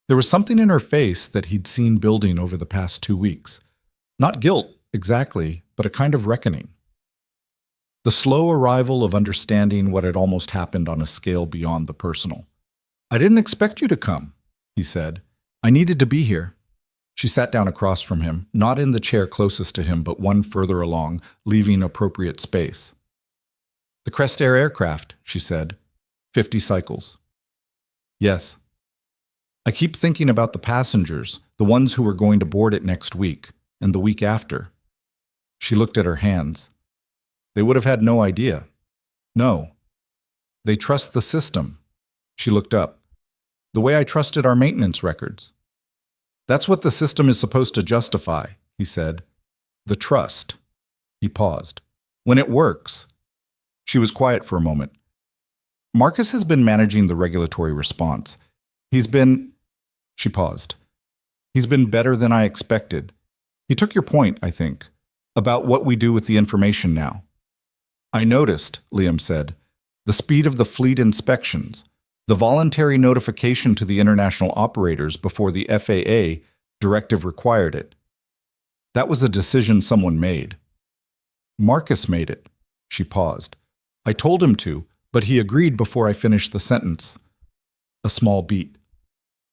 [SPEAKER 1] There was something in her face that he'd seen building over the past 2 weeks. Not guilt, exactly, but a kind of reckoning. The slow arrival of understanding what had almost happened on a scale beyond the personal. "I didn't expect you to come," he said. "I needed to be here." She sat down across from him, not in the chair closest to him, but one further along, leaving appropriate space. "The Crest Air aircraft," she said. 50 cycles. "Yes." "I keep thinking about the passengers, the ones who were going to board it next week, and the week after." She looked at her hands. "They would have had no idea." "No. They trust the system." She looked up. "The way I trusted our maintenance records." "That's what the system is supposed to justify," he said. "The trust." He paused. "When it works." She was quiet for a moment. "Marcus has been managing the regulatory response. He's been..." She paused. "He's been better than I expected. He took your point, I think, about what we do with the information now." "I noticed," Liam said, "the speed of the fleet inspections, the voluntary notification to the international operators before the FAA directive required it. That was a decision someone made." "Marcus made it." She paused. "I told him to, but he agreed before I finished the sentence." A small beat.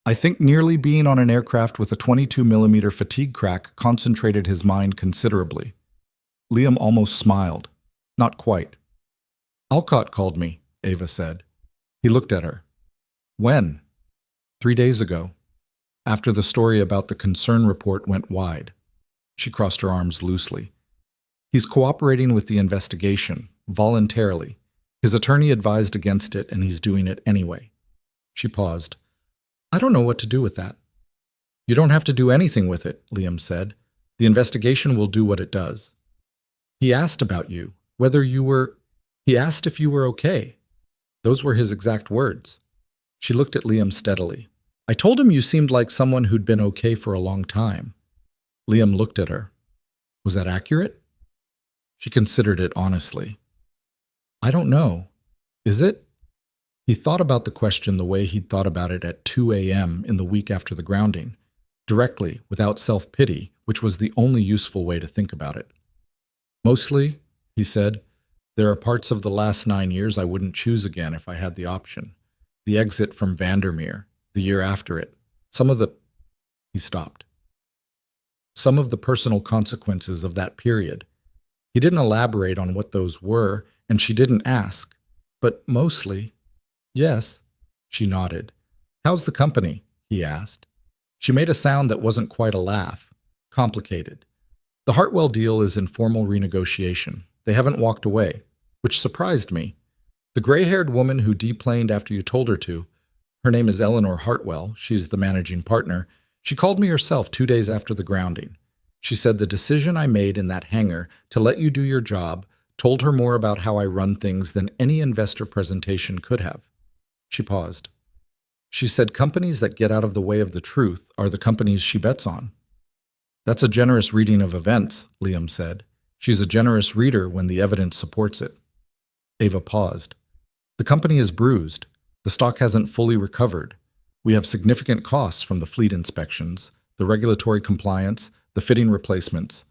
[SPEAKER 1] "I think nearly being on an aircraft with a 22mm fatigue crack concentrated his mind considerably." Liam almost smiled. Not quite. "Alcott called me," Ava said. He looked at her. "When?" 3 days ago."
[SPEAKER 2] after the story about the concern report went wide. She crossed her arms loosely. He's cooperating with the investigation, voluntarily. His attorney advised against it, and he's doing it anyway. She paused. I don't know what to do with that. You don't have to do anything with it, Liam said. The investigation will do what it does. He asked about you, He asked if you were okay. Those were his exact words. She looked at Liam steadily. I told him you seemed like someone who'd been okay for a long time. Liam looked at her. Was that accurate? She considered it honestly. I don't know. Is it? He thought about the question the way he'd thought about it at 2 a.m. in the week after the grounding, directly, without self-pity, which was the only useful way to think about it. Mostly, he said, there are parts of the last 9 years I wouldn't choose again if I had the option. The exit from Vandermeer, the year after it, He stopped. Some of the personal consequences of that period. He didn't elaborate on what those were, and she didn't ask. But mostly, yes, she nodded. How's the company? He asked. She made a sound that wasn't quite a laugh. Complicated. The Hartwell deal is in formal renegotiation. They haven't walked away, which surprised me. The gray-haired woman who deplaned after you told her to, her name is Eleanor Hartwell, she's the managing partner, she called me herself 2 days after the grounding. She said the decision I made in that hangar to let you do your job told her more about how I run things than any investor presentation could have. She paused. She said companies that get out of the way of the truth are the companies she bets on. That's a generous reading of events, Liam said. She's a generous reader when the evidence supports it. Ava paused. The company is bruised. The stock hasn't fully recovered. We have significant costs from the fleet inspections, the regulatory compliance, the fitting replacements,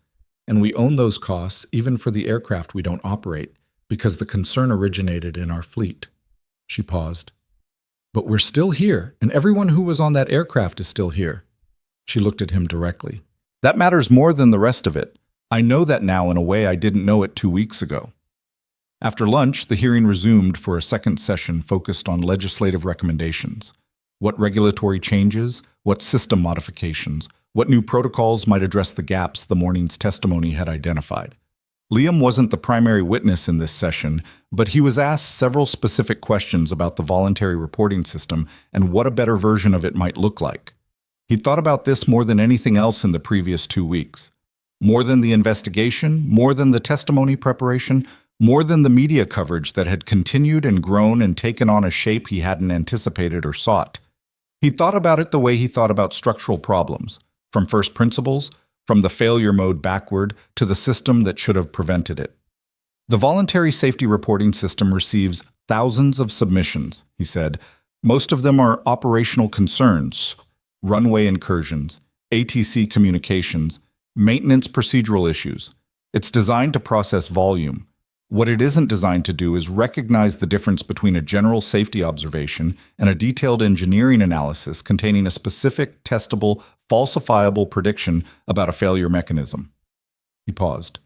[SPEAKER 2] and we own those costs even for the aircraft we don't operate because the concern originated in our fleet. She paused. But we're still here, and everyone who was on that aircraft is still here. She looked at him directly.
[SPEAKER 1] That matters more than the rest of it. I know that now in a way I didn't know it 2 weeks ago. After lunch, the hearing resumed for a second session focused on legislative recommendations. What regulatory changes, what system modifications, what new protocols might address the gaps the morning's testimony had identified. Liam wasn't the primary witness in this session, but he was asked several specific questions about the voluntary reporting system and what a better version of it might look like. He'd thought about this more than anything else in the previous 2 weeks. More than the investigation, more than the testimony preparation, more than the media coverage that had continued and grown and taken on a shape he hadn't anticipated or sought. He thought about it the way he thought about structural problems, from first principles, from the failure mode backward to the system that should have prevented it. The voluntary safety reporting system receives thousands of submissions, he said. Most of them are operational concerns, runway incursions, ATC communications, maintenance procedural issues. It's designed to process volume. What it isn't designed to do is recognize the difference between a general safety observation and a detailed engineering analysis containing a specific, testable, falsifiable prediction about a failure mechanism. He paused.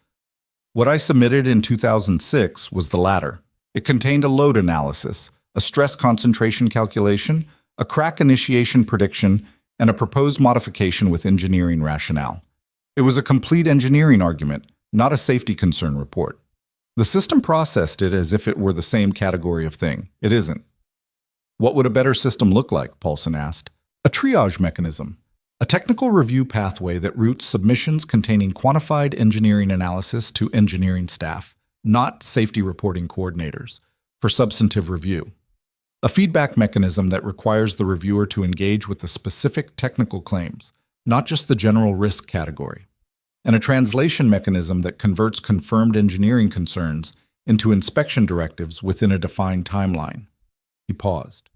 [SPEAKER 1] What I submitted in 2006 was the latter. It contained a load analysis, a stress concentration calculation, a crack initiation prediction, and a proposed modification with engineering rationale. It was a complete engineering argument, not a safety concern report. The system processed it as if it were the same category of thing. It isn't. What would a better system look like? Paulson asked. A triage mechanism, a technical review pathway that routes submissions containing quantified engineering analysis to engineering staff, not safety reporting coordinators, for substantive review. A feedback mechanism that requires the reviewer to engage with the specific technical claims, not just the general risk category. And a translation mechanism that converts confirmed engineering concerns into inspection directives within a defined timeline. He paused.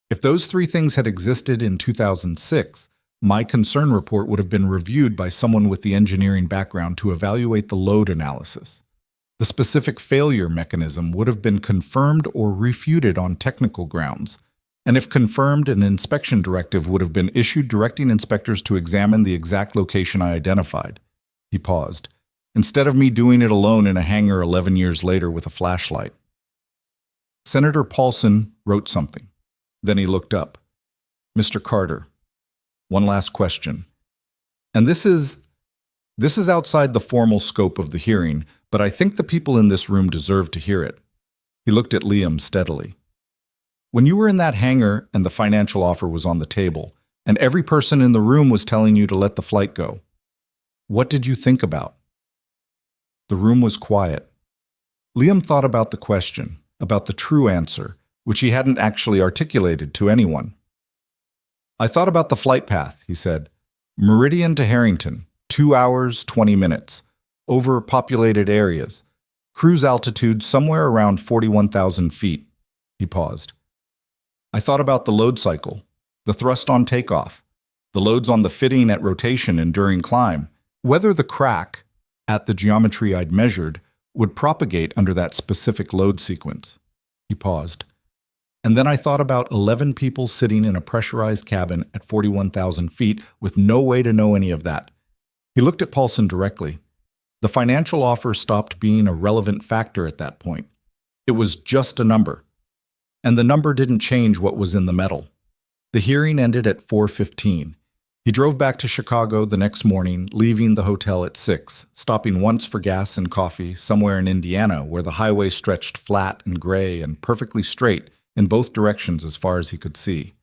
[SPEAKER 1] If those 3 things had existed in 2006, my concern report would have been reviewed by someone with the engineering background to evaluate the load analysis. The specific failure mechanism would have been confirmed or refuted on technical grounds, and if confirmed, an inspection directive would have been issued directing inspectors to examine the exact location I identified. He paused, instead of me doing it alone in a hangar 11 years later with a flashlight. Senator Paulson wrote something. Then he looked up. Mr. Carter. One last question. And this is outside the formal scope of the hearing, but I think the people in this room deserve to hear it. He looked at Liam steadily. When you were in that hangar and the financial offer was on the table, and every person in the room was telling you to let the flight go, what did you think about? The room was quiet. Liam thought about the question, about the true answer, which he hadn't actually articulated to anyone. I thought about the flight path, he said. Meridian to Harrington, 2 hours, 20 minutes, over populated areas, cruise altitude somewhere around 41,000 feet. He paused. I thought about the load cycle, the thrust on takeoff, the loads on the fitting at rotation and during climb, whether the crack, at the geometry I'd measured, would propagate under that specific load sequence. He paused. And then I thought about 11 people sitting in a pressurized cabin at 41,000 feet with no way to know any of that. He looked at Paulson directly. The financial offer stopped being a relevant factor at that point. It was just a number. And the number didn't change what was in the metal. The hearing ended at 4:15. He drove back to Chicago the next morning, leaving the hotel at 6, stopping once for gas and coffee somewhere in Indiana where the highway stretched flat and gray and perfectly straight in both directions as far as he could see.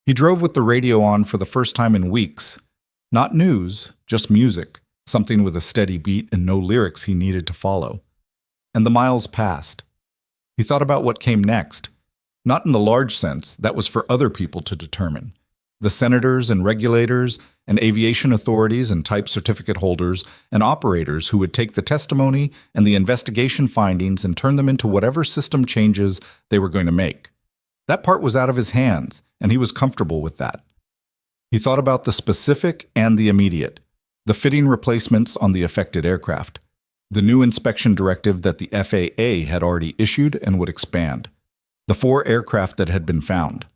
[SPEAKER 1] He drove with the radio on for the first time in weeks. Not news, just music, something with a steady beat and no lyrics he needed to follow. And the miles passed. He thought about what came next. Not in the large sense, that was for other people to determine. The senators and regulators and aviation authorities and type certificate holders and operators who would take the testimony and the investigation findings and turn them into whatever system changes they were going to make. That part was out of his hands, and he was comfortable with that. He thought about the specific and the immediate, the fitting replacements on the affected aircraft, the new inspection directive that the FAA had already issued and would expand, the 4 aircraft that had been found,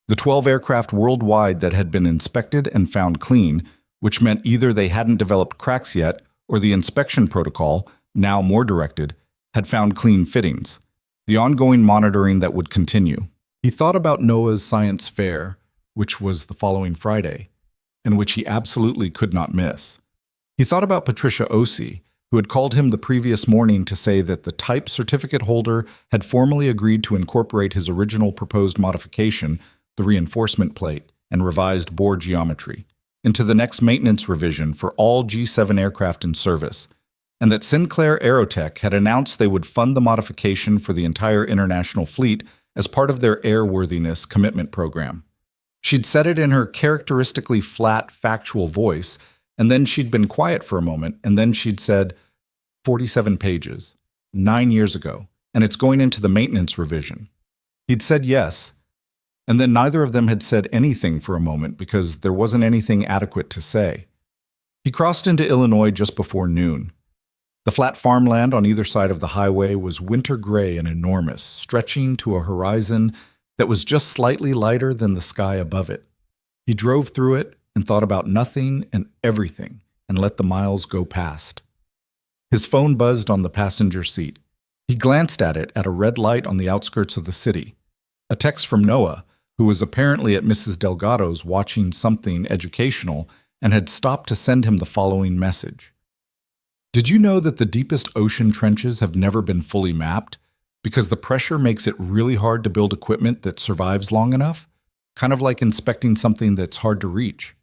[SPEAKER 1] the 12 aircraft worldwide that had been inspected and found clean, which meant either they hadn't developed cracks yet or the inspection protocol, now more directed, had found clean fittings, the ongoing monitoring that would continue. He thought about NOAA's science fair, which was the following Friday, and which he absolutely could not miss. He thought about Patricia Osei, who had called him the previous morning to say that the type certificate holder had formally agreed to incorporate his original proposed modification, the reinforcement plate, and revised bore geometry, into the next maintenance revision for all G7 aircraft in service, and that Sinclair Aerotech had announced they would fund the modification for the entire international fleet as part of their airworthiness commitment program. She'd said it in her characteristically flat, factual voice, and then she'd been quiet for a moment, and then she'd said, 47 pages, 9 years ago, and it's going into the maintenance revision. He'd said yes, and then neither of them had said anything for a moment because there wasn't anything adequate to say. He crossed into Illinois just before noon. The flat farmland on either side of the highway was winter gray and enormous, stretching to a horizon that was just slightly lighter than the sky above it. He drove through it and thought about nothing and everything and let the miles go past. His phone buzzed on the passenger seat. He glanced at it at a red light on the outskirts of the city. A text from Noah, who was apparently at Mrs. Delgado's watching something educational and had stopped to send him the following message. Did you know that the deepest ocean trenches have never been fully mapped? Because the pressure makes it really hard to build equipment that survives long enough? Kind of like inspecting something that's hard to reach.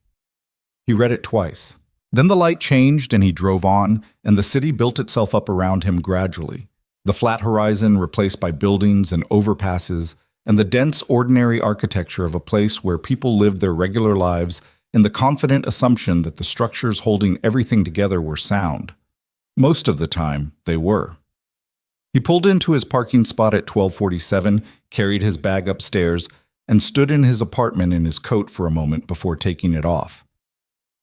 [SPEAKER 1] He read it twice. Then the light changed and he drove on, and the city built itself up around him gradually. The flat horizon replaced by buildings and overpasses, and the dense, ordinary architecture of a place where people lived their regular lives in the confident assumption that the structures holding everything together were sound. Most of the time, they were. He pulled into his parking spot at 12:47, carried his bag upstairs, and stood in his apartment in his coat for a moment before taking it off.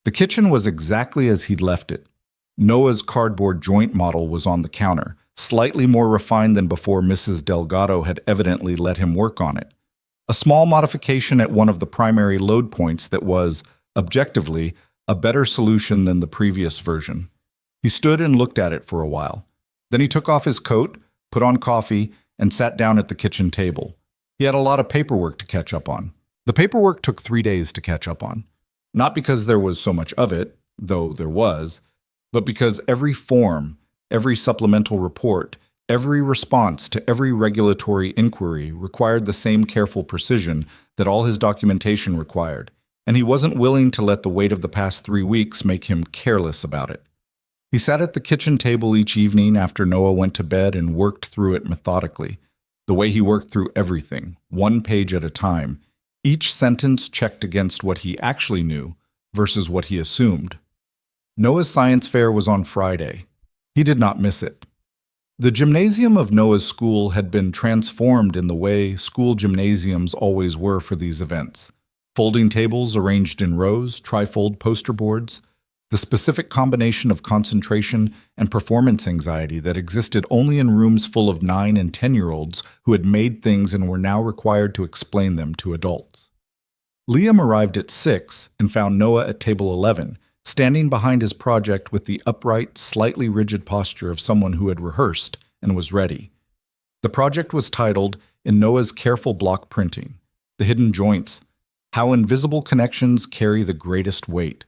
[SPEAKER 1] The kitchen was exactly as he'd left it. Noah's cardboard joint model was on the counter, slightly more refined than before Mrs. Delgado had evidently let him work on it. A small modification at one of the primary load points that was, objectively, a better solution than the previous version. He stood and looked at it for a while. Then he took off his coat, put on coffee, and sat down at the kitchen table. He had a lot of paperwork to catch up on. The paperwork took 3 days to catch up on. Not because there was so much of it, though there was, but because every form, every supplemental report, every response to every regulatory inquiry required the same careful precision that all his documentation required, and he wasn't willing to let the weight of the past 3 weeks make him careless about it. He sat at the kitchen table each evening after Noah went to bed and worked through it methodically, the way he worked through everything, 1 page at a time, each sentence checked against what he actually knew versus what he assumed. Noah's science fair was on Friday. He did not miss it. The gymnasium of Noah's school had been transformed in the way school gymnasiums always were for these events. Folding tables arranged in rows, trifold poster boards, the specific combination of concentration and performance anxiety that existed only in rooms full of 9 and 10-year-olds who had made things and were now required to explain them to adults. Liam arrived at 6 and found Noah at table 11, standing behind his project with the upright, slightly rigid posture of someone who had rehearsed and was ready. The project was titled, in Noah's careful block printing, The Hidden Joints, How Invisible Connections Carry the Greatest Weight.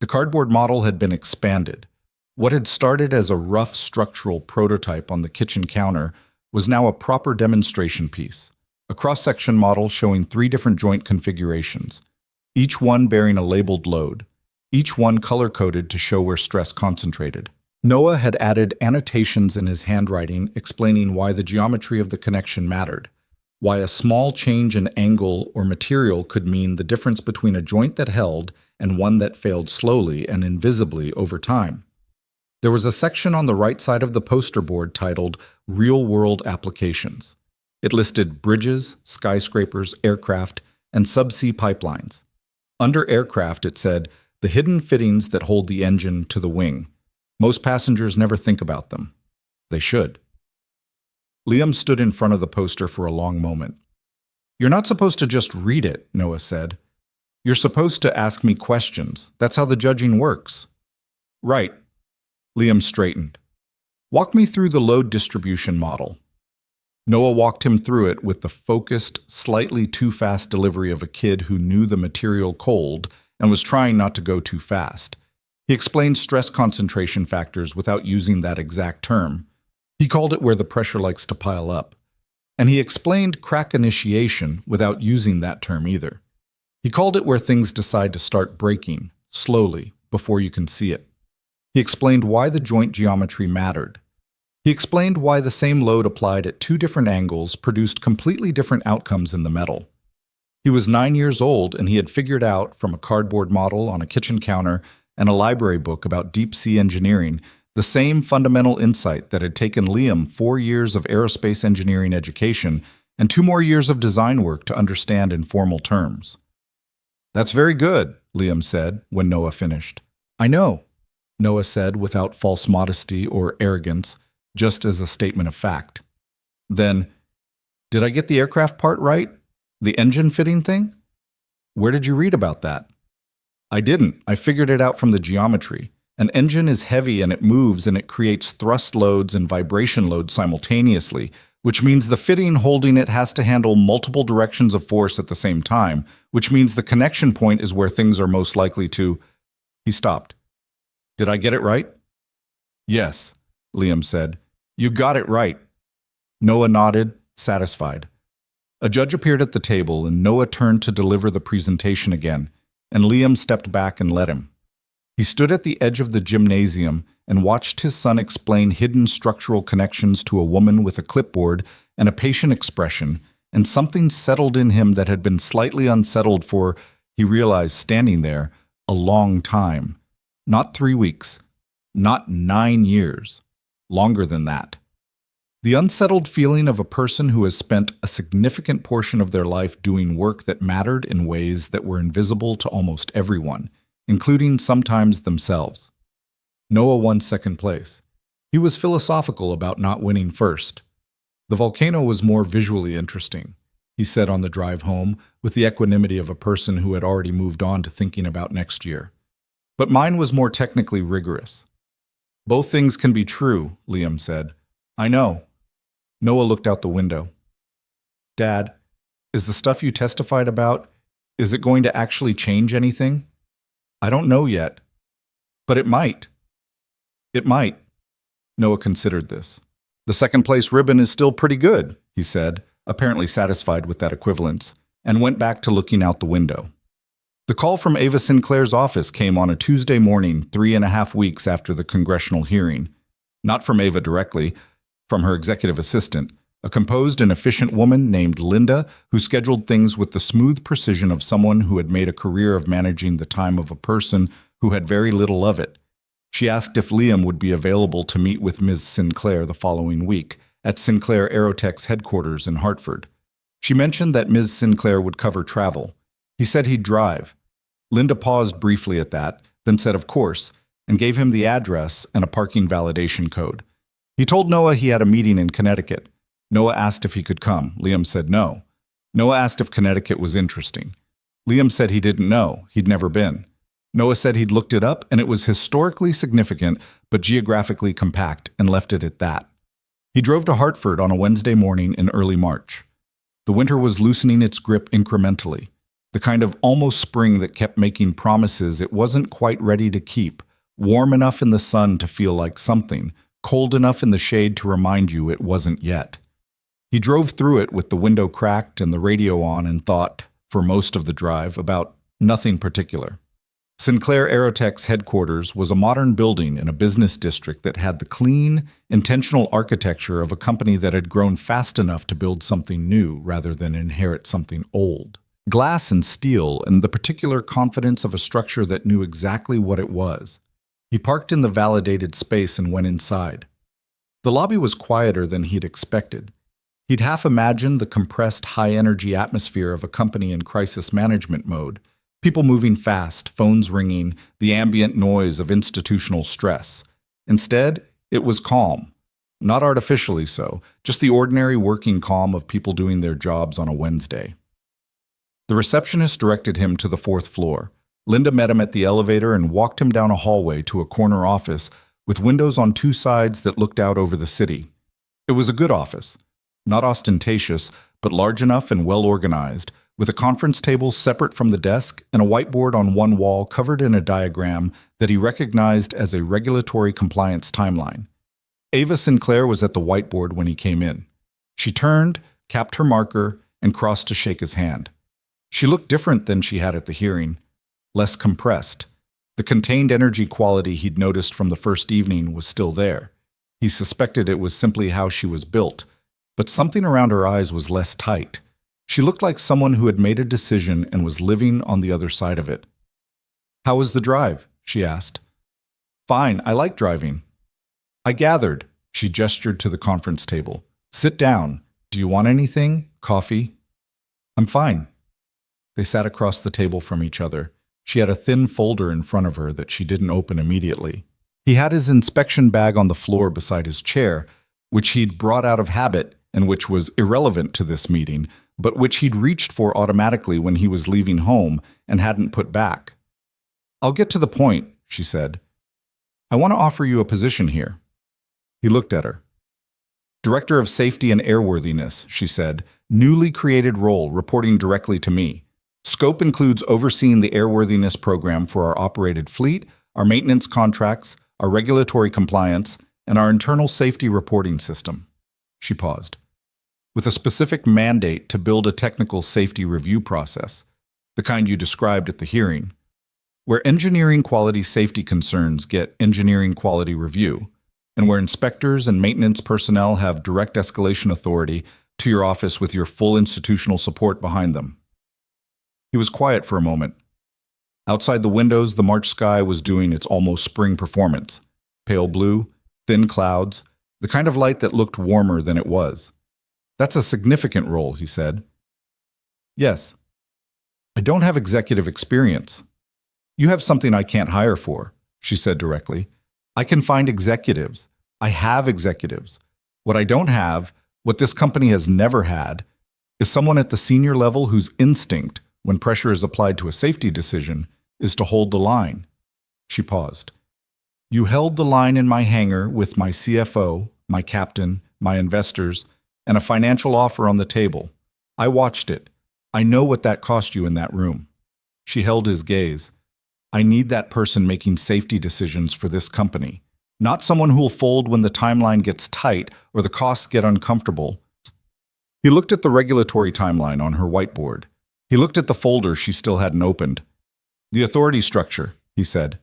[SPEAKER 1] The cardboard model had been expanded. What had started as a rough structural prototype on the kitchen counter was now a proper demonstration piece, a cross-section model showing 3 different joint configurations, each one bearing a labeled load, each one color-coded to show where stress concentrated. Noah had added annotations in his handwriting explaining why the geometry of the connection mattered, why a small change in angle or material could mean the difference between a joint that held and one that failed slowly and invisibly over time. There was a section on the right side of the poster board titled Real-World Applications. It listed bridges, skyscrapers, aircraft, and subsea pipelines. Under aircraft, it said, the hidden fittings that hold the engine to the wing. Most passengers never think about them. They should. Liam stood in front of the poster for a long moment. You're not supposed to just read it, Noah said. You're supposed to ask me questions. That's how the judging works. Right. Liam straightened. Walk me through the load distribution model. Noah walked him through it with the focused, slightly too fast delivery of a kid who knew the material cold and was trying not to go too fast. He explained stress concentration factors without using that exact term. He called it where the pressure likes to pile up. And he explained crack initiation without using that term either. He called it where things decide to start breaking, slowly, before you can see it. He explained why the joint geometry mattered. He explained why the same load applied at 2 different angles produced completely different outcomes in the metal. He was 9 years old and he had figured out, from a cardboard model on a kitchen counter and a library book about deep-sea engineering, the same fundamental insight that had taken Liam 4 years of aerospace engineering education and 2 more years of design work to understand in formal terms. That's very good, Liam said when Noah finished. I know, Noah said without false modesty or arrogance, just as a statement of fact. Then, did I get the aircraft part right? The engine fitting thing? Where did you read about that? I didn't. I figured it out from the geometry. An engine is heavy and it moves and it creates thrust loads and vibration loads simultaneously, which means the fitting holding it has to handle multiple directions of force at the same time, which means the connection point is where things are most likely to... He stopped. Did I get it right? Yes, Liam said. You got it right. Noah nodded, satisfied. A judge appeared at the table and Noah turned to deliver the presentation again, and Liam stepped back and let him. He stood at the edge of the gymnasium and watched his son explain hidden structural connections to a woman with a clipboard and a patient expression, and something settled in him that had been slightly unsettled for, he realized standing there, a long time. Not 3 weeks, not 9 years, longer than that. The unsettled feeling of a person who has spent a significant portion of their life doing work that mattered in ways that were invisible to almost everyone, including sometimes themselves. Noah won second place. He was philosophical about not winning first. The volcano was more visually interesting, he said on the drive home, with the equanimity of a person who had already moved on to thinking about next year. But mine was more technically rigorous. Both things can be true, Liam said. I know. Noah looked out the window. Dad, is the stuff you testified about, is it going to actually change anything? I don't know yet. But it might. It might. Noah considered this. The second place ribbon is still pretty good, he said, apparently satisfied with that equivalence, and went back to looking out the window. The call from Ava Sinclair's office came on a Tuesday morning 3.5 weeks after the congressional hearing. Not from Ava directly, from her executive assistant, a composed and efficient woman named Linda who scheduled things with the smooth precision of someone who had made a career of managing the time of a person who had very little of it. She asked if Liam would be available to meet with Ms. Sinclair the following week at Sinclair Aerotech's headquarters in Hartford. She mentioned that Ms. Sinclair would cover travel. He said he'd drive. Linda paused briefly at that, then said of course, and gave him the address and a parking validation code. He told Noah he had a meeting in Connecticut. Noah asked if he could come. Liam said no. Noah asked if Connecticut was interesting. Liam said he didn't know. He'd never been. Noah said he'd looked it up and it was historically significant but geographically compact and left it at that. He drove to Hartford on a Wednesday morning in early March. The winter was loosening its grip incrementally, the kind of almost spring that kept making promises it wasn't quite ready to keep, warm enough in the sun to feel like something, cold enough in the shade to remind you it wasn't yet. He drove through it with the window cracked and the radio on and thought, for most of the drive, about nothing particular. Sinclair Aerotech's headquarters was a modern building in a business district that had the clean, intentional architecture of a company that had grown fast enough to build something new rather than inherit something old. Glass and steel and the particular confidence of a structure that knew exactly what it was. He parked in the validated space and went inside. The lobby was quieter than he'd expected. He'd half imagined the compressed, high-energy atmosphere of a company in crisis management mode, people moving fast, phones ringing, the ambient noise of institutional stress. Instead, it was calm. Not artificially so, just the ordinary working calm of people doing their jobs on a Wednesday. The receptionist directed him to the 4th floor. Linda met him at the elevator and walked him down a hallway to a corner office with windows on 2 sides that looked out over the city. It was a good office. Not ostentatious, but large enough and well organized, with a conference table separate from the desk and a whiteboard on one wall covered in a diagram that he recognized as a regulatory compliance timeline. Ava Sinclair was at the whiteboard when he came in. She turned, capped her marker, and crossed to shake his hand. She looked different than she had at the hearing, less compressed. The contained energy quality he'd noticed from the first evening was still there. He suspected it was simply how she was built, but something around her eyes was less tight. She looked like someone who had made a decision and was living on the other side of it. "How was the drive?" she asked. "Fine, I like driving." "I gathered." She gestured to the conference table. "Sit down. Do you want anything? Coffee?" "I'm fine." They sat across the table from each other. She had a thin folder in front of her that she didn't open immediately. He had his inspection bag on the floor beside his chair, which he'd brought out of habit and which was irrelevant to this meeting, but which he'd reached for automatically when he was leaving home and hadn't put back. "I'll get to the point," she said. "I want to offer you a position here." He looked at her. "Director of Safety and Airworthiness," she said, "newly created role reporting directly to me. Scope includes overseeing the airworthiness program for our operated fleet, our maintenance contracts, our regulatory compliance, and our internal safety reporting system." She paused. "With a specific mandate to build a technical safety review process, the kind you described at the hearing, where engineering quality safety concerns get engineering quality review, and where inspectors and maintenance personnel have direct escalation authority to your office with your full institutional support behind them." He was quiet for a moment. Outside the windows, the March sky was doing its almost spring performance. Pale blue, thin clouds, the kind of light that looked warmer than it was. "That's a significant role," he said. "Yes." "I don't have executive experience." "You have something I can't hire for," she said directly. "I can find executives. I have executives. What I don't have, what this company has never had, is someone at the senior level whose instinct, when pressure is applied to a safety decision, is to hold the line." She paused. "You held the line in my hangar with my CFO, my captain, my investors, and a financial offer on the table. I watched it. I know what that cost you in that room." She held his gaze. I need that person making safety decisions for this company, not someone who'll fold when the timeline gets tight or the costs get uncomfortable. He looked at the regulatory timeline on her whiteboard. He looked at the folder she still hadn't opened. The authority structure, he said.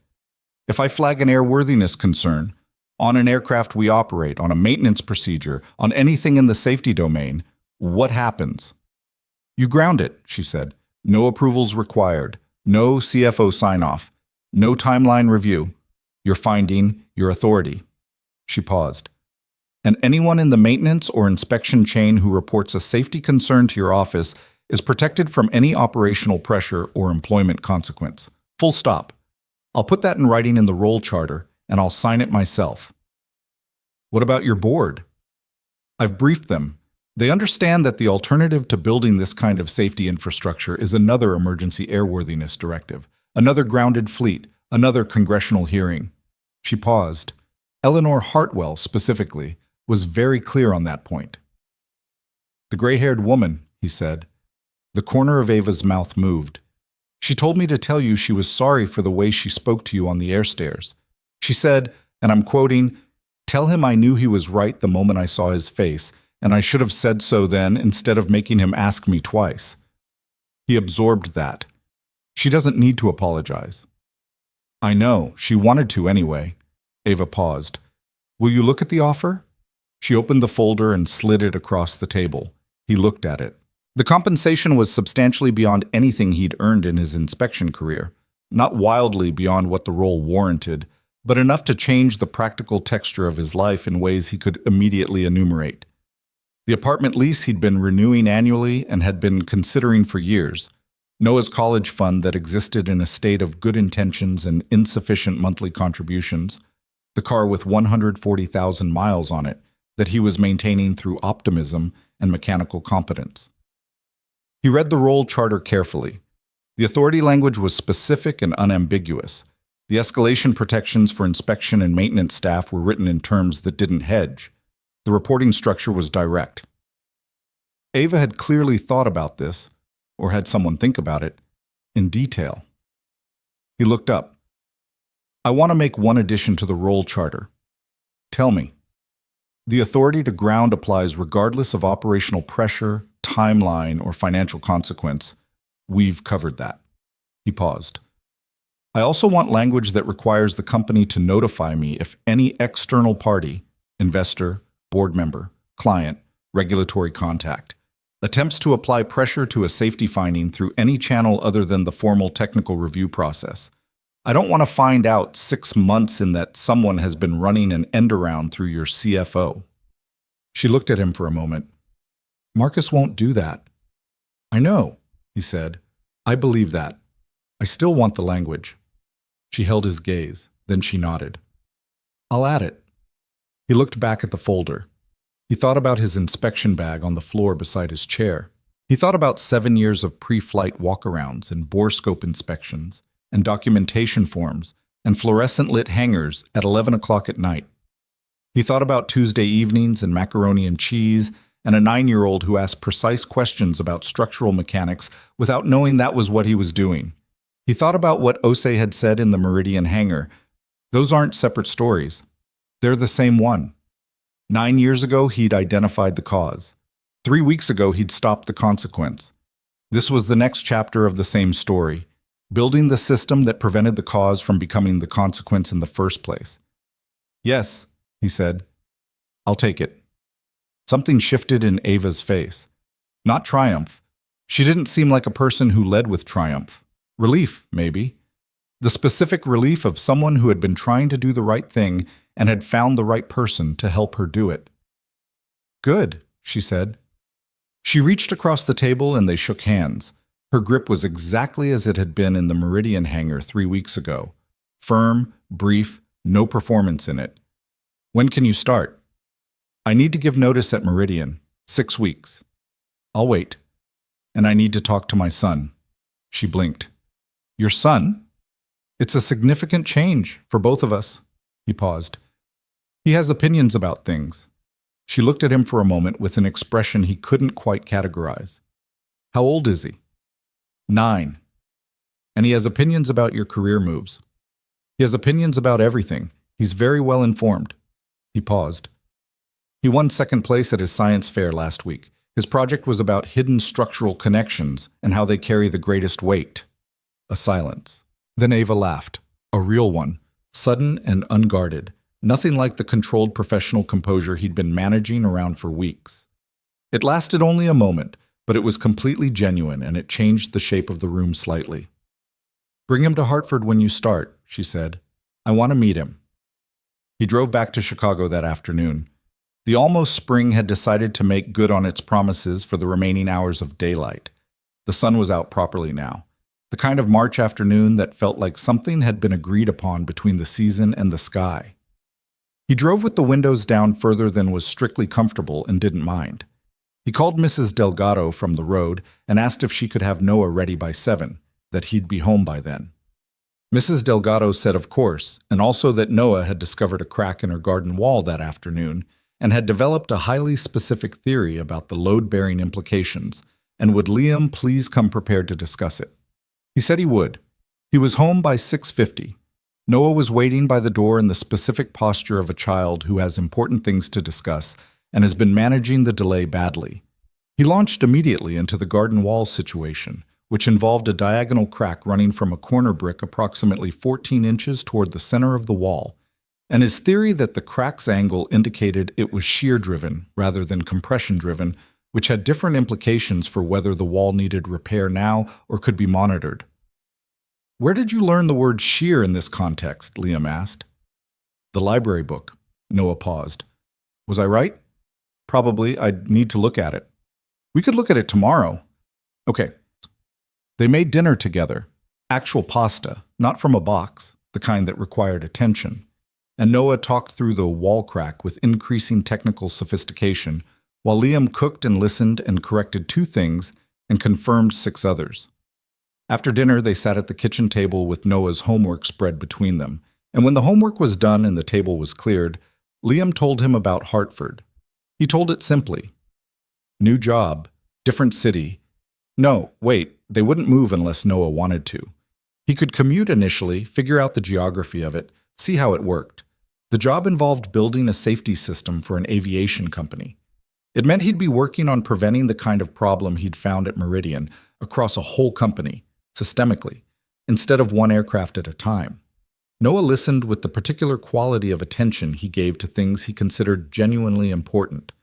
[SPEAKER 1] If I flag an airworthiness concern, on an aircraft we operate, on a maintenance procedure, on anything in the safety domain, what happens? You ground it, she said. No approvals required. No CFO sign-off. No timeline review. Your finding, your authority. She paused. And anyone in the maintenance or inspection chain who reports a safety concern to your office is protected from any operational pressure or employment consequence. Full stop. I'll put that in writing in the role charter, and I'll sign it myself. What about your board? I've briefed them. They understand that the alternative to building this kind of safety infrastructure is another emergency airworthiness directive, another grounded fleet, another congressional hearing. She paused. Eleanor Hartwell, specifically, was very clear on that point. The gray-haired woman, he said. The corner of Ava's mouth moved. She told me to tell you she was sorry for the way she spoke to you on the air stairs. She said, and I'm quoting, "Tell him I knew he was right the moment I saw his face, and I should have said so then instead of making him ask me twice." He absorbed that. She doesn't need to apologize. I know, she wanted to anyway. Ava paused. Will you look at the offer? She opened the folder and slid it across the table. He looked at it. The compensation was substantially beyond anything he'd earned in his inspection career, not wildly beyond what the role warranted, but enough to change the practical texture of his life in ways he could immediately enumerate. The apartment lease he'd been renewing annually and had been considering for years, Noah's college fund that existed in a state of good intentions and insufficient monthly contributions, the car with 140,000 miles on it that he was maintaining through optimism and mechanical competence. He read the role charter carefully. The authority language was specific and unambiguous. The escalation protections for inspection and maintenance staff were written in terms that didn't hedge. The reporting structure was direct. Ava had clearly thought about this, or had someone think about it, in detail. He looked up. I want to make one addition to the role charter. Tell me. The authority to ground applies regardless of operational pressure, timeline, or financial consequence. We've covered that. He paused. I also want language that requires the company to notify me if any external party, investor, board member, client, regulatory contact, attempts to apply pressure to a safety finding through any channel other than the formal technical review process. I don't want to find out 6 months in that someone has been running an end-around through your CFO. She looked at him for a moment. Marcus won't do that. I know, he said. I believe that. I still want the language. She held his gaze, then she nodded. I'll add it. He looked back at the folder. He thought about his inspection bag on the floor beside his chair. He thought about 7 years of pre-flight walkarounds and borescope inspections and documentation forms and fluorescent-lit hangars at 11 o'clock at night. He thought about Tuesday evenings and macaroni and cheese and a 9-year-old who asked precise questions about structural mechanics without knowing that was what he was doing. He thought about what Osei had said in the Meridian hangar. Those aren't separate stories. They're the same one. 9 years ago, he'd identified the cause. 3 weeks ago, he'd stopped the consequence. This was the next chapter of the same story, building the system that prevented the cause from becoming the consequence in the first place. Yes, he said. I'll take it. Something shifted in Ava's face. Not triumph. She didn't seem like a person who led with triumph. Relief, maybe. The specific relief of someone who had been trying to do the right thing and had found the right person to help her do it. Good, she said. She reached across the table and they shook hands. Her grip was exactly as it had been in the Meridian hangar 3 weeks ago. Firm, brief, no performance in it. When can you start? I need to give notice at Meridian. 6 weeks. I'll wait. And I need to talk to my son. She blinked. Your son? It's a significant change for both of us. He paused. He has opinions about things. She looked at him for a moment with an expression he couldn't quite categorize. How old is he? 9. And he has opinions about your career moves. He has opinions about everything. He's very well informed. He paused. He won second place at his science fair last week. His project was about hidden structural connections and how they carry the greatest weight. A silence. Then Ava laughed. A real one. Sudden and unguarded. Nothing like the controlled professional composure he'd been managing around for weeks. It lasted only a moment, but it was completely genuine and it changed the shape of the room slightly. "Bring him to Hartford when you start," she said. "I want to meet him." He drove back to Chicago that afternoon. The almost spring had decided to make good on its promises for the remaining hours of daylight. The sun was out properly now, the kind of March afternoon that felt like something had been agreed upon between the season and the sky. He drove with the windows down further than was strictly comfortable and didn't mind. He called Mrs. Delgado from the road and asked if she could have Noah ready by 7, that he'd be home by then. Mrs. Delgado said of course, and also that Noah had discovered a crack in her garden wall that afternoon and had developed a highly specific theory about the load-bearing implications, and would Liam please come prepared to discuss it. He said he would. He was home by 6:50. Noah was waiting by the door in the specific posture of a child who has important things to discuss and has been managing the delay badly. He launched immediately into the garden wall situation, which involved a diagonal crack running from a corner brick approximately 14 inches toward the center of the wall, and his theory that the crack's angle indicated it was shear-driven rather than compression-driven, which had different implications for whether the wall needed repair now or could be monitored. "Where did you learn the word shear in this context?" Liam asked. "The library book." Noah paused. "Was I right?" "Probably. I'd need to look at it." "We could look at it tomorrow." "Okay." They made dinner together. Actual pasta, not from a box, the kind that required attention. And Noah talked through the wall crack with increasing technical sophistication, while Liam cooked and listened and corrected 2 things and confirmed 6 others. After dinner, they sat at the kitchen table with Noah's homework spread between them, and when the homework was done and the table was cleared, Liam told him about Hartford. He told it simply. New job, different city. No, wait, they wouldn't move unless Noah wanted to. He could commute initially, figure out the geography of it, see how it worked. The job involved building a safety system for an aviation company. It meant he'd be working on preventing the kind of problem he'd found at Meridian across a whole company, systemically, instead of one aircraft at a time. Noah listened with the particular quality of attention he gave to things he considered genuinely important.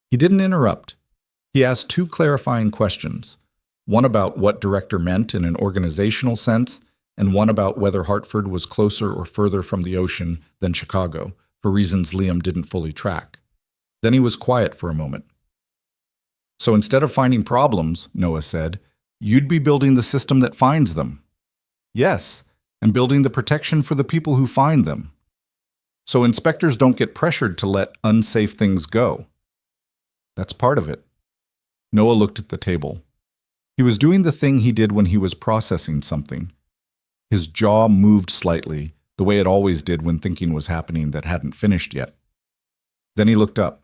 [SPEAKER 1] He didn't interrupt. He asked 2 clarifying questions, one about what director meant in an organizational sense, and one about whether Hartford was closer or further from the ocean than Chicago, for reasons Liam didn't fully track. Then he was quiet for a moment. "So instead of finding problems," Noah said, "you'd be building the system that finds them." "Yes, and building the protection for the people who find them. So inspectors don't get pressured to let unsafe things go." "That's part of it." Noah looked at the table. He was doing the thing he did when he was processing something. His jaw moved slightly, the way it always did when thinking was happening that hadn't finished yet. Then he looked up.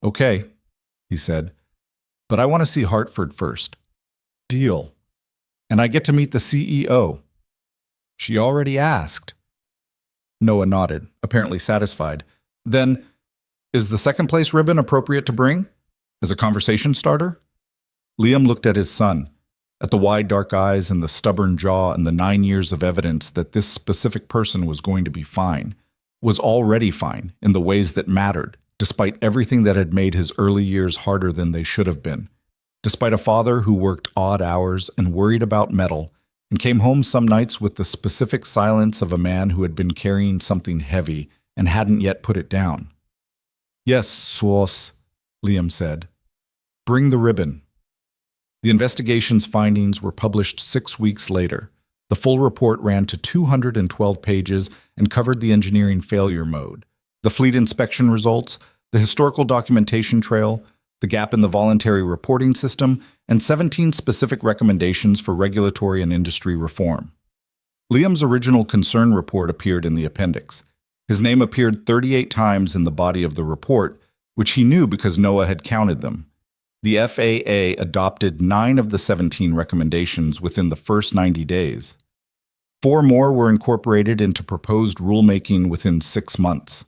[SPEAKER 1] "Okay," he said, "but I want to see Hartford first." "Deal. And I get to meet the CEO." "She already asked." Noah nodded, apparently satisfied. "Then, is the second place ribbon appropriate to bring? As a conversation starter?" Liam looked at his son, at the wide dark eyes and the stubborn jaw and the 9 years of evidence that this specific person was going to be fine, was already fine in the ways that mattered, despite everything that had made his early years harder than they should have been, despite a father who worked odd hours and worried about metal, and came home some nights with the specific silence of a man who had been carrying something heavy and hadn't yet put it down. "Yes, Sauce," Liam said. "Bring the ribbon." The investigation's findings were published 6 weeks later. The full report ran to 212 pages and covered the engineering failure mode, the fleet inspection results, the historical documentation trail, the gap in the voluntary reporting system, and 17 specific recommendations for regulatory and industry reform. Liam's original concern report appeared in the appendix. His name appeared 38 times in the body of the report, which he knew because Noah had counted them. The FAA adopted 9 of the 17 recommendations within the first 90 days. 4 more were incorporated into proposed rulemaking within 6 months.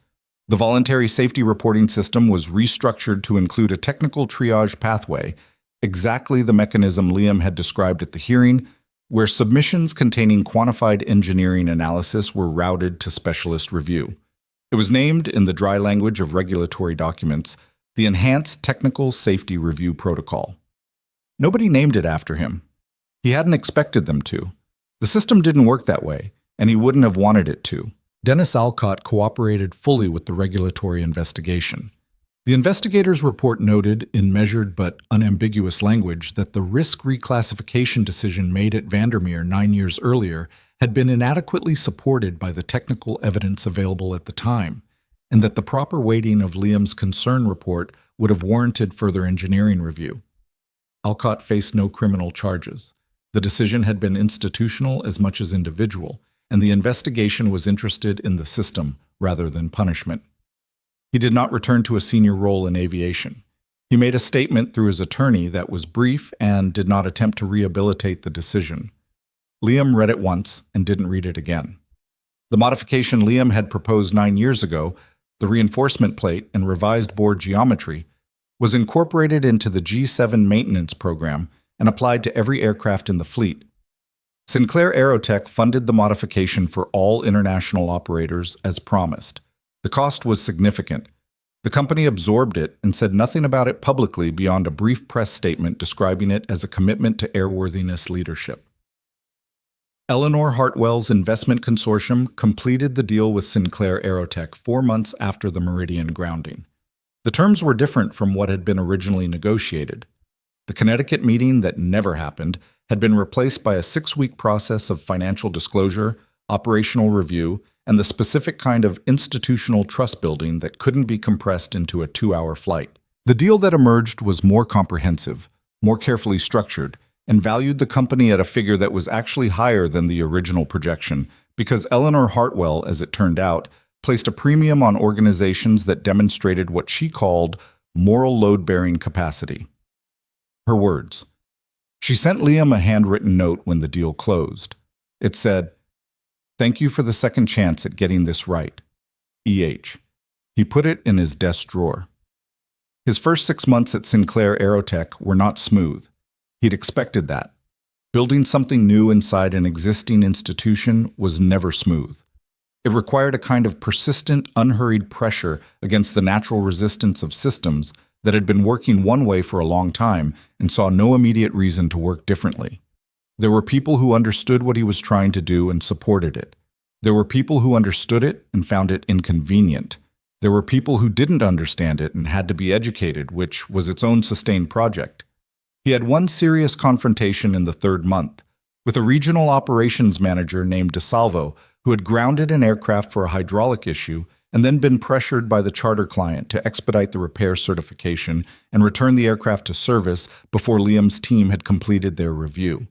[SPEAKER 1] The voluntary safety reporting system was restructured to include a technical triage pathway, exactly the mechanism Liam had described at the hearing, where submissions containing quantified engineering analysis were routed to specialist review. It was named, in the dry language of regulatory documents, the Enhanced Technical Safety Review Protocol. Nobody named it after him. He hadn't expected them to. The system didn't work that way, and he wouldn't have wanted it to. Dennis Alcott cooperated fully with the regulatory investigation. The investigators' report noted, in measured but unambiguous language, that the risk reclassification decision made at Vandermeer 9 years earlier had been inadequately supported by the technical evidence available at the time, and that the proper weighting of Liam's concern report would have warranted further engineering review. Alcott faced no criminal charges. The decision had been institutional as much as individual, and the investigation was interested in the system rather than punishment. He did not return to a senior role in aviation. He made a statement through his attorney that was brief and did not attempt to rehabilitate the decision. Liam read it once and didn't read it again. The modification Liam had proposed 9 years ago, the reinforcement plate and revised board geometry, was incorporated into the G7 maintenance program and applied to every aircraft in the fleet. Sinclair Aerotech funded the modification for all international operators as promised. The cost was significant. The company absorbed it and said nothing about it publicly beyond a brief press statement describing it as a commitment to airworthiness leadership. Eleanor Hartwell's investment consortium completed the deal with Sinclair Aerotech 4 months after the Meridian grounding. The terms were different from what had been originally negotiated. The Connecticut meeting that never happened had been replaced by a 6-week process of financial disclosure, operational review, and the specific kind of institutional trust building that couldn't be compressed into a 2-hour flight. The deal that emerged was more comprehensive, more carefully structured, and valued the company at a figure that was actually higher than the original projection, because Eleanor Hartwell, as it turned out, placed a premium on organizations that demonstrated what she called moral load-bearing capacity. Her words. She sent Liam a handwritten note when the deal closed. It said, "Thank you for the second chance at getting this right. E.H." He put it in his desk drawer. His first 6 months at Sinclair Aerotech were not smooth. He'd expected that. Building something new inside an existing institution was never smooth. It required a kind of persistent, unhurried pressure against the natural resistance of systems that had been working one way for a long time and saw no immediate reason to work differently. There were people who understood what he was trying to do and supported it. There were people who understood it and found it inconvenient. There were people who didn't understand it and had to be educated, which was its own sustained project. He had one serious confrontation in the 3rd month, with a regional operations manager named DeSalvo, who had grounded an aircraft for a hydraulic issue and then been pressured by the charter client to expedite the repair certification and return the aircraft to service before Liam's team had completed their review.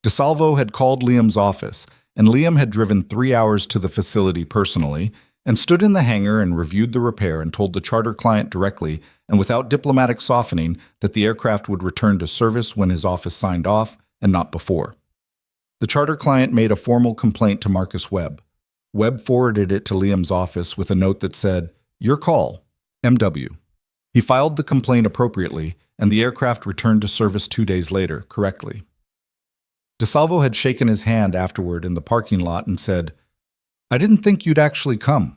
[SPEAKER 1] DeSalvo had called Liam's office, and Liam had driven 3 hours to the facility personally and stood in the hangar and reviewed the repair and told the charter client directly and without diplomatic softening that the aircraft would return to service when his office signed off and not before. The charter client made a formal complaint to Marcus Webb. Webb forwarded it to Liam's office with a note that said, "Your call, MW." He filed the complaint appropriately, and the aircraft returned to service 2 days later, correctly. DeSalvo had shaken his hand afterward in the parking lot and said, "I didn't think you'd actually come."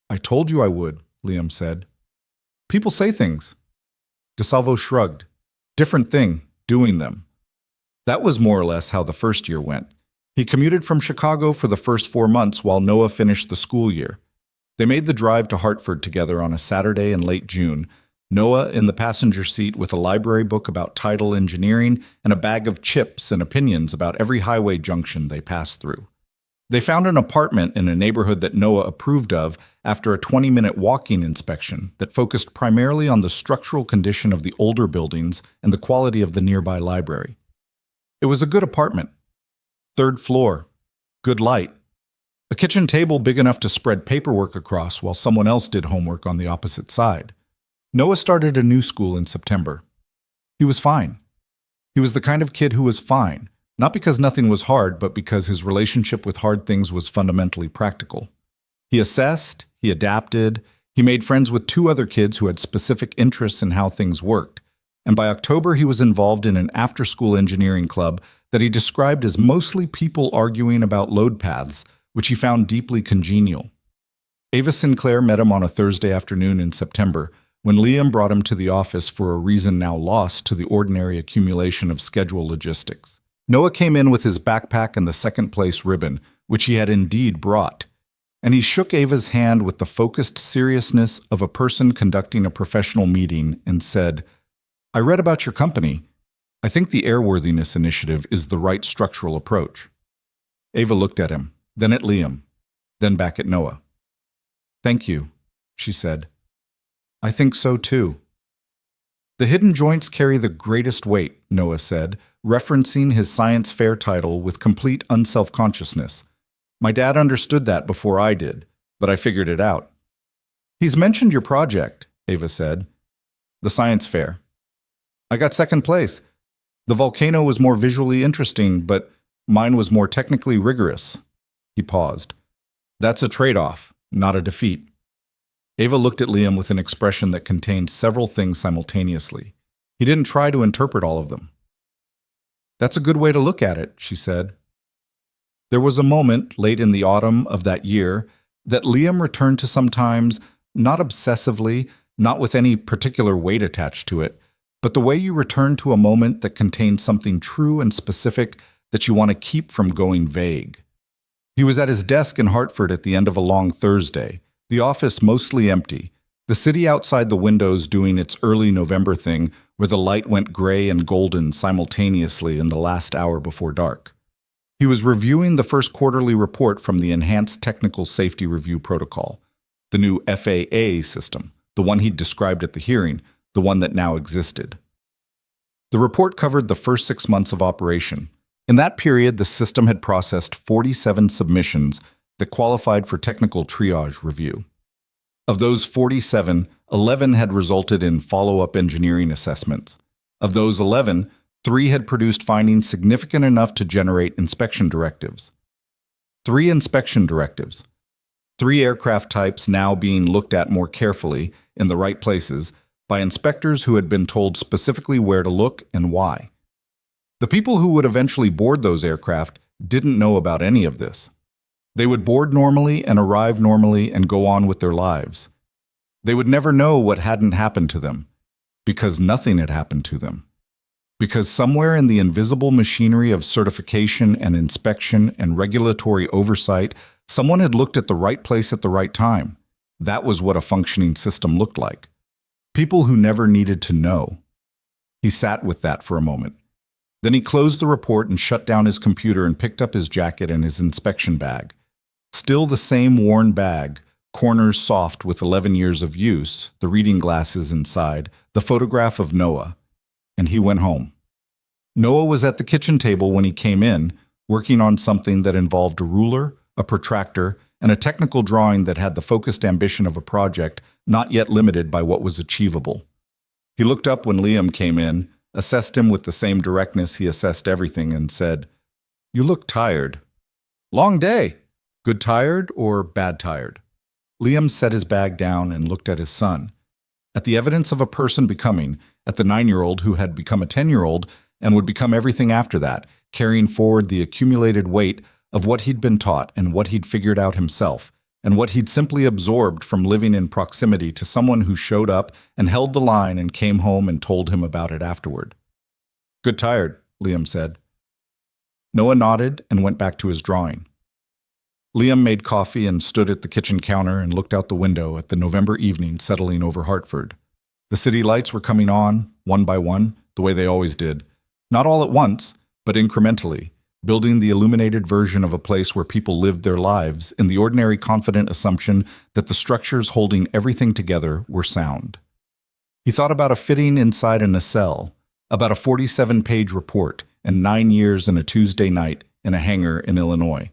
[SPEAKER 1] "I told you I would," Liam said. "People say things." DeSalvo shrugged. Different thing, doing them. That was more or less how the first year went. He commuted from Chicago for the first 4 months while Noah finished the school year. They made the drive to Hartford together on a Saturday in late June, Noah in the passenger seat with a library book about tidal engineering and a bag of chips and opinions about every highway junction they passed through. They found an apartment in a neighborhood that Noah approved of after a 20-minute walking inspection that focused primarily on the structural condition of the older buildings and the quality of the nearby library. It was a good apartment. 3rd floor. Good light. A kitchen table big enough to spread paperwork across while someone else did homework on the opposite side. Noah started a new school in September. He was fine. He was the kind of kid who was fine, not because nothing was hard, but because his relationship with hard things was fundamentally practical. He assessed, he adapted, he made friends with two other kids who had specific interests in how things worked, and by October he was involved in an after-school engineering club that he described as mostly people arguing about load paths, which he found deeply congenial. Ava Sinclair met him on a Thursday afternoon in September, when Liam brought him to the office for a reason now lost to the ordinary accumulation of schedule logistics. Noah came in with his backpack and the second-place ribbon, which he had indeed brought, and he shook Ava's hand with the focused seriousness of a person conducting a professional meeting and said, "I read about your company. I think the Airworthiness Initiative is the right structural approach." Ava looked at him, then at Liam, then back at Noah. "Thank you," she said. "I think so too." "The hidden joints carry the greatest weight," Noah said, referencing his science fair title with complete unself-consciousness. "My dad understood that before I did, but I figured it out." "He's mentioned your project," Ava said. "The science fair. I got second place. The volcano was more visually interesting, but mine was more technically rigorous." He paused. "That's a trade-off, not a defeat." Ava looked at Liam with an expression that contained several things simultaneously. He didn't try to interpret all of them. "That's a good way to look at it," she said. There was a moment, late in the autumn of that year, that Liam returned to sometimes, not obsessively, not with any particular weight attached to it, but the way you return to a moment that contains something true and specific that you want to keep from going vague. He was at his desk in Hartford at the end of a long Thursday, the office mostly empty, the city outside the windows doing its early November thing where the light went gray and golden simultaneously in the last hour before dark. He was reviewing the first quarterly report from the Enhanced Technical Safety Review Protocol, the new FAA system, the one he'd described at the hearing, the one that now existed. The report covered the first 6 months of operation. In that period, the system had processed 47 submissions that qualified for technical triage review. Of those 47, 11 had resulted in follow-up engineering assessments. Of those 11, 3 had produced findings significant enough to generate inspection directives. 3 inspection directives. 3 aircraft types now being looked at more carefully, in the right places, by inspectors who had been told specifically where to look and why. The people who would eventually board those aircraft didn't know about any of this. They would board normally and arrive normally and go on with their lives. They would never know what hadn't happened to them, because nothing had happened to them. Because somewhere in the invisible machinery of certification and inspection and regulatory oversight, someone had looked at the right place at the right time. That was what a functioning system looked like. People who never needed to know. He sat with that for a moment. Then he closed the report and shut down his computer and picked up his jacket and his inspection bag. Still the same worn bag, corners soft with 11 years of use, the reading glasses inside, the photograph of Noah. And he went home. Noah was at the kitchen table when he came in, working on something that involved a ruler, a protractor, and a technical drawing that had the focused ambition of a project not yet limited by what was achievable. He looked up when Liam came in, assessed him with the same directness he assessed everything, and said, "You look tired." "Long day." "Good tired or bad tired?" Liam set his bag down and looked at his son. At the evidence of a person becoming, at the 9-year-old who had become a 10-year-old and would become everything after that, carrying forward the accumulated weight of what he'd been taught and what he'd figured out himself, and what he'd simply absorbed from living in proximity to someone who showed up and held the line and came home and told him about it afterward. "Good tired," Liam said. Noah nodded and went back to his drawing. Liam made coffee and stood at the kitchen counter and looked out the window at the November evening settling over Hartford. The city lights were coming on, one by one, the way they always did. Not all at once, but incrementally, building the illuminated version of a place where people lived their lives in the ordinary confident assumption that the structures holding everything together were sound. He thought about a fitting inside a nacelle, about a 47-page report, and 9 years and a Tuesday night in a hangar in Illinois.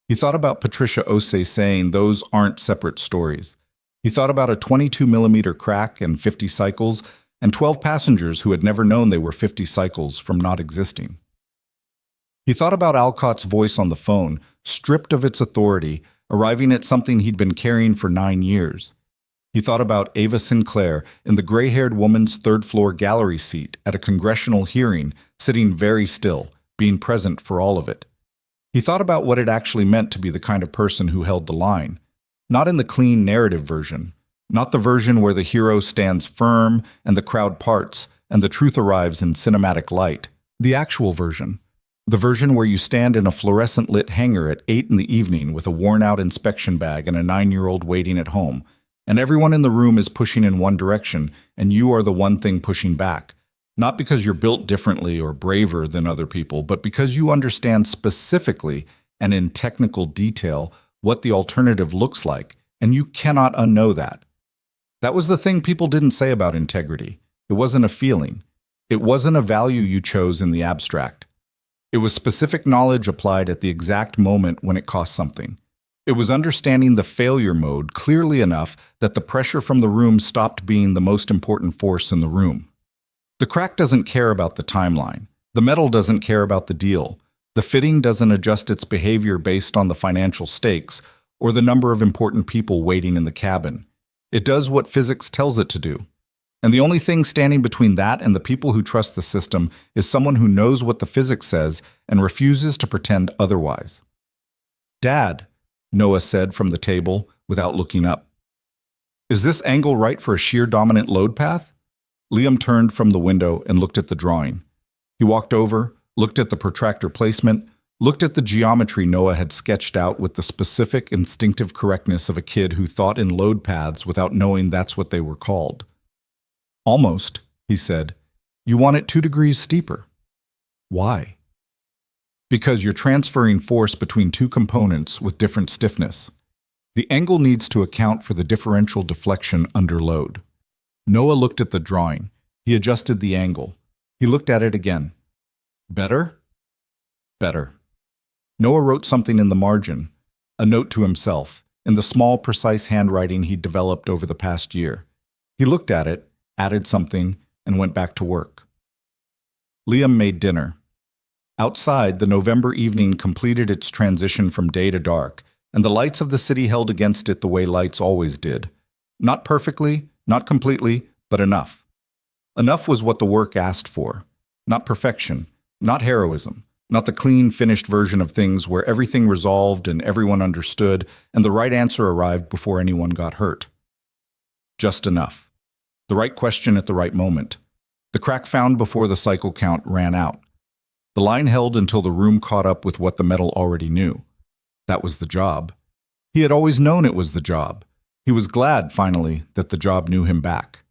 [SPEAKER 1] He thought about Patricia Osei saying those aren't separate stories. He thought about a 22mm crack and 50 cycles, and 12 passengers who had never known they were 50 cycles from not existing. He thought about Alcott's voice on the phone, stripped of its authority, arriving at something he'd been carrying for 9 years. He thought about Ava Sinclair in the gray-haired woman's third-floor gallery seat at a congressional hearing, sitting very still, being present for all of it. He thought about what it actually meant to be the kind of person who held the line, not in the clean narrative version, not the version where the hero stands firm and the crowd parts and the truth arrives in cinematic light, the actual version. The version where you stand in a fluorescent-lit hangar at 8 in the evening with a worn-out inspection bag and a 9-year-old waiting at home, and everyone in the room is pushing in one direction, and you are the one thing pushing back, not because you're built differently or braver than other people, but because you understand specifically and in technical detail what the alternative looks like, and you cannot unknow that. That was the thing people didn't say about integrity. It wasn't a feeling. It wasn't a value you chose in the abstract. It was specific knowledge applied at the exact moment when it cost something. It was understanding the failure mode clearly enough that the pressure from the room stopped being the most important force in the room. The crack doesn't care about the timeline. The metal doesn't care about the deal. The fitting doesn't adjust its behavior based on the financial stakes or the number of important people waiting in the cabin. It does what physics tells it to do. And the only thing standing between that and the people who trust the system is someone who knows what the physics says and refuses to pretend otherwise. "Dad," Noah said from the table without looking up. "Is this angle right for a shear dominant load path?" Liam turned from the window and looked at the drawing. He walked over, looked at the protractor placement, looked at the geometry Noah had sketched out with the specific instinctive correctness of a kid who thought in load paths without knowing that's what they were called. "Almost," he said. "You want it 2 degrees steeper." "Why?" "Because you're transferring force between two components with different stiffness. The angle needs to account for the differential deflection under load." Noah looked at the drawing. He adjusted the angle. He looked at it again. "Better?" "Better." Noah wrote something in the margin, a note to himself, in the small, precise handwriting he'd developed over the past year. He looked at it, added something, and went back to work. Liam made dinner. Outside, the November evening completed its transition from day to dark, and the lights of the city held against it the way lights always did. Not perfectly, not completely, but enough. Enough was what the work asked for. Not perfection, not heroism, not the clean, finished version of things where everything resolved and everyone understood and the right answer arrived before anyone got hurt. Just enough. The right question at the right moment. The crack found before the cycle count ran out. The line held until the room caught up with what the metal already knew. That was the job. He had always known it was the job. He was glad, finally, that the job knew him back.